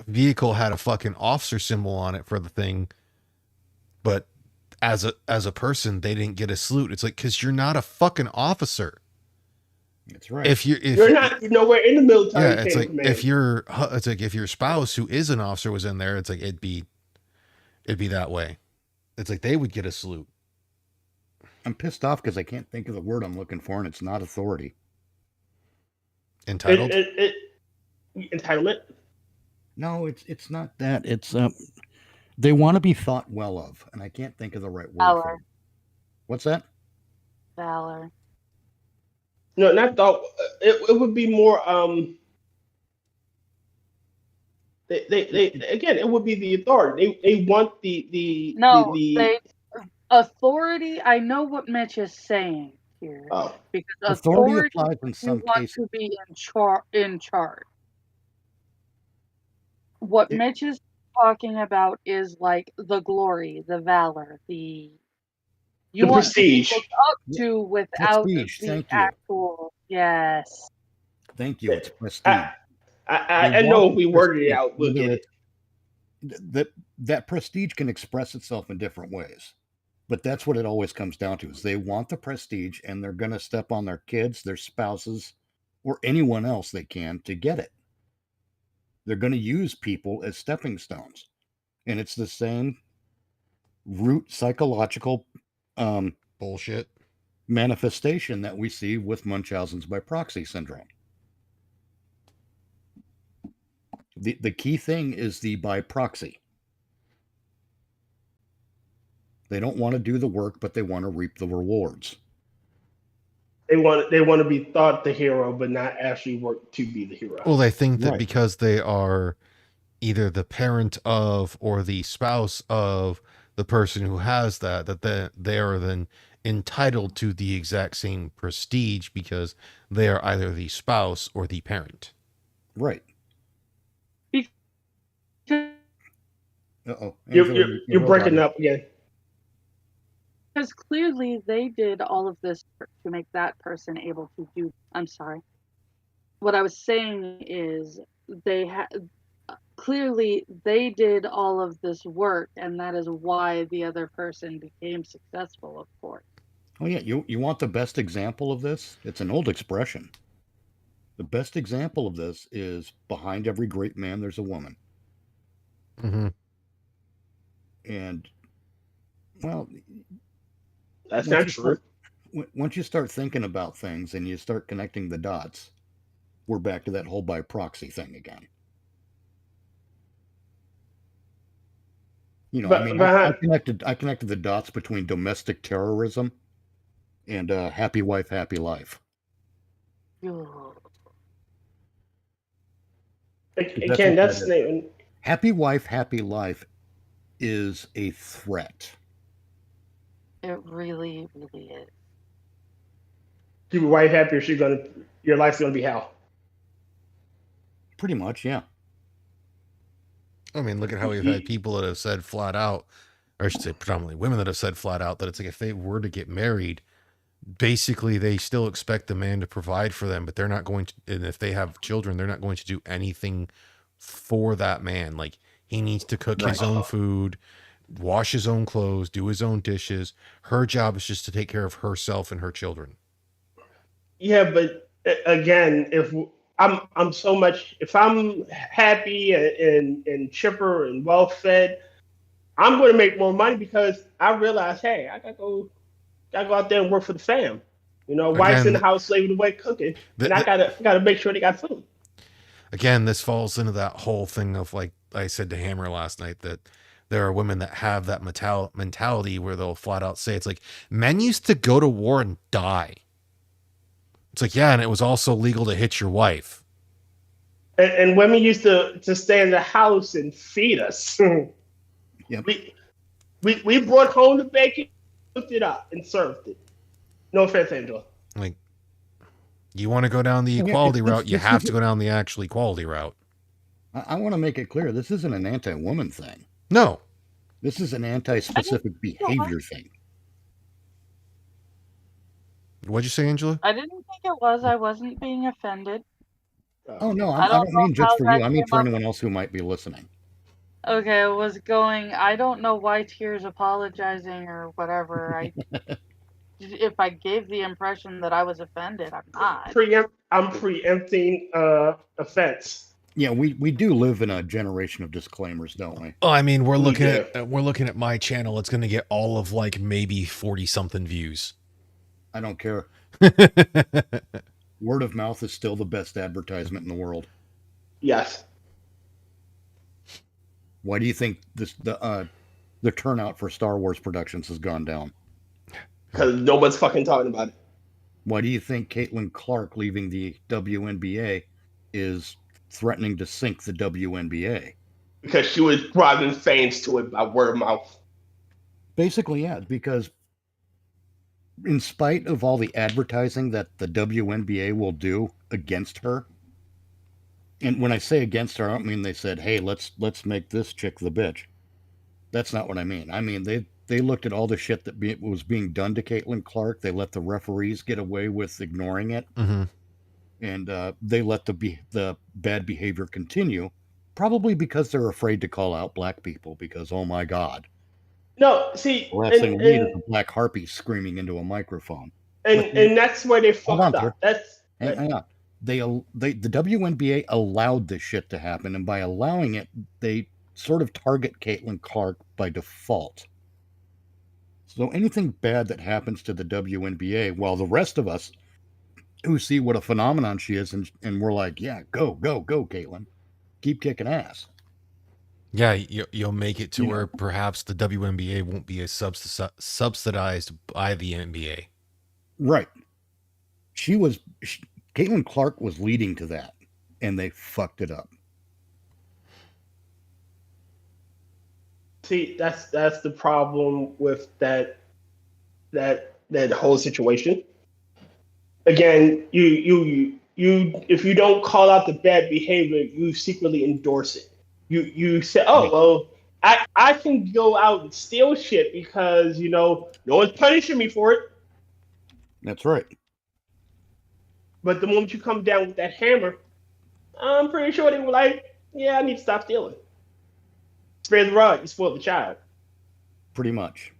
S1: vehicle had a fucking officer symbol on it for the thing, but as a person they didn't get a salute. It's like because you're not a fucking officer.
S4: That's right.
S1: If
S2: You're not nowhere in the military.
S1: yeah, it's
S2: chain of
S1: like
S2: command.
S1: if your spouse who is an officer was in there, it's like it'd be that way. It's like they would get a salute.
S4: I'm pissed off because I can't think of the word I'm looking for, and it's not authority.
S1: Entitled.
S2: Entitlement.
S4: No, it's not that. It's they want to be thought well of, and I can't think of the right word for
S3: Valor.
S4: it. What's that?
S3: Valor.
S2: No, not thought. It would be more. They again. It would be the authority. They want the
S3: No,
S2: the
S3: authority. I know what Mitch is saying here
S2: oh.
S3: because
S4: Authority
S3: authority
S4: applies in
S3: you
S4: some
S3: want
S4: cases.
S3: to be in charge. What
S4: It-
S3: Mitch is talking about is like the glory, the valor, the you
S2: The
S3: want to be
S2: prestige.
S3: looked up to without
S4: Prestige,
S3: the
S4: thank you.
S3: actual yes.
S4: Thank you. It's prestige.
S2: I
S4: They
S2: know
S4: want
S2: if we
S4: the
S2: worded it
S4: prestige,
S2: out, we'll
S4: whether
S2: get it.
S4: that prestige can express itself in different ways, but that's what it always comes down to: is they want the prestige, and they're going to step on their kids, their spouses, or anyone else they can to get it. They're going to use people as stepping stones, and it's the same root psychological
S1: Bullshit.
S4: manifestation that we see with Munchausen's by proxy syndrome. The key thing is the by proxy. They don't want to do the work, but they want to reap the rewards.
S2: They want to be thought the hero, but not actually work to be the hero.
S1: Well, they think that
S4: Right.
S1: because they are either the parent of or the spouse of the person who has that they are then entitled to the exact same prestige because they are either the spouse or the parent.
S4: Right.
S3: Because
S4: Uh-oh.
S2: You're breaking up again.
S3: clearly they did all of this to make that person able to do. I'm sorry. What I was saying is clearly they did all of this work, and that is why the other person became successful, of course.
S4: Oh yeah, you want the best example of this? It's an old expression. The best example of this is behind every great man there's a woman.
S1: Mm-hmm.
S4: And well,
S2: That's
S4: once
S2: not
S4: you
S2: true.
S4: start- once you start thinking about things and you start connecting the dots, we're back to that whole by proxy thing again. You know,
S2: But-
S4: I mean,
S2: but-
S4: I connected the dots between domestic terrorism and happy wife, happy life.
S3: Ugh.
S2: Again, that's the name.
S4: Happy wife, happy life is a threat.
S3: It really, really is.
S2: Keep your wife happy, or your life's gonna be hell.
S4: Pretty much, yeah.
S1: I mean, look at how we've had people that have said flat out, or I should say predominantly women that have said flat out that it's like if they were to get married, basically they still expect the man to provide for them, but they're not going to, and if they have children, they're not going to do anything for that man. Like he needs to cook his own food, wash his own clothes, do his own dishes. Her job is just to take care of herself and her children.
S2: Yeah, but again, if I'm happy and chipper and well fed, I'm going to make more money because I realize, hey, I gotta go out there and work for the fam. You know, wife's in the house slaving away cooking, and I gotta make sure they got food.
S1: Again, this falls into that whole thing of, like I said to Hammer last night, that there are women that have that mentality where they'll flat out say, it's like, men used to go to war and die. It's like, yeah, and it was also legal to hit your wife.
S2: And women used to stay in the house and feed us.
S4: Yep.
S2: We brought home the bacon, cooked it up, and served it. No offense, Angela.
S1: Like, you want to go down the
S4: Yeah,
S1: equality
S4: this-
S1: route, you
S4: this
S1: have
S4: is-
S1: to go down the actual equality route.
S4: I want to make it clear, this isn't an anti-woman thing.
S1: No.
S4: This is an anti-specific behavior thing.
S1: What'd you say, Angela?
S3: I didn't think it was. I wasn't being offended.
S4: Oh no,
S3: I
S4: I
S3: don't
S4: don't
S3: know
S4: mean just
S3: how
S4: for
S3: that
S4: you. I mean
S3: came
S4: for
S3: up.
S4: anyone else who might be listening.
S3: Okay, I was going. I don't know why Tears apologizing or whatever. If I gave the impression that I was offended, I'm not.
S2: I'm preempting offense.
S4: Yeah, we do live in a generation of disclaimers, don't we?
S1: Oh, I mean, we're
S2: We
S1: looking
S2: do.
S1: at we're looking at my channel. It's going to get all of like maybe 40 something views.
S4: I don't care. Word of mouth is still the best advertisement in the world.
S2: Yes.
S4: Why do you think the turnout for Star Wars productions has gone down?
S2: Because nobody's fucking talking about it.
S4: Why do you think Caitlin Clark leaving the WNBA is threatening to sink the WNBA?
S2: Because she was driving fans to it by word of mouth.
S4: Basically, yeah, because in spite of all the advertising that the WNBA will do against her, and when I say against her, I don't mean they said, "Hey, let's make this chick the bitch." That's not what I mean. I mean they looked at all the shit that was being done to Caitlin Clark. They let the referees get away with ignoring it,
S1: Mm-hmm.
S4: and they let the bad behavior continue, probably because they're afraid to call out black people. Because oh my god,
S2: No, see,
S4: the last thing we need is a black harpy screaming into a microphone.
S2: and that's where they
S4: Hold
S2: fucked
S4: on, sir.
S2: up. That's
S4: Hang on. The WNBA allowed this shit to happen, and by allowing it, they sort of target Caitlin Clark by default. So anything bad that happens to the WNBA, while the rest of us who see what a phenomenon she is, and we're like, yeah, go, Caitlin, keep kicking ass.
S1: Yeah, you'll make it to
S4: You know.
S1: where perhaps the WNBA won't be as subsidized by the NBA.
S4: Right. Caitlin Clark was leading to that, and they fucked it up.
S2: See, that's the problem with that whole situation. Again, you if you don't call out the bad behavior, you secretly endorse it. You say, oh well, I can go out and steal shit because no one's punishing me for it.
S4: That's right.
S2: But the moment you come down with that hammer, I'm pretty sure they were like, yeah, I need to stop stealing. Spare the rod, you spoil the child.
S4: Pretty much.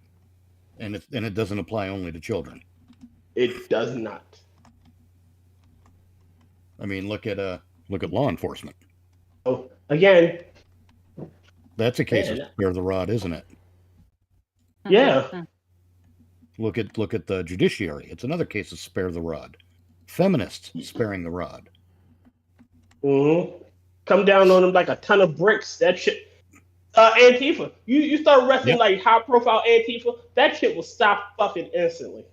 S4: And it doesn't apply only to children.
S2: It does not.
S4: I mean, look at law enforcement.
S2: So again,
S4: That's a case of
S2: Yeah.
S4: spare the rod, isn't it?
S2: Yeah.
S3: Mhm.
S4: Look at the judiciary. It's another case of spare the rod. Feminists sparing the rod.
S2: Come down on them like a ton of bricks. That shit. Antifa. You start arresting
S4: Yep.
S2: like high profile Antifa, that shit will stop fucking instantly.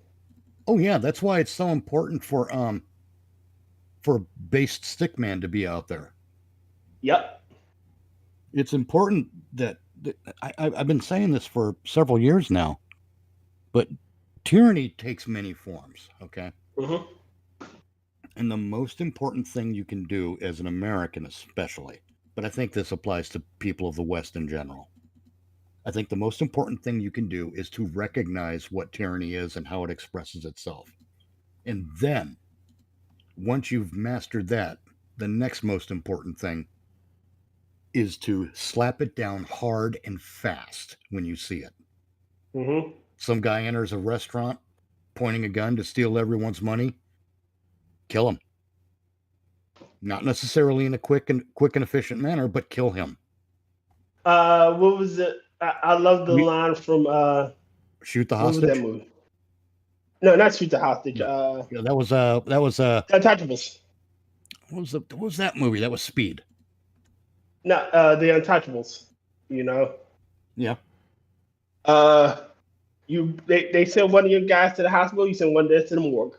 S4: Oh yeah, that's why it's so important for Based Stickman to be out there.
S2: Yep.
S4: It's important that I've been saying this for several years now, but tyranny takes many forms. Okay.
S2: Mm-hmm.
S4: And the most important thing you can do as an American, especially, but I think this applies to people of the West in general. I think the most important thing you can do is to recognize what tyranny is and how it expresses itself. And then, once you've mastered that, the next most important thing is to slap it down hard and fast when you see it.
S2: Mm-hmm.
S4: Some guy enters a restaurant pointing a gun to steal everyone's money. Kill him. Not necessarily in a quick and efficient manner, but kill him.
S2: What was it? I love the line from
S4: Shoot the
S2: what was
S4: hostage.
S2: that movie? No, not Shoot the Hostage.
S4: Yeah, that was
S2: Untouchables.
S4: what was that movie? That was Speed.
S2: No, the Untouchables.
S4: Yeah.
S2: They send one of your guys to the hospital. You send one there to the morgue.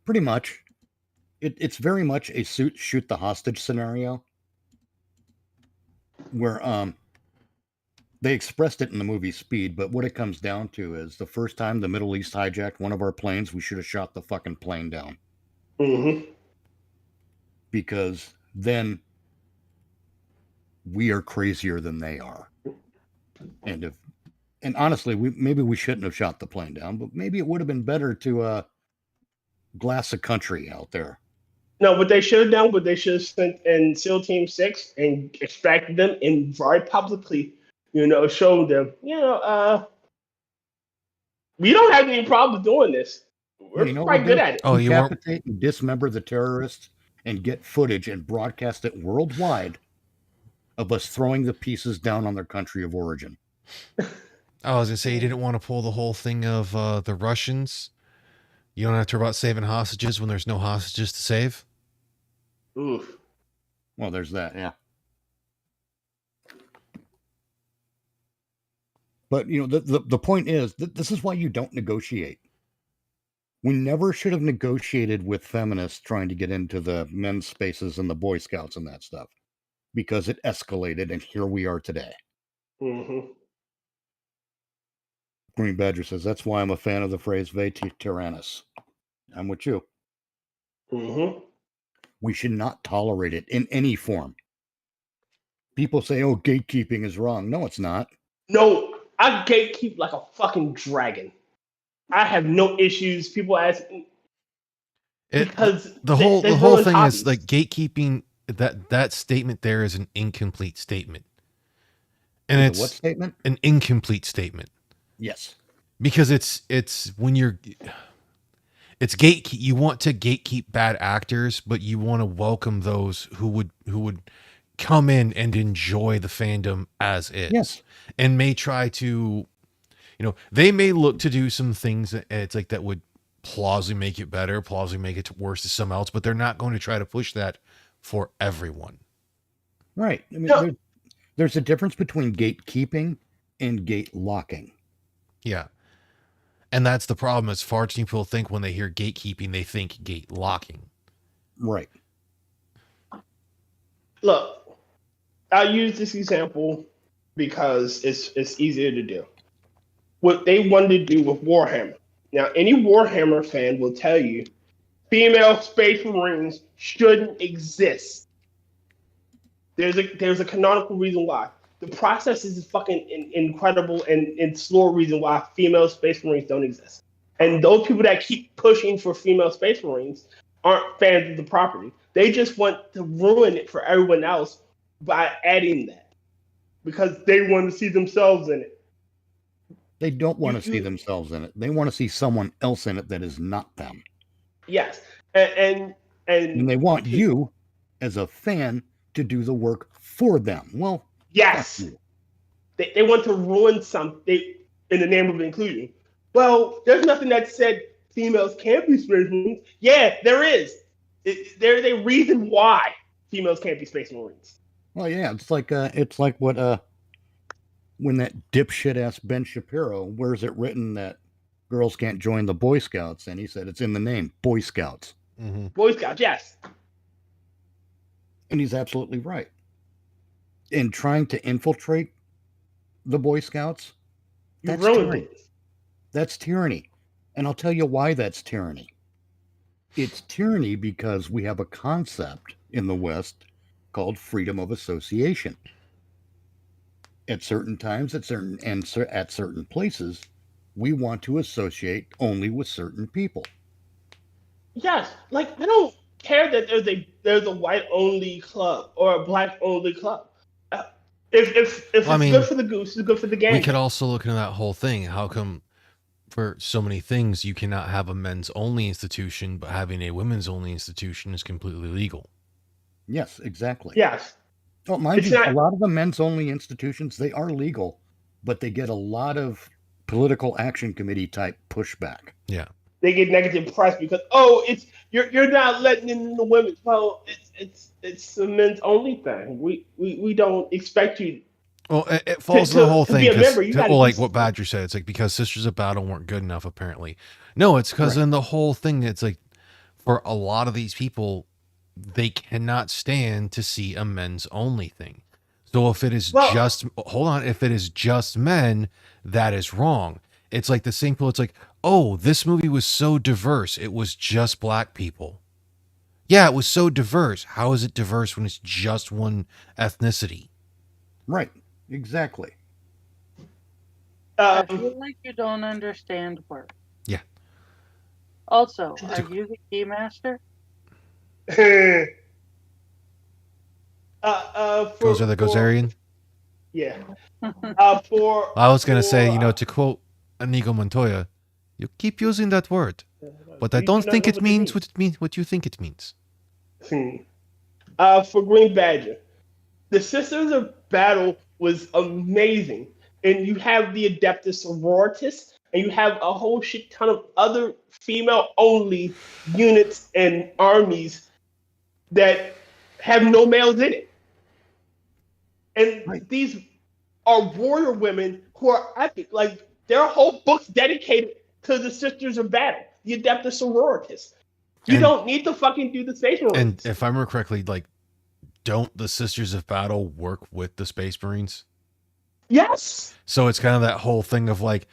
S4: Pretty much. It's very much a shoot the hostage scenario where They expressed it in the movie Speed, but what it comes down to is the first time the Middle East hijacked one of our planes, we should have shot the fucking plane down.
S2: Mm-hmm.
S4: Because then we are crazier than they are. And honestly, maybe we shouldn't have shot the plane down, but maybe it would have been better to glass a country out there.
S2: No, what they should have done, what they should have sent in SEAL Team 6 and extracted them and very publicly, showed them, we don't have any problem doing this. We're quite good at it.
S1: Oh, you weren't.
S4: Decapitate and dismember the terrorists and get footage and broadcast it worldwide of us throwing the pieces down on their country of origin.
S1: I was gonna say you didn't want to pull the whole thing of the Russians. You don't have to worry about saving hostages when there's no hostages to save.
S2: Oof.
S4: Well, there's that, yeah. But the point is that this is why you don't negotiate. We never should have negotiated with feminists trying to get into the men's spaces and the Boy Scouts and that stuff, because it escalated, and here we are today.
S2: Mm-hmm.
S4: Green Badger says, that's why I'm a fan of the phrase Veti Tyrannus. I'm with you.
S2: Mm-hmm.
S4: We should not tolerate it in any form. People say, oh, gatekeeping is wrong. No, it's not.
S2: No, I gatekeep like a fucking dragon. I have no issues. People ask because
S1: the whole thing is like gatekeeping. That statement there is an incomplete statement, and it's
S4: what statement?
S1: An incomplete statement.
S4: Yes,
S1: because it's when you're. It's gatekeep. You want to gatekeep bad actors, but you want to welcome those who would come in and enjoy the fandom as is.
S4: Yes,
S1: and may try to, they may look to do some things that it's like that would plausibly make it better, plausibly make it worse to some else, but they're not going to try to push that for everyone.
S4: Right. I mean, there's a difference between gatekeeping and gate locking.
S1: Yeah. And that's the problem, is far too many people think when they hear gatekeeping, they think gate locking.
S4: Right.
S2: Look, I'll use this example because it's easier to do. What they wanted to do with Warhammer. Now, any Warhammer fan will tell you female Space Marines shouldn't exist. There's a canonical reason why. The process is fucking incredible and slow reason why female Space Marines don't exist. And those people that keep pushing for female Space Marines aren't fans of the property. They just want to ruin it for everyone else by adding that because they want to see themselves in it.
S4: They don't want to see themselves in it. They want to see someone else in it that is not them.
S2: Yes. And
S4: they want you as a fan to do the work for them. Well,
S2: yes. They want to ruin something in the name of inclusion. Well, there's nothing that said females can't be Space Marines. Yeah, there is. There's a reason why females can't be Space Marines.
S4: Well, yeah, it's like what when that dipshit ass Ben Shapiro, where's it written that girls can't join the Boy Scouts? And he said it's in the name, Boy Scouts.
S1: Mm-hmm.
S2: Boy Scouts, yes.
S4: And he's absolutely right. In trying to infiltrate the Boy Scouts, that's tyranny. That's tyranny. And I'll tell you why that's tyranny. It's tyranny because we have a concept in the West called freedom of association. At certain times, at certain places, we want to associate only with certain people.
S2: Yes, like I don't care that there's a white only club or a black only club. If it's good for the goose, it's good for the gander.
S1: We could also look into that whole thing. How come for so many things you cannot have a men's only institution, but having a women's only institution is completely legal?
S4: Yes, exactly.
S2: Yes.
S4: Oh, mind you, a lot of the men's only institutions, they are legal, but they get a lot of political action committee type pushback.
S1: Yeah.
S2: They get negative press because you're not letting in the women. Well, it's a men's only thing. We don't expect you.
S1: Well, it falls to the whole thing.
S2: Well,
S1: like what Badger said, it's like because Sisters of Battle weren't good enough. Apparently, no, it's because in the whole thing, it's like for a lot of these people, they cannot stand to see a men's only thing. So if it is
S2: Well-
S1: just, hold on, if it is just men, that is wrong. It's like the same people. It's like, oh, this movie was so diverse. It was just black people. Yeah, it was so diverse. How is it diverse when it's just one ethnicity?
S4: Right. Exactly.
S3: I feel like you don't understand words.
S1: Yeah.
S3: Also, are you the keymaster?
S1: Those are the Gozerian.
S2: Yeah. For
S1: I was gonna say,
S2: for,
S1: to quote Inigo Montoya, you keep using that word, but I
S2: you
S1: don't
S2: do not
S1: think
S2: know
S1: it
S2: what it
S1: means what you think it means.
S2: For Green Badger, the Sisters of Battle was amazing, and you have the Adeptus Sororitas, and you have a whole shit ton of other female-only units and armies that have no males in it. And
S4: Right.
S2: these are warrior women who are epic. Like, there are whole books dedicated to the Sisters of Battle, the Adeptus Sororitas. You
S1: And-
S2: don't need to fucking do the Space Marines.
S1: And if I remember correctly, like, don't the Sisters of Battle work with the Space Marines?
S2: Yes.
S1: So it's kind of that whole thing of like,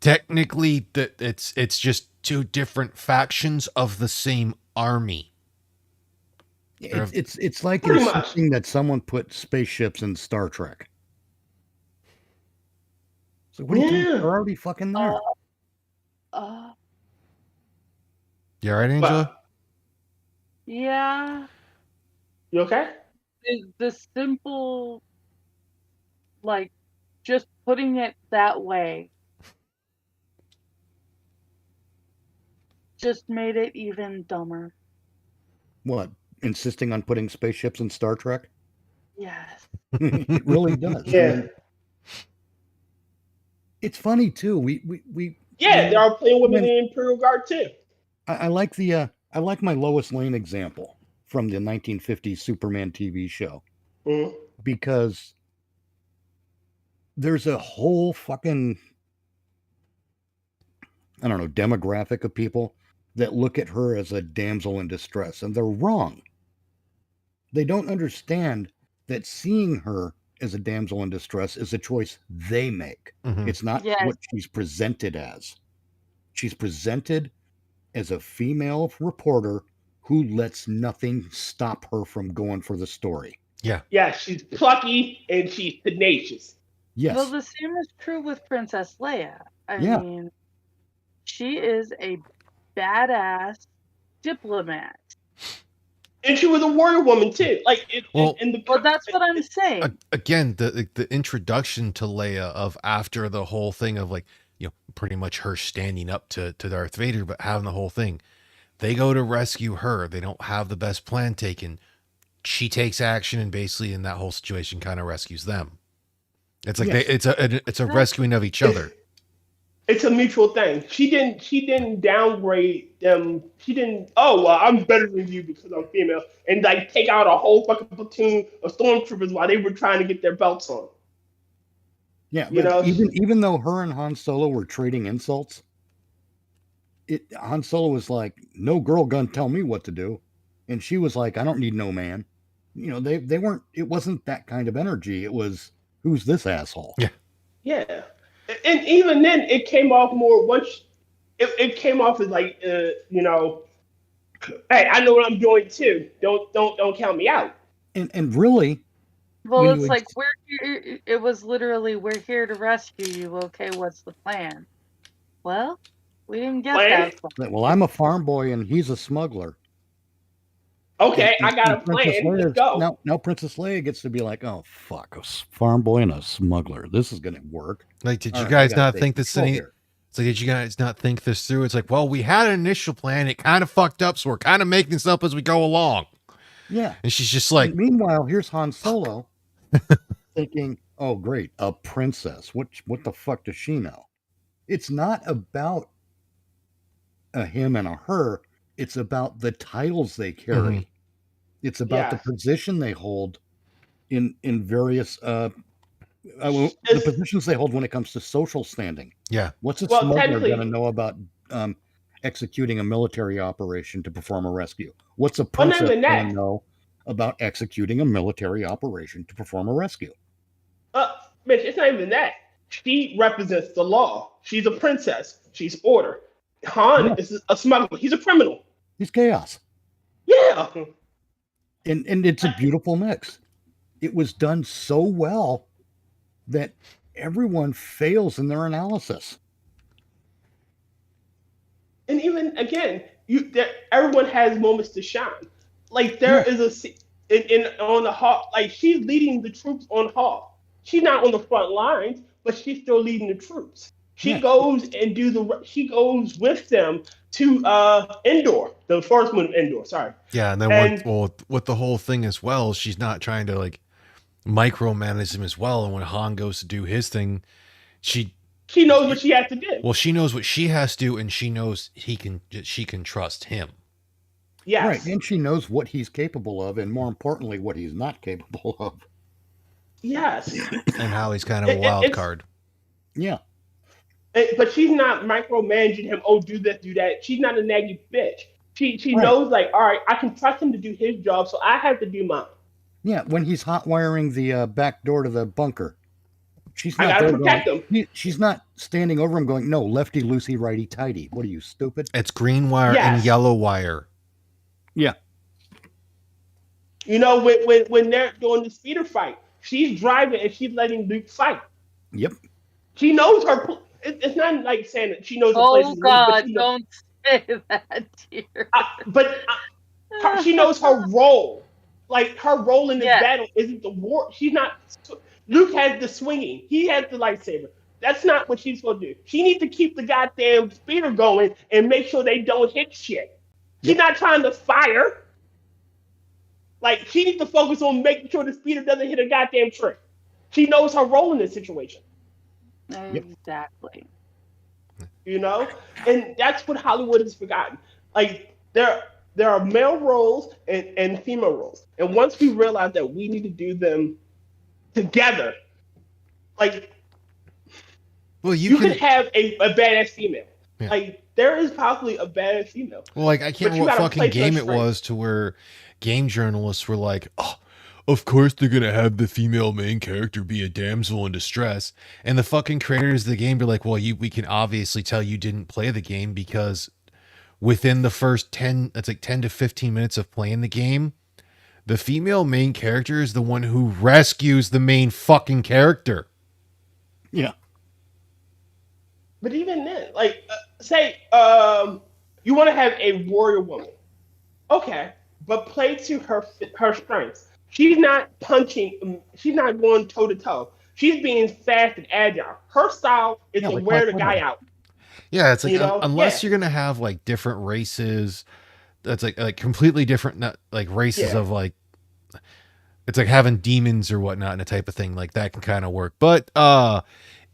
S1: technically, that it's just two different factions of the same army.
S4: It's like
S2: Pretty much.
S4: insisting that someone put spaceships in Star Trek. So what are you doing?
S2: Yeah.
S4: They're already fucking there.
S1: You all right, Angela?
S2: But,
S3: Yeah.
S2: you okay?
S3: The simple, like, just putting it that way just made it even dumber.
S4: What? Insisting on putting spaceships in Star Trek?
S3: Yes.
S4: It really does. I
S2: Yeah.
S4: mean, it's funny too. We
S2: Yeah, there are plenty of women in the Imperial Guard too.
S4: I like the I like my Lois Lane example from the 1950s Superman TV show
S2: Mhm.
S4: because there's a whole fucking I don't know demographic of people that look at her as a damsel in distress, and they're wrong. They don't understand that seeing her as a damsel in distress is a choice they make.
S1: Mhm.
S4: It's not
S3: Yes.
S4: what she's presented as. She's presented as a female reporter who lets nothing stop her from going for the story.
S2: Yeah, she's plucky and she's tenacious.
S4: Yes.
S3: Well, the same is true with Princess Leia. I
S4: Yeah.
S3: mean, she is a badass diplomat.
S2: And she was a warrior woman too. Like
S1: Well-
S2: in the
S3: Well, that's what I'm saying.
S1: Again, the introduction to Leia of after the whole thing of like, pretty much her standing up to Darth Vader, but having the whole thing. They go to rescue her. They don't have the best plan taken. She takes action and basically in that whole situation kind of rescues them. It's like
S4: Yes.
S1: it's a rescuing of each other.
S2: It's a mutual thing. She didn't downgrade them. She didn't. Oh well, I'm better than you because I'm female, and like take out a whole fucking platoon of stormtroopers while they were trying to get their belts on.
S4: Yeah,
S2: You
S4: but
S2: know-
S4: even though her and Han Solo were trading insults, Han Solo was like, "No girl gonna tell me what to do," and she was like, "I don't need no man." They weren't. It wasn't that kind of energy. It was, "Who's this asshole?"
S2: Yeah, and even then, it came off more once. It came off as like, hey, I know what I'm doing too. Don't count me out.
S4: And really,
S3: Well,
S4: when
S3: it's
S4: you
S3: like we're here. It was literally, we're here to rescue you. Okay, what's the plan? Well, we didn't get
S2: Plan?
S3: that far.
S4: well, I'm a farm boy and he's a smuggler.
S2: Okay,
S4: And-
S2: I got a
S4: and Princess
S2: plan. Let's
S4: Leia-
S2: go.
S4: Now Princess Leia gets to be like, "Oh fuck, farm boy and a smuggler. This is gonna work."
S1: Like, did
S4: All
S1: you
S4: right,
S1: guys
S4: I gotta
S1: not
S4: take
S1: think this
S4: control
S1: any?
S4: here.
S1: It's like, did you guys not think this through? It's like, well, we had an initial plan. It kind of fucked up, so we're kind of making this up as we go along.
S4: Yeah.
S1: And she's just like,
S4: And meanwhile, here's Han Solo thinking, "Oh, great, a princess. What the fuck does she know?" It's not about a him and a her. It's about the titles they carry.
S1: Mhm.
S4: It's about the
S2: Yeah.
S4: position they hold in various the
S2: It's-
S4: positions they hold when it comes to social standing.
S1: yeah,
S4: What's a
S2: Well,
S4: smuggler
S2: technically-
S4: going to know about executing a military operation to perform a rescue? What's a
S2: Well, not
S4: princess
S2: even that.
S4: going to know about executing a military operation to perform a rescue.
S2: Mitch, it's not even that. She represents the law. She's a princess. She's order. Han
S4: Yeah.
S2: is a smuggler. He's a criminal.
S4: He's chaos.
S2: Yeah.
S4: And it's a beautiful mix. It was done so well that everyone fails in their analysis.
S2: And even again, everyone has moments to shine. Like there is on the Hawk, like she's leading the troops on Hawk. She's not on the front lines, but she's still leading the troops. She goes and she goes with them to Endor, the first moon of Endor. Sorry.
S1: Yeah, and then with the whole thing as well, she's not trying to like micromanage him as well. And when Han goes to do his thing, she
S2: knows what she has to do.
S1: Well, she knows what she has to do, and she knows she can trust him.
S2: Yes.
S4: Right, and she knows what he's capable of, and more importantly, what he's not capable of.
S2: Yes.
S1: And how he's kind of a wild card.
S4: Yeah.
S2: But she's not micromanaging him. Oh, do this, do that. She's not a naggy bitch. She knows, like, all right, I can trust him to do his job, so I have to do mine.
S4: Yeah, when he's hot wiring the back door to the bunker, she's not.
S2: I gotta protect him.
S4: She's not standing over him going, "No, lefty loosey, righty tighty." What are you, stupid?
S1: It's green wire and yellow wire.
S4: Yeah.
S2: You know, when they're doing the speeder fight, she's driving and she's letting Luke fight.
S4: Yep.
S2: She knows her. It's not like saying that she knows.
S3: Oh God! Don't say that, dear.
S2: She knows her role. Like her role in this battle isn't the war. She's not. Luke has the swinging. He has the lightsaber. That's not what she's supposed to do. She needs to keep the goddamn speeder going and make sure they don't hit shit. She's not trying to fire. Like, she needs to focus on making sure the speeder doesn't hit a goddamn tree. She knows her role in this situation.
S3: Exactly.
S2: You know? And that's what Hollywood has forgotten. Like, there are male roles and female roles. And once we realize that we need to do them together, like,
S1: well,
S2: you can have a badass female. Yeah. Like, there is possibly a badass female.
S1: Well, like, I can't remember what fucking game it was to where game journalists were like, oh, of course they're going to have the female main character be a damsel in distress. And the fucking creators of the game be like, well, we can obviously tell you didn't play the game because within the first 10 to 15 minutes of playing the game, the female main character is the one who rescues the main fucking character.
S4: Yeah.
S2: But even then, like, say you want to have a warrior woman. Okay, but play to her strengths. She's not punching. She's not going toe-to-toe. She's being fast and agile. Her style is to wear the guy out.
S1: Yeah, it's like, unless you're going to have, like, different races, that's like completely different, like, races of, like, it's like having demons or whatnot and a type of thing. Like, that can kind of work. But,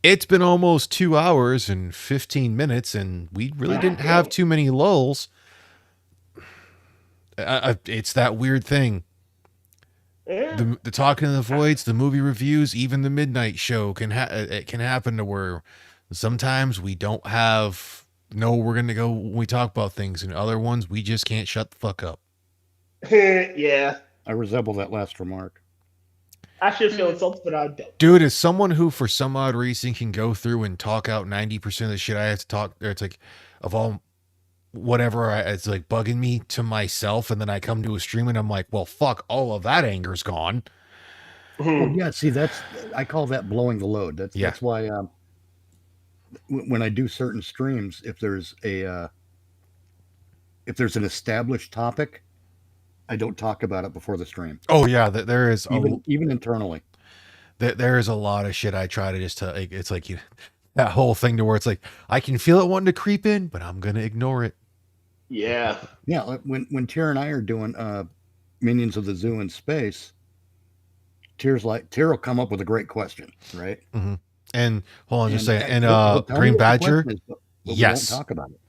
S1: it's been almost 2 hours and 15 minutes, and we really didn't have too many lulls. It's that weird thing.
S2: Yeah.
S1: The Talking to the Voids, the movie reviews, even the midnight show it can happen to where sometimes we don't have we're gonna go when we talk about things, and other ones we just can't shut the fuck up.
S2: Yeah,
S4: I resemble that last remark.
S2: I should feel insulted, but I don't.
S1: Dude, as someone who for some odd reason can go through and talk out 90% of the shit I have to talk, it's like of all whatever it's like bugging me to myself, and then I come to a stream and I'm like, well, fuck, all of that anger's gone.
S4: Well, yeah, see, I call that blowing the load. That's why when I do certain streams, if there's an established topic, I don't talk about it before the stream.
S1: Oh yeah, there is
S4: even internally.
S1: There is a lot of shit I try to just it's like that whole thing to where it's like I can feel it wanting to creep in, but I'm gonna ignore it.
S2: Yeah.
S4: Yeah. When Tyr and I are doing Minions of the Zoo in space, Tyr will come up with a great question, right?
S1: Mm-hmm. And hold on, just say and Green Badger.
S4: But
S1: yes.
S4: We won't talk about it.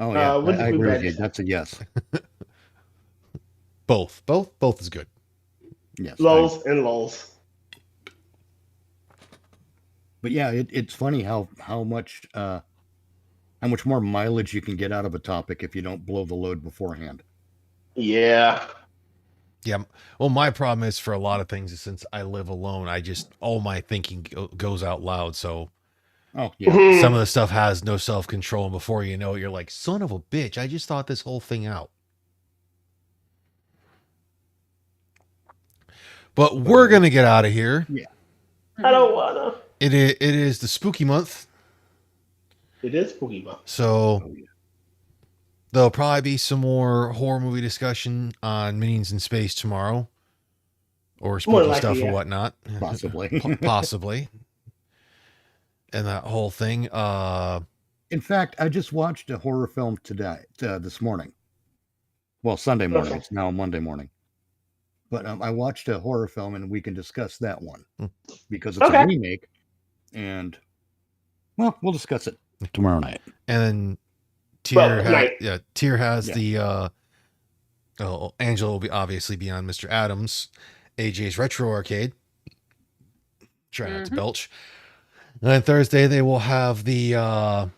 S4: Oh yeah, I agree with you. That's a yes.
S1: Both is good.
S4: Yes.
S2: Lulls and lulls.
S4: But yeah, it's funny how much how much more mileage you can get out of a topic if you don't blow the load beforehand.
S2: Yeah.
S1: Yeah. Well, my problem is for a lot of things is since I live alone, all my thinking goes out loud. So
S4: Oh yeah,
S2: Mhm.
S1: some of the stuff has no self-control. And before you know it, you're like, son of a bitch, I just thought this whole thing out. But we're going to get out of here.
S2: I don't wanna.
S1: It is the spooky month.
S2: It is spooky month.
S1: So
S4: Oh, yeah.
S1: there'll probably be some more horror movie discussion on Minions in Space tomorrow. Or
S2: More
S1: spooky
S2: likely,
S1: stuff
S2: yeah.
S1: or whatnot.
S4: Possibly.
S1: Possibly. And that whole thing.
S4: In fact, I just watched a horror film today, this morning. Well, Sunday morning.
S2: Okay.
S4: It's now Monday morning. But I watched a horror film, and we can discuss that one because it's
S2: Okay.
S4: a remake. And well, we'll discuss it tomorrow night.
S1: And then
S2: Well, night.
S1: Tier has
S4: Yeah.
S1: the Angela will obviously be on Mr. Adams, AJ's Retro Arcade. Try not to belch. And then Thursday they will have the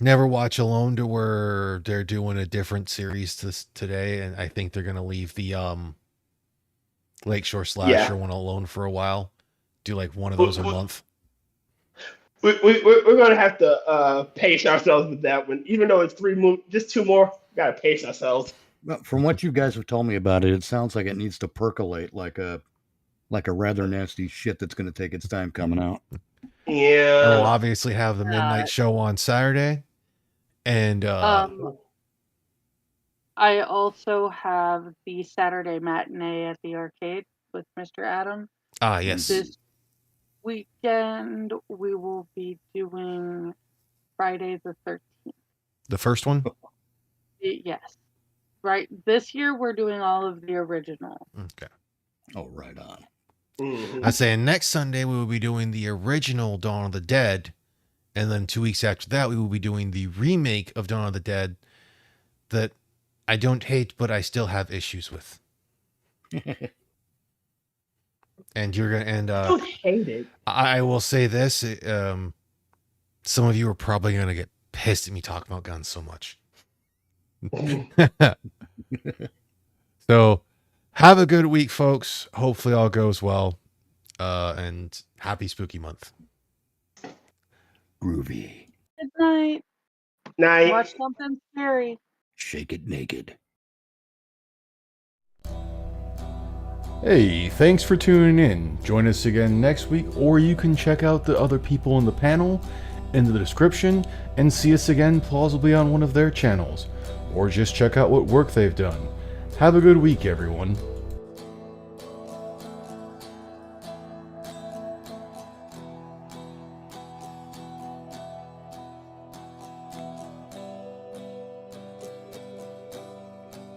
S1: Never Watch Alone, to where they're doing a different series today, and I think they're gonna leave the Lakeshore Slasher one alone for a while. Do like one of those a month.
S2: We're going to have to pace ourselves with that one. Even though it's just 2 more, we got to pace ourselves.
S4: Well, from what you guys have told me about it, it sounds like it needs to percolate like a rather nasty shit that's going to take its time coming out.
S1: And we'll
S2: Yeah.
S1: obviously have the midnight show on Saturday. And
S3: I also have the Saturday matinee at the arcade with Mr. Adam.
S1: yes.
S3: This weekend we will be doing Friday the 13th.
S1: The first one?
S3: Yes. Right. This year we're doing all of the original.
S1: Okay.
S4: Oh, right on.
S2: Mhm.
S1: I say next Sunday we will be doing the original Dawn of the Dead, and then 2 weeks after that we will be doing the remake of Dawn of the Dead that I don't hate, but I still have issues with. And you're gonna
S2: I don't hate it.
S1: I will say this: some of you are probably gonna get pissed at me talking about guns so much. So, have a good week, folks. Hopefully, all goes well, and happy spooky month.
S4: Groovy.
S3: Good night.
S2: Night.
S3: Watch something scary.
S4: Shake it naked.
S1: Hey, thanks for tuning in. Join us again next week, or you can check out the other people in the panel in the description and see us again plausibly on one of their channels, or just check out what work they've done. Have a good week, everyone.